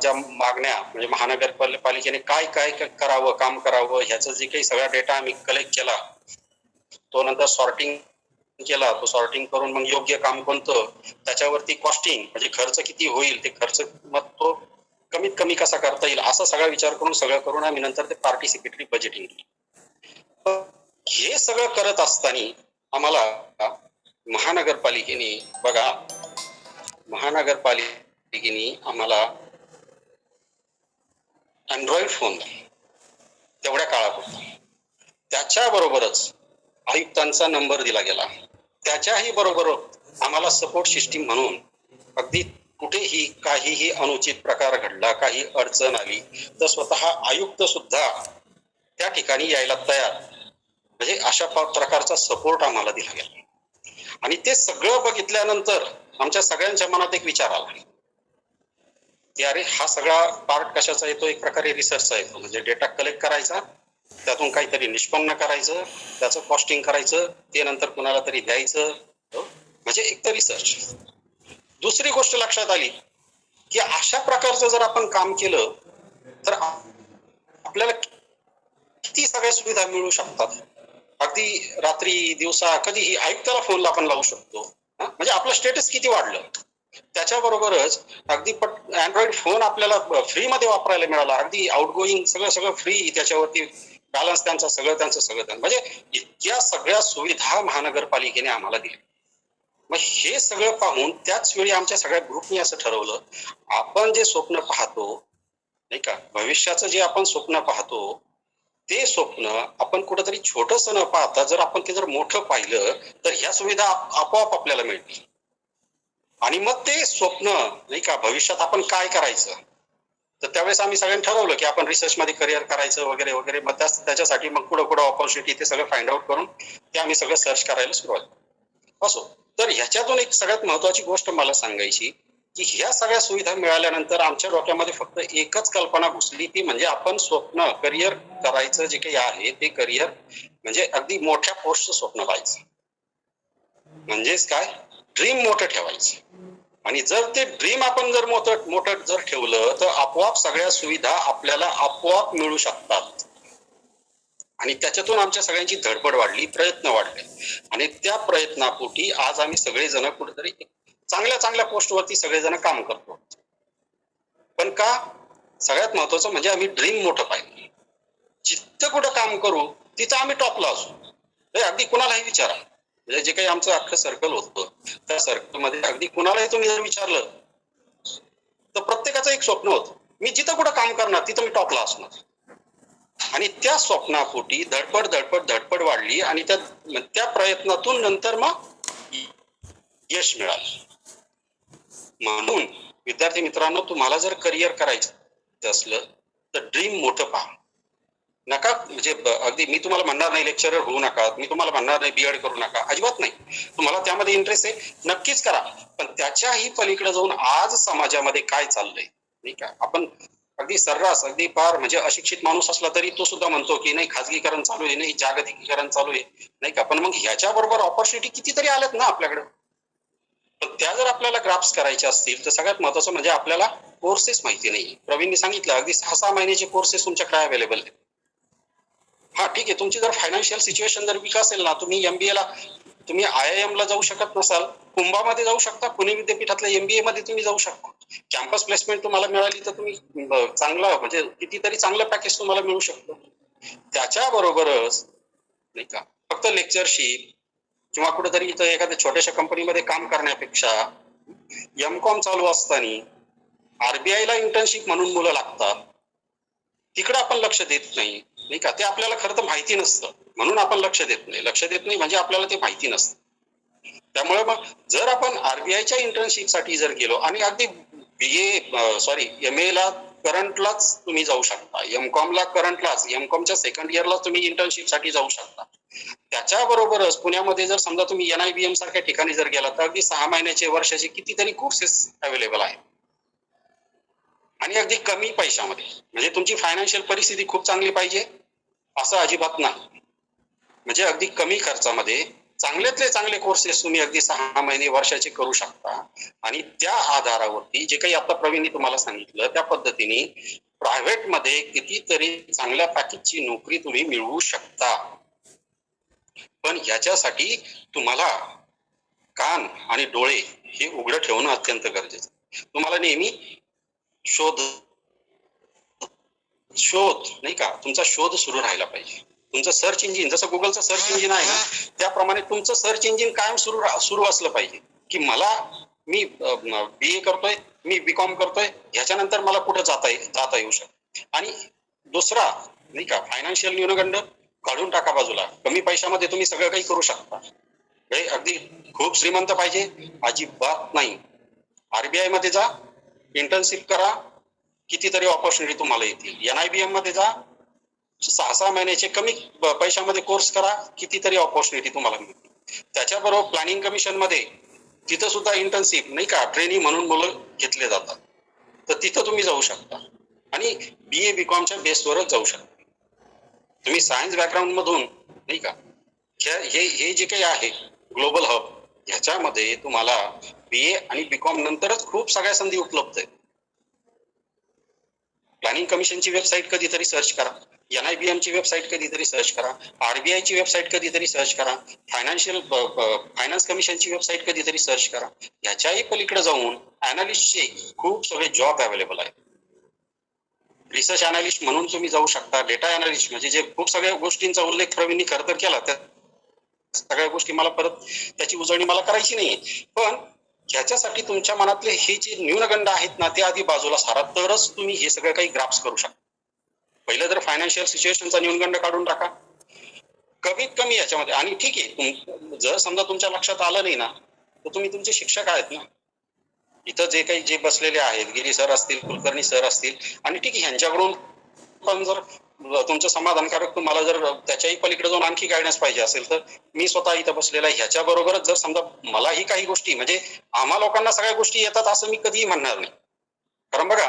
E: ज्या मागण्या म्हणजे महानगरपालिकेने काय काय करावं, काम करावं, ह्याचा जे काही सगळा डेटा आम्ही कलेक्ट केला, तो नंतर सॉर्टिंग केला. तो सॉर्टिंग करून मग योग्य काम कोणतं, त्याच्यावरती कॉस्टिंग म्हणजे खर्च किती होईल, ते खर्च मग तो कमीत कमी कसा करता येईल, असा सगळा विचार करून सगळं करून आम्ही नंतर ते पार्टिसिपेटरी बजेटिंग केली. हे सगळं करत असताना आम्हाला महानगरपालिकेने आम्हाला अँड्रॉइड फोन तेवढ्या काळापुरता, त्याच्याबरोबरच आयुक्तांचा नंबर दिला गेला. त्याच्याही बरोबर आम्हाला सपोर्ट सिस्टीम म्हणून अगदी कुठेही काहीही अनुचित प्रकार घडला, काही अडचण आली तर स्वतः आयुक्त सुद्धा त्या ठिकाणी यायला तयार, म्हणजे अशा प्रकारचा सपोर्ट आम्हाला दिला गेला. आणि ते सगळं बघितल्यानंतर आमच्या सगळ्यांच्या मनात एक विचार आला की अरे हा सगळा पार्ट कशाचा येतो, एक प्रकारे रिसर्चचा येतो. म्हणजे डेटा कलेक्ट करायचा, त्यातून काहीतरी निष्पन्न करायचं, त्याचं कॉस्टिंग करायचं, ते नंतर कुणाला तरी द्यायचं, म्हणजे एक तर रिसर्च. दुसरी गोष्ट लक्षात आली की अशा प्रकारचं जर आपण काम केलं तर आपल्याला किती सगळ्या सुविधा मिळू शकतात. अगदी रात्री दिवसा कधीही आयुक्ताला फोनला आपण लावू शकतो. म्हणजे आपलं स्टेटस किती वाढलं. त्याच्याबरोबरच अगदी अँड्रॉइड फोन आपल्याला फ्रीमध्ये वापरायला मिळाला. अगदी आउटगोईंग सगळं फ्री, त्याच्यावरती बॅलन्स त्यांचं म्हणजे इतक्या सगळ्या सुविधा महानगरपालिकेने आम्हाला दिल्या. मग हे सगळं पाहून त्याच वेळी आमच्या सगळ्या ग्रुपनी असं ठरवलं, आपण जे स्वप्न पाहतो नाही का, भविष्याचं जे आपण स्वप्न पाहतो, ते स्वप्न आपण कुठंतरी छोटस न पाहता जर आपण ते जर मोठं पाहिलं तर ह्या सुविधा आपोआप आपल्याला मिळतील. आणि मग ते स्वप्न नाही का, भविष्यात आपण काय करायचं, तर त्यावेळेस आम्ही सगळ्यांनी ठरवलं की आपण रिसर्च मध्ये करिअर करायचं वगैरे वगैरे. मग त्याच्यासाठी मग पुढं ऑपॉर्च्युनिटी ते सगळं फाइंड आउट करून ते आम्ही सगळं सर्च करायला सुरुवात असो. तर ह्याच्यातून एक सगळ्यात महत्वाची गोष्ट मला सांगायची की ह्या सगळ्या सुविधा मिळाल्यानंतर आमच्या डोक्यामध्ये फक्त एकच कल्पना घुसली, ती म्हणजे आपण स्वप्न करिअर करायचं जे काही आहे ते करिअर म्हणजे अगदी मोठ्या पोस्टचं स्वप्न पाहायचं. म्हणजेच काय, ड्रीम मोठं ठेवायचं. आणि जर ते ड्रीम आपण जर मोठं जर ठेवलं तर आपोआप सगळ्या सुविधा आपल्याला आपोआप मिळू शकतात. आणि त्याच्यातून आमच्या सगळ्यांची धडपड वाढली, प्रयत्न वाढले. आणि त्या प्रयत्नापोटी आज आम्ही सगळेजण कुठेतरी चांगल्या पोस्टवरती सगळेजण काम करतो. पण का, सगळ्यात महत्वाचं म्हणजे आम्ही ड्रीम मोठं पाहिजे. जिथं कुठं काम करू तिथं आम्ही टॉपला असू. अगदी कुणालाही विचारा, म्हणजे जे काही आमचं अख्खं सर्कल होतं त्या सर्कलमध्ये अगदी कुणालाही तुम्ही जर विचारलं तर प्रत्येकाचं एक स्वप्न होतं, मी जिथं कुठं काम करणार तिथं मी टॉपला असणार. आणि त्या स्वप्नापोटी धडपड वाढली आणि त्या प्रयत्नातून नंतर मग यश मिळालं. म्हणून विद्यार्थी मित्रांनो, तुम्हाला जर करिअर करायचं असलं तर ड्रीम मोठं पहा. नका म्हणजे अगदी मी तुम्हाला म्हणणार नाही लेक्चरर होऊ नका, मी तुम्हाला म्हणणार नाही बीएड करू नका, अजिबात नाही. तुम्हाला त्यामध्ये इंटरेस्ट आहे नक्कीच करा. पण त्याच्याही पलीकडे जाऊन आज समाजामध्ये काय चाललंय नाही का, आपण अगदी सर्रास अगदी फार म्हणजे अशिक्षित माणूस असला तरी तो सुद्धा म्हणतो की नाही खाजगीकरण चालू आहे, नाही जागतिकीकरण चालू आहे नाही का. पण मग ह्याच्या बरोबर ऑपॉर्च्युनिटी कितीतरी आल्यात ना आपल्याकडे. पण त्या जर आपल्याला ग्राफ्स करायच्या असतील तर सगळ्यात महत्वाचं म्हणजे आपल्याला कोर्सेस माहिती नाही. प्रवीणने सांगितलं अगदी 6-6 महिन्याचे कोर्सेस तुमच्याकडे अवेलेबल आहेत. हा ठीक आहे, तुमची जर फायनान्शियल सिच्युएशन जर वीक असेल ना, तुम्ही MBA ला तुम्ही IIM ला जाऊ शकत नसाल, कुंभामध्ये जाऊ शकता, पुणे विद्यापीठातल्या MBA मध्ये तुम्ही जाऊ शकता. कॅम्पस प्लेसमेंट तुम्हाला मिळाली तर तुम्ही चांगलं म्हणजे कितीतरी चांगलं पॅकेज तुम्हाला मिळू शकतं. त्याच्याबरोबरच नाही का फक्त लेक्चरशिप किंवा कुठेतरी इथं एखाद्या छोट्याशा कंपनीमध्ये काम करण्यापेक्षा MCOM चालू असताना RBI ला इंटर्नशिप म्हणून मुलं लागतात, तिकडे आपण लक्ष देत नाही का. ते आपल्याला खरं तर माहिती नसतं म्हणून आपण लक्ष देत नाही म्हणजे आपल्याला ते माहिती नसतं. त्यामुळे मग जर आपण RBIच्या इंटर्नशिप साठी जर गेलो आणि अगदी MA ला करंटलाच तुम्ही जाऊ शकता, MCOM ला करंटलाच, MCOMच्या सेकंड इयरला तुम्ही इंटर्नशिप साठी जाऊ शकता. त्याच्याबरोबरच पुण्यामध्ये जर समजा तुम्ही NIBM सारख्या ठिकाणी जर गेला तर अगदी 6 महिन्याचे वर्षाचे कितीतरी कोर्सेस अवेलेबल आहेत आणि अगदी कमी पैशामध्ये. म्हणजे तुमची फायनान्शियल परिस्थिती खूप चांगली पाहिजे असं अजिबात नाही. म्हणजे अगदी कमी खर्चामध्ये चांगल्यातले चांगले कोर्सेस तुम्ही अगदी 6 महिने वर्षाचे करू शकता. आणि त्या आधारावरती जे काही आता प्रवीणने तुम्हाला सांगितलं त्या पद्धतीने प्रायव्हेट मध्ये कितीतरी चांगल्या पॅकेजची नोकरी तुम्ही मिळवू शकता. पण याच्यासाठी तुम्हाला कान आणि डोळे हे उघडं ठेवणं अत्यंत गरजेचं. तुम्हाला नेहमी शोध नाही का, तुमचा शोध सुरू राहायला पाहिजे. तुमचं सर्च इंजिन जसं गुगलचं सर्च इंजिन आहे ना, त्याप्रमाणे तुमचं सर्च इंजिन कायम सुरू असलं पाहिजे की मी BA करतोय, मी BCom करतोय, ह्याच्यानंतर मला कुठं जाता येऊ शकतं. आणि दुसरा नाही का, फायनान्शियल न्यूनगंड काढून टाका बाजूला. कमी पैशामध्ये तुम्ही सगळं काही करू शकता. हे अगदी खूप श्रीमंत पाहिजे अजिबात नाही. RBI मध्ये जा, इंटर्नशिप करा, कितीतरी ऑपॉर्च्युनिटी तुम्हाला येतील. NIBM मध्ये जा, 6 महिन्याचे कमी पैशामध्ये कोर्स करा, कितीतरी ऑपॉर्च्युनिटी तुम्हाला मिळतील. त्याच्याबरोबर प्लॅनिंग कमिशन मध्ये तिथं सुद्धा इंटर्नशिप नाही का, ट्रेनिंग म्हणून मुलं घेतले जातात. तर तिथं तुम्ही जाऊ शकता आणि BA BComच्या बेसवरच जाऊ शकता. तुम्ही सायन्स बॅकग्राऊंड मधून नाही का, हे जे काही आहे ग्लोबल हब, ह्याच्यामध्ये तुम्हाला BA आणि BCom नंतरच खूप सगळ्या संधी उपलब्ध आहेत. प्लॅनिंग कमिशनची वेबसाईट कधीतरी सर्च करा, NIBM ची वेबसाईट कधीतरी सर्च करा, RBI ची वेबसाईट कधीतरी सर्च करा, फायनान्स कमिशनची वेबसाईट कधीतरी सर्च करा. ह्याच्याही पलीकडे जाऊन अनालिस्टचे खूप सगळे जॉब अवेलेबल आहेत. रिसर्च अनालिस्ट म्हणून तुम्ही जाऊ शकता. डेटा अनालिस्ट म्हणजे जे खूप सगळ्या गोष्टींचा उल्लेख प्रवीणनी खरं तर केला, त्या सगळ्या गोष्टी मला परत त्याची उजळणी मला करायची नाहीये. पण ह्याच्यासाठी तुमच्या मनातले हे जे न्यूनगंड आहेत ना, ते आधी बाजूला सारा, तरच तुम्ही हे सगळं काही ग्राफ्स करू शकता. पहिलं तर फायनान्शियल सिच्युएशनचा न्यूनगंड काढून टाका कमीत कमी याच्यामध्ये. आणि ठीक आहे, जर समजा तुमच्या लक्षात आलं नाही ना, तर तुम्ही तुमचे शिक्षक आहेत ना, इथं जे बसलेले आहेत, गिरी सर असतील, कुलकर्णी सर असतील, आणि ठीक आहे, ह्यांच्याकडून पण जर तुमचं समाधानकारक, तुम्हाला जर त्याच्याही पलीकडे जाऊन आणखी गायडन्स पाहिजे असेल, तर मी स्वतः इथं बसलेला आहे. ह्याच्या बरोबरच जर समजा मलाही काही गोष्टी, म्हणजे आम्हा लोकांना सगळ्या गोष्टी येतात असं मी कधीही म्हणणार नाही. कारण बघा,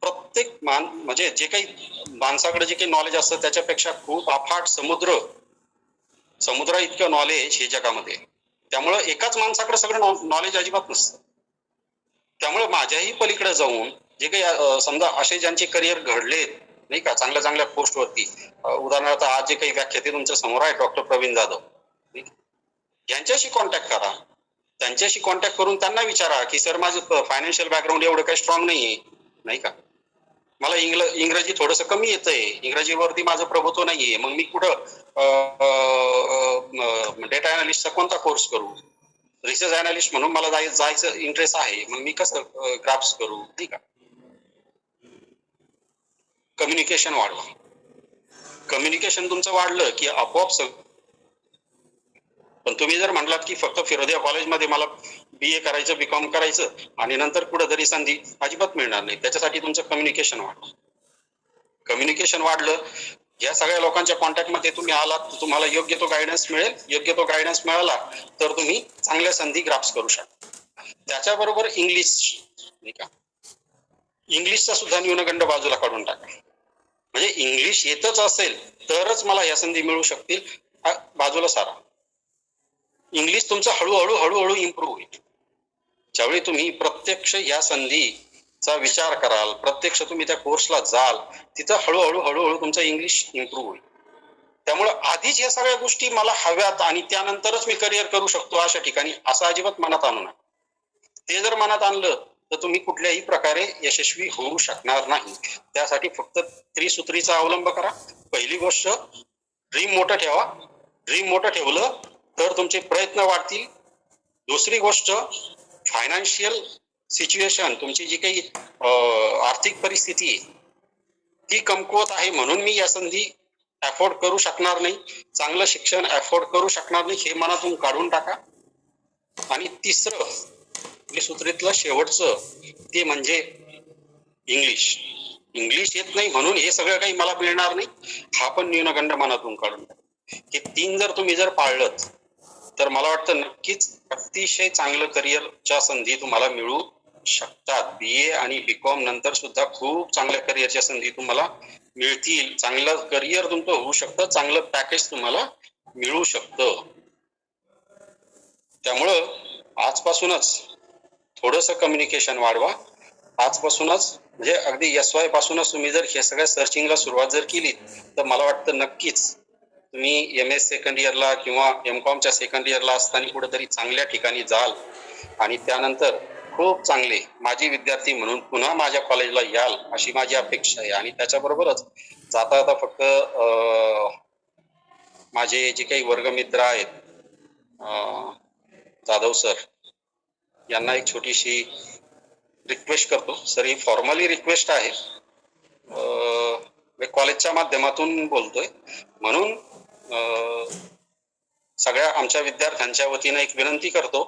E: प्रत्येक म्हणजे जे काही माणसाकडे जे काही नॉलेज असतं त्याच्यापेक्षा खूप अफाट समुद्र इतकं नॉलेज हे जगामध्ये. त्यामुळं एकाच माणसाकडे सगळं नॉलेज अजिबात नसतं. त्यामुळे माझ्याही पलीकडे जाऊन जे काही समजा असे ज्यांचे करिअर घडलेत नाही का, चांगल्या चांगल्या पोस्टवरती, उदाहरणार्थ आज जे काही व्याख्याते तुमच्या समोर आहे डॉक्टर प्रवीण जाधव, यांच्याशी कॉन्टॅक्ट करा. त्यांच्याशी कॉन्टॅक्ट करून त्यांना विचारा की सर, माझं फायनान्शियल बॅकग्राऊंड एवढं काही स्ट्रॉंग नाहीये, नाही का, मला इंग्रजी थोडंसं कमी येतंय, इंग्रजीवरती माझं प्रभुत्व नाहीये, मग मी कुठं डेटा अनालिस्टचा कोणता कोर्स करू, रिसर्च अनालिस्ट म्हणून मला जायचं इंटरेस्ट आहे, मग मी कसं ग्राफ्स करू, ठीक आहे. कम्युनिकेशन वाढवा. कम्युनिकेशन तुमचं वाढलं की आपोआप पण तुम्ही जर म्हटलात की फक्त फिरोदिया कॉलेजमध्ये मला BA करायचं, BCom करायचं आणि नंतर कुठेतरी संधी, अजिबात मिळणार नाही. त्याच्यासाठी तुमचं कम्युनिकेशन वाढवा. कम्युनिकेशन वाढलं, या सगळ्या लोकांच्या कॉन्टॅक्टमध्ये तुम्ही आलात, तुम्हाला योग्य तो गायडन्स मिळेल. योग्य तो गायडन्स मिळाला तर तुम्ही चांगल्या संधी ग्राफ्स करू शकता. त्याच्याबरोबर इंग्लिश, नाही का, इंग्लिशचा सुद्धा न्यूनगंड बाजूला काढून टाका. म्हणजे इंग्लिश येतच असेल तरच मला या संधी मिळू शकतील, बाजूला सारा. इंग्लिश तुमचं हळूहळू इम्प्रूव्ह होईल. ज्यावेळी तुम्ही प्रत्यक्ष या संधीचा विचार कराल, प्रत्यक्ष तुम्ही त्या कोर्सला जाल, तिथं हळूहळू तुमचं इंग्लिश इम्प्रूव्ह होईल. त्यामुळं आधीच या सगळ्या गोष्टी मला हव्यात आणि त्यानंतरच मी करिअर करू शकतो अशा ठिकाणी असं अजिबात मनात आणू नका. ते जर मनात आणलं तर तुम्ही कुठल्याही प्रकारे यशस्वी होऊ शकणार नाही. त्यासाठी फक्त त्रिसूत्रीचा अवलंब करा. पहिली गोष्ट, ड्रीम मोठं ठेवा. ड्रीम मोठं ठेवलं तर तुमचे प्रयत्न वाढतील. दुसरी गोष्ट, फायनान्शियल सिच्युएशन, तुमची जी काही आर्थिक परिस्थिती आहे ती कमकुवत आहे म्हणून मी या संधी अफोर्ड करू शकणार नाही, चांगलं शिक्षण अफोर्ड करू शकणार नाही, हे मनातून काढून टाका. आणि तिसरं, त्रिसूत्रीतलं शेवटचं, ते म्हणजे इंग्लिश. इंग्लिश येत नाही म्हणून हे सगळं काही मला मिळणार नाही, हा पण न्यूनगंड मनातून काढून टाका. हे 3 जर तुम्ही पाळलत तर मला वाटतं नक्कीच अतिशय चांगलं करिअरच्या संधी तुम्हाला मिळू शकतात. BA आणि BCom नंतर सुद्धा खूप चांगल्या करिअरच्या संधी तुम्हाला मिळतील. चांगलं करिअर तुमचं होऊ शकतं, चांगलं पॅकेज तुम्हाला मिळू शकतं. त्यामुळं आजपासूनच थोडंसं कम्युनिकेशन वाढवा. आजपासूनच म्हणजे अगदी SY पासूनच तुम्ही जर हे सगळ्या सर्चिंगला सुरुवात जर केली तर मला वाटतं नक्कीच तुम्ही MS सेकंड इयरला किंवा MCOMच्या सेकंड इयरला असताना कुठेतरी चांगल्या ठिकाणी जाल आणि त्यानंतर खूप चांगले माजी विद्यार्थी म्हणून पुन्हा माझ्या कॉलेजला याल अशी माझी अपेक्षा आहे. आणि त्याच्याबरोबरच जाता जाता फक्त माझे जे काही वर्गमित्र आहेत जाधव सर यांना एक छोटीशी रिक्वेस्ट करतो. सर ही फॉर्मली रिक्वेस्ट आहे, मी कॉलेजच्या माध्यमातून बोलतोय म्हणून सगळ्या आमच्या विद्यार्थ्यांच्या वतीनं एक विनंती करतो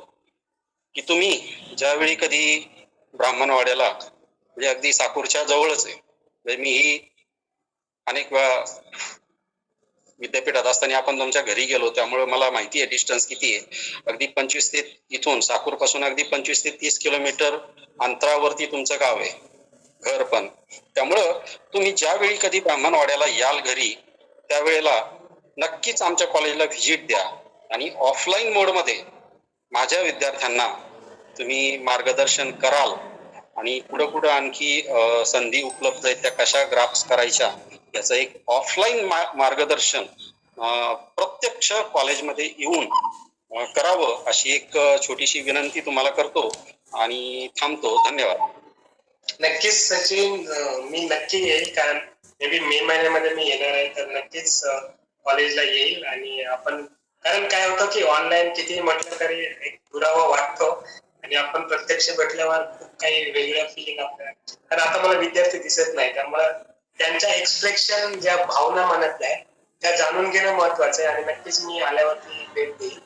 E: की तुम्ही ज्यावेळी कधी ब्राह्मणवाड्याला म्हणजे अगदी साकूरच्या जवळच आहे, म्हणजे मीही अनेक वेळा विद्यापीठात असताना आपण तुमच्या घरी गेलो त्यामुळे मला माहिती आहे डिस्टन्स किती आहे. अगदी 25 ते इथून साकूर पासून अगदी 25 ते 30 किलोमीटर अंतरावरती तुमचं गाव आहे, घर पण. त्यामुळं तुम्ही ज्यावेळी कधी ब्राह्मणवाड्याला याल घरी त्यावेळेला नक्कीच आमच्या कॉलेजला व्हिजिट द्या आणि ऑफलाईन मोडमध्ये माझ्या विद्यार्थ्यांना तुम्ही मार्गदर्शन कराल आणि कुठं कुठं आणखी संधी उपलब्ध आहेत त्या कशा ग्राफ्स करायच्या याचं एक ऑफलाईन मार्गदर्शन प्रत्यक्ष कॉलेजमध्ये येऊन करावं अशी एक छोटीशी विनंती तुम्हाला करतो आणि थांबतो. धन्यवाद.
D: नक्कीच सचिन, मी नक्की येईल, कारण मे बी मे महिन्यामध्ये मी येणार आहे, तर नक्कीच कॉलेजला येईल. आणि आपण, कारण काय होतं की ऑनलाईन किती म्हटलं तरी एक दुरावा वाटतो आणि आपण प्रत्यक्ष भेटल्यावर खूप काही वेगळ्या फिलिंग आपल्याला, कारण आता मला विद्यार्थी दिसत नाही त्यामुळे त्यांच्या एक्सप्रेशन, ज्या भावना मनातल्या आहेत त्या जाणून घेणं महत्वाचं आहे. आणि नक्कीच मी आल्यावरती भेट देईल.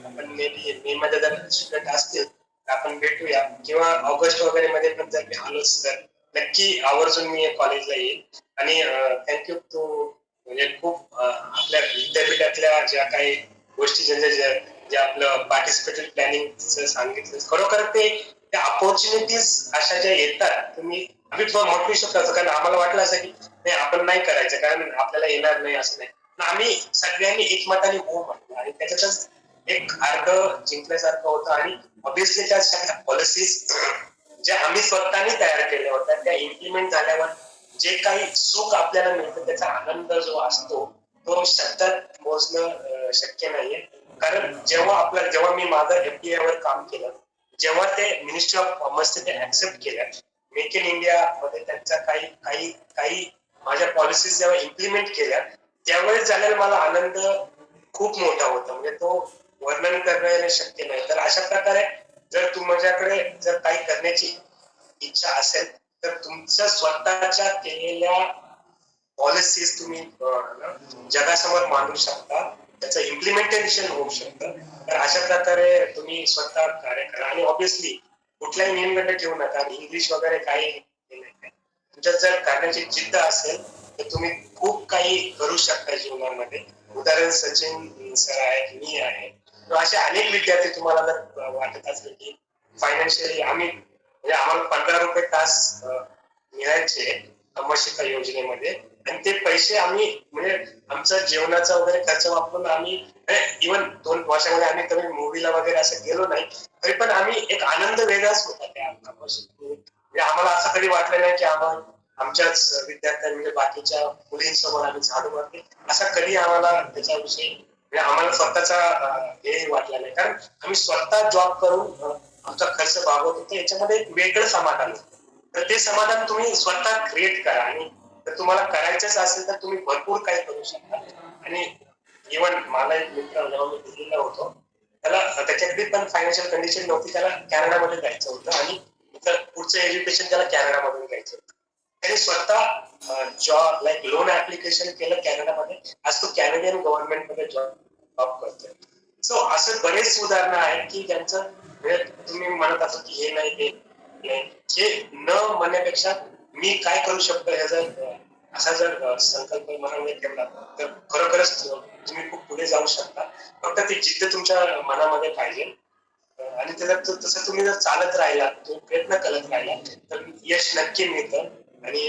D: आपण मे बी मे मध्ये जर स्टुडंट असतील तर आपण भेटूया, किंवा ऑगस्ट वगैरे मध्ये पण जर मी आलोच तर नक्की आवर्जून मी कॉलेजला येईल. आणि थँक्यू टू, म्हणजे खूप आपल्या विद्यापीठातल्या ज्या काही गोष्टी जे आपलं पार्टिसिपेटरी प्लॅनिंग सांगितलं, खरोखर ते अपॉर्च्युनिटीज अशा ज्या येतात तुम्ही आम्ही म्हटू शकतो, कारण आम्हाला वाटलं असं की नाही आपण नाही करायचं कारण आपल्याला येणार नाही असं नाही. आम्ही सगळ्यांनी एकमताने हो म्हटलं आणि त्याच्यातच एक अर्ध जिंकल्यासारखं होतं. आणि ऑब्विसली त्या सगळ्या पॉलिसीज ज्या आम्ही स्वतःनी तयार केल्या होत्या त्या इम्प्लिमेंट झाल्यावर जे काही सुख आपल्याला मिळतं त्याचा आनंद जो असतो तो शब्दात मोजणं शक्य नाहीये. कारण जेव्हा मी माझं FDI वर काम केलं, जेव्हा ते मिनिस्ट्री ऑफ कॉमर्सने ते ऍक्सेप्ट केलं, मेक इन इंडिया मध्ये त्यांच्या काही माझ्या पॉलिसीज जेव्हा इम्प्लिमेंट केल्या त्यावेळेस झालेला मला आनंद खूप मोठा होता, म्हणजे तो वर्णन करणं शक्य नाही. तर अशा प्रकारे जर तुमच्याकडे जर काही करण्याची इच्छा असेल तर तुमच्या स्वतःच्या केलेल्या पॉलिसीज तुम्ही जगासमोर मांडू शकता, त्याचं इम्प्लिमेंटेशन होऊ शकतं. तर अशा प्रकारे तुम्ही स्वतः कार्य करा. आणि ऑब्विसली कुठलाही नियमगंड ठेवू नका, इंग्लिश वगैरे काही नाही. तुमच्यात जर करण्याची जिद्द असेल तर तुम्ही खूप काही करू शकता जीवनामध्ये. उदाहरण सचिन सर आहेत, मी आहे, असे अनेक विद्यार्थी तुम्हाला जर वाटत असले की फायनान्शियली म्हणजे आम्हाला 15 रुपये तास मिळायचे कमर्शिका योजनेमध्ये, आणि ते पैसे आम्ही म्हणजे आमचं जेवणाचा वगैरे खर्च वापरून आम्ही इव्हन 2 वर्षामध्ये आम्ही कधी मूवीला वगैरे असं गेलो नाही, तरी पण आम्ही एक आनंद वेगळाच होता त्या म्हणजे आम्हाला असं कधी वाटलं नाही की आमच्याच विद्यार्थ्यांनी म्हणजे बाकीच्या मुलींसमोर आम्ही झाडू मारले, असा कधी आम्हाला त्याच्याविषयी म्हणजे आम्हाला स्वतःचा हे वाटला नाही. कारण आम्ही स्वतः जॉब करून आमचा खर्च भागवत होतो, याच्यामध्ये एक वेगळं समाधान होतं. तर ते समाधान तुम्ही स्वतः क्रिएट करा, आणि जर तुम्हाला करायचंच असेल तर तुम्ही भरपूर काही करू शकता. आणि इव्हन मला एक मित्र जेव्हा मी दिल्लीला होतो त्याला त्याच्याकडे पण फायनान्शियल कंडिशन नव्हती, त्याला कॅनडामध्ये जायचं होतं आणि पुढचं एज्युकेशन त्याला कॅनडामधून घ्यायचं होतं. त्याने स्वतः जॉब लाईक लोन ऍप्लिकेशन केलं कॅनडामध्ये, आज तो कॅनेडियन गव्हर्नमेंट मध्ये जॉब करतोय. सो असं बरेच उदाहरणं आहेत की ज्यांचं तुम्ही म्हणत असो की हे नाही ते हे न म्हणण्यापेक्षा मी काय करू शकतो ह्याचा असा जर संकल्प मनामध्ये ठेवला तर खरोखरच तुम्ही खूप पुढे जाऊ शकता. फक्त ती जिद्द तुमच्या मनामध्ये पाहिजे, आणि तसं तुम्ही जर चालत राहिला, तुम्ही प्रयत्न करत राहिला तर यश नक्की मिळतं. आणि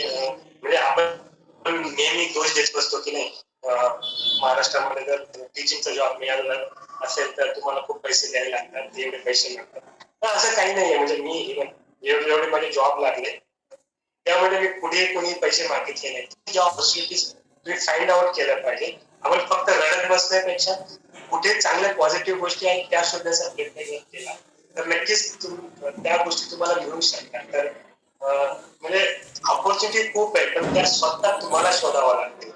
D: म्हणजे आपण नेहमी दोष देत बसतो की नाही महाराष्ट्रामध्ये जर टीचिंगचा जॉब मिळाला असेल तर तुम्हाला खूप पैसे द्यावे लागतात, एवढे पैसे लागतात. तर असं काही नाहीये. म्हणजे मी एवढे माझे जॉब लागले त्यामुळे मी पुढे कोणी पैसे मागितले नाही. ज्या ऑपॉर्च्युनिटीज तुम्ही फाइंड आउट केलं पाहिजे. आपण फक्त रडत बसण्यापेक्षा कुठे चांगल्या पॉझिटिव्ह गोष्टी आहेत त्या शोधण्याचा प्रयत्न केला तर नक्कीच त्या गोष्टी तुम्हाला मिळू शकतात. तर म्हणजे ऑपॉर्च्युनिटी खूप आहे पण त्या स्वतः तुम्हाला शोधावं लागतील.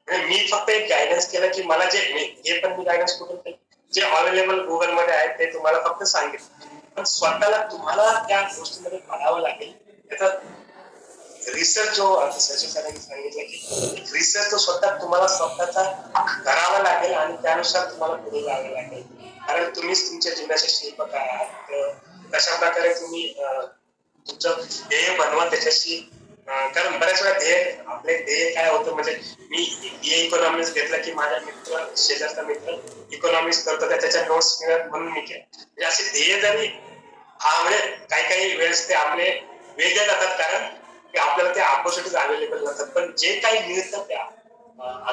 D: म्हणजे मी फक्त एक गायडन्स केलं की मला हे पण मी गायडन्स कुठून केलं जे अवेलेबल गुगल मध्ये आहेत ते तुम्हाला फक्त सांगितलं. पण स्वतःला तुम्हाला त्या गोष्टीमध्ये पडावं लागेल. त्याचा रिसर्च जो सचिन सरांनी सांगितलं की रिसर्च तो स्वतः स्वतःचा करावा लागेल आणि त्यानुसार तुम्हाला पुढे जावे लागेल. कारण तुम्हीच तुमच्या जीवनाचे शिल्पकार आहात. कशा प्रकारे तुम्ही तुमचं ध्येय बनवा त्याच्याशी. कारण बऱ्याच वेळा आपले ध्येय काय होतं म्हणजे मी बीए इकॉनॉमिक्स घेतलं की माझ्या शेजारचा मित्र इकॉनॉमिक्स करतो त्याच्या नोट्स मिळत म्हणून मी केलं. म्हणजे असे ध्येय जरी म्हणजे काही वेळेस ते आपले वेगळे जातात कारण की आपल्याला त्या ऑपॉर्च्युनिटीज अवेलेबल नसतात. पण जे काही मिळतं त्या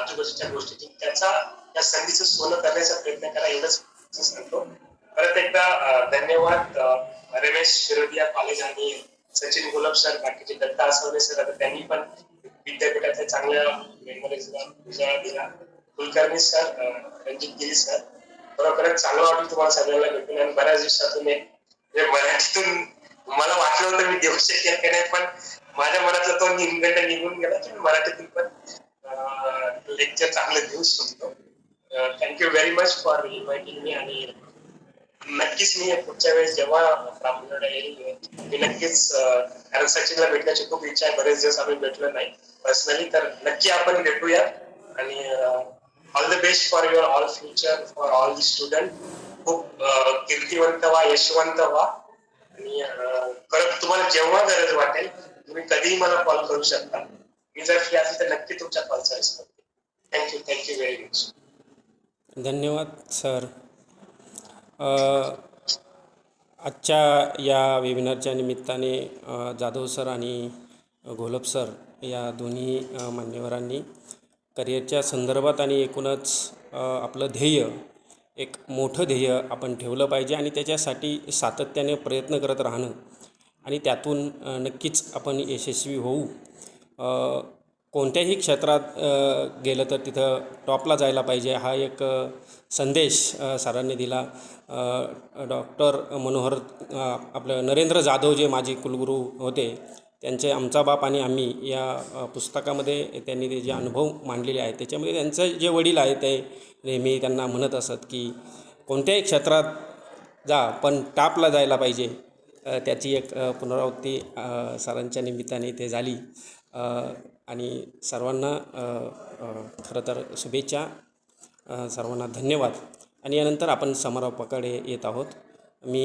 D: आजूबाजूच्या गोष्टीतून त्या संधीचं सोनं करण्याचा प्रयत्न करा एवढंच सांगतो. परत एकदा धन्यवाद रमेश शिरोदिया कॉलेज आणि सचिन गोलब सर, बाकीचे दत्ता आसवले सर. आता त्यांनी पण विद्यापीठाच्या चांगल्या मेमोरीजला उजाळा दिला. कुलकर्णी सर, रणजित गिरी सर, खरोखरच चांगलं वाटलं तुम्हाला सगळ्यांना भेटून. आणि बऱ्याच दिवसातून मराठीतून मला वाटलं होतं मी देऊ शकेल की नाही पण माझ्या मनातला तो निघून गेला की मी मराठीतून पण लेक्चर चांगलं देऊ शकतो. Thank you very much for inviting me. आणि नक्कीच मी पुढच्या वेळेस जेव्हा ब्राह्मणला येईल मी नक्कीच कारण सचिनला भेटण्याची खूप इच्छा आहे. बरेच दिवस आम्ही भेटलो नाही पर्सनली तर नक्की आपण भेटूया. आणि all the best for your all future for all the student. खूप कीर्तिवंत व्हा, यशवंत व्हा. आणि परत तुम्हाला जेव्हा गरज वाटेल तुम्ही कधीही मला कॉल करू शकता. मी जर फ्री असेल तर नक्की तुमच्या कॉलचा रिस्पॉन्स देईन. Thank you very much.
A: धन्यवाद सर. आजच्या या वेबिनारच्या निमित्ताने जाधव सर आणि घोलप सर या दोन्ही मान्यवरांनी करिअरच्या संदर्भात आणि एकूणच आपलं ध्येय एक मोठं ध्येय आपण ठेवलं पाहिजे आणि त्याच्यासाठी सातत्याने प्रयत्न करत राहणं आणि त्यातून नक्कीच आपण यशस्वी होऊ. कोणत्याही क्षेत्रात गेलं तर तिथं टॉपला जायला पाहिजे हा एक संदेश सरांनी दिला. डॉक्टर मनोहर आपलं नरेंद्र जाधव जे माजी कुलगुरू होते त्यांचे आमचा बाप आणि आम्ही या पुस्तकामध्ये त्यांनी ते जे अनुभव मांडलेले आहेत त्याच्यामध्ये त्यांचं जे वडील आहे ते नेहमी त्यांना म्हणत असत की कोणत्याही क्षेत्रात जा पण टॉपला जायला पाहिजे. त्याची एक पुनरावृत्ती सरांच्या निमित्ताने इथे झाली. आणि सर्वांना खरं तर शुभेच्छा, सर्वांना धन्यवाद. आणि यानंतर आपण समारोपाकडे येत आहोत. मी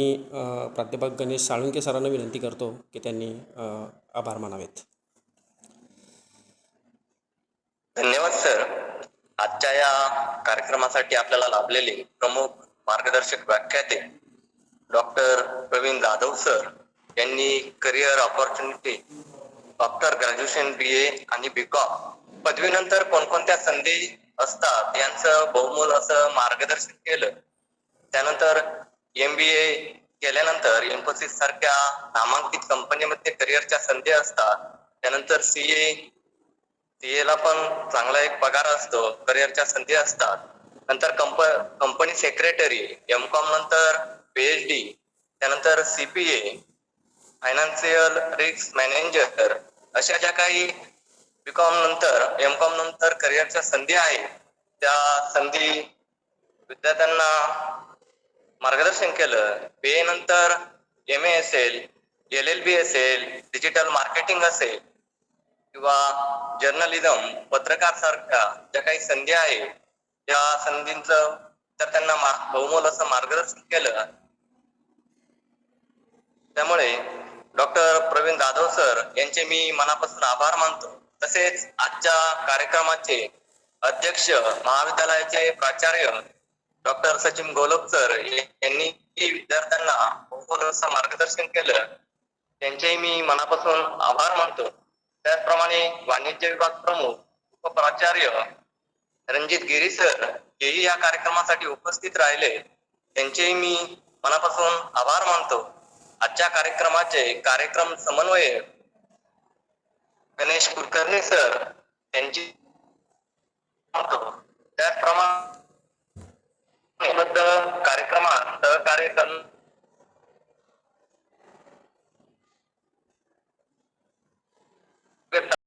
A: प्राध्यापक गणेश साळुंके सरांना विनंती करतो की त्यांनी आभार मानावेत.
G: धन्यवाद सर. आजच्या या कार्यक्रमासाठी आपल्याला लाभलेले प्रमुख मार्गदर्शक व्याख्याते डॉक्टर प्रवीण जाधव सर यांनी career opportunity after graduation BA आणि BCom पदवीनंतर कोणकोणत्या संधी असतात यांचं बहुमोल असं मार्गदर्शन केलं. त्यानंतर MBA केल्यानंतर इन्फोसिस सारख्या नामांकित कंपनीमध्ये करिअरच्या संधी असतात. त्यानंतर CA ला पण चांगला एक पगार असतो, करिअरच्या संधी असतात. नंतर कंपनी सेक्रेटरी, MCom नंतर PhD, त्यानंतर CPA, फायनान्शियल रिस्क मॅनेजर अशा ज्या काही BCom नंतर MCom नंतर करिअरच्या संधी आहेत त्या संधी विद्यार्थ्यांना मार्गदर्शन केलं. BA नंतर MA असेल, LLB असेल, डिजिटल मार्केटिंग असेल किंवा जर्नलिझम, पत्रकार सारख्या ज्या काही संधी आहेत त्या संधींचं तर त्यांना बहुमोल असं मार्गदर्शन केलं. त्यामुळे डॉक्टर प्रवीण जाधव सर यांचे मी मनापासून आभार मानतो. तसेच आजच्या कार्यक्रमाचे अध्यक्ष महाविद्यालयाचे प्राचार्य डॉक्टर सचिन गोलब सर यांनी विद्यार्थ्यांना बहुमोल असं मार्गदर्शन केलं, त्यांचेही मी मनापासून आभार मानतो. त्याचप्रमाणे वाणिज्य विभाग प्रमुख उपप्राचार्य रणजित गिरी सर हेही या कार्यक्रमासाठी उपस्थित राहिले, त्यांचेही मी मनापासून आभार मानतो. आजच्या कार्यक्रमाचे कार्यक्रम समन्वयक गणेश कुलकर्णी सर त्यांची त्याचप्रमाणे कार्यक्रमात सहकार्य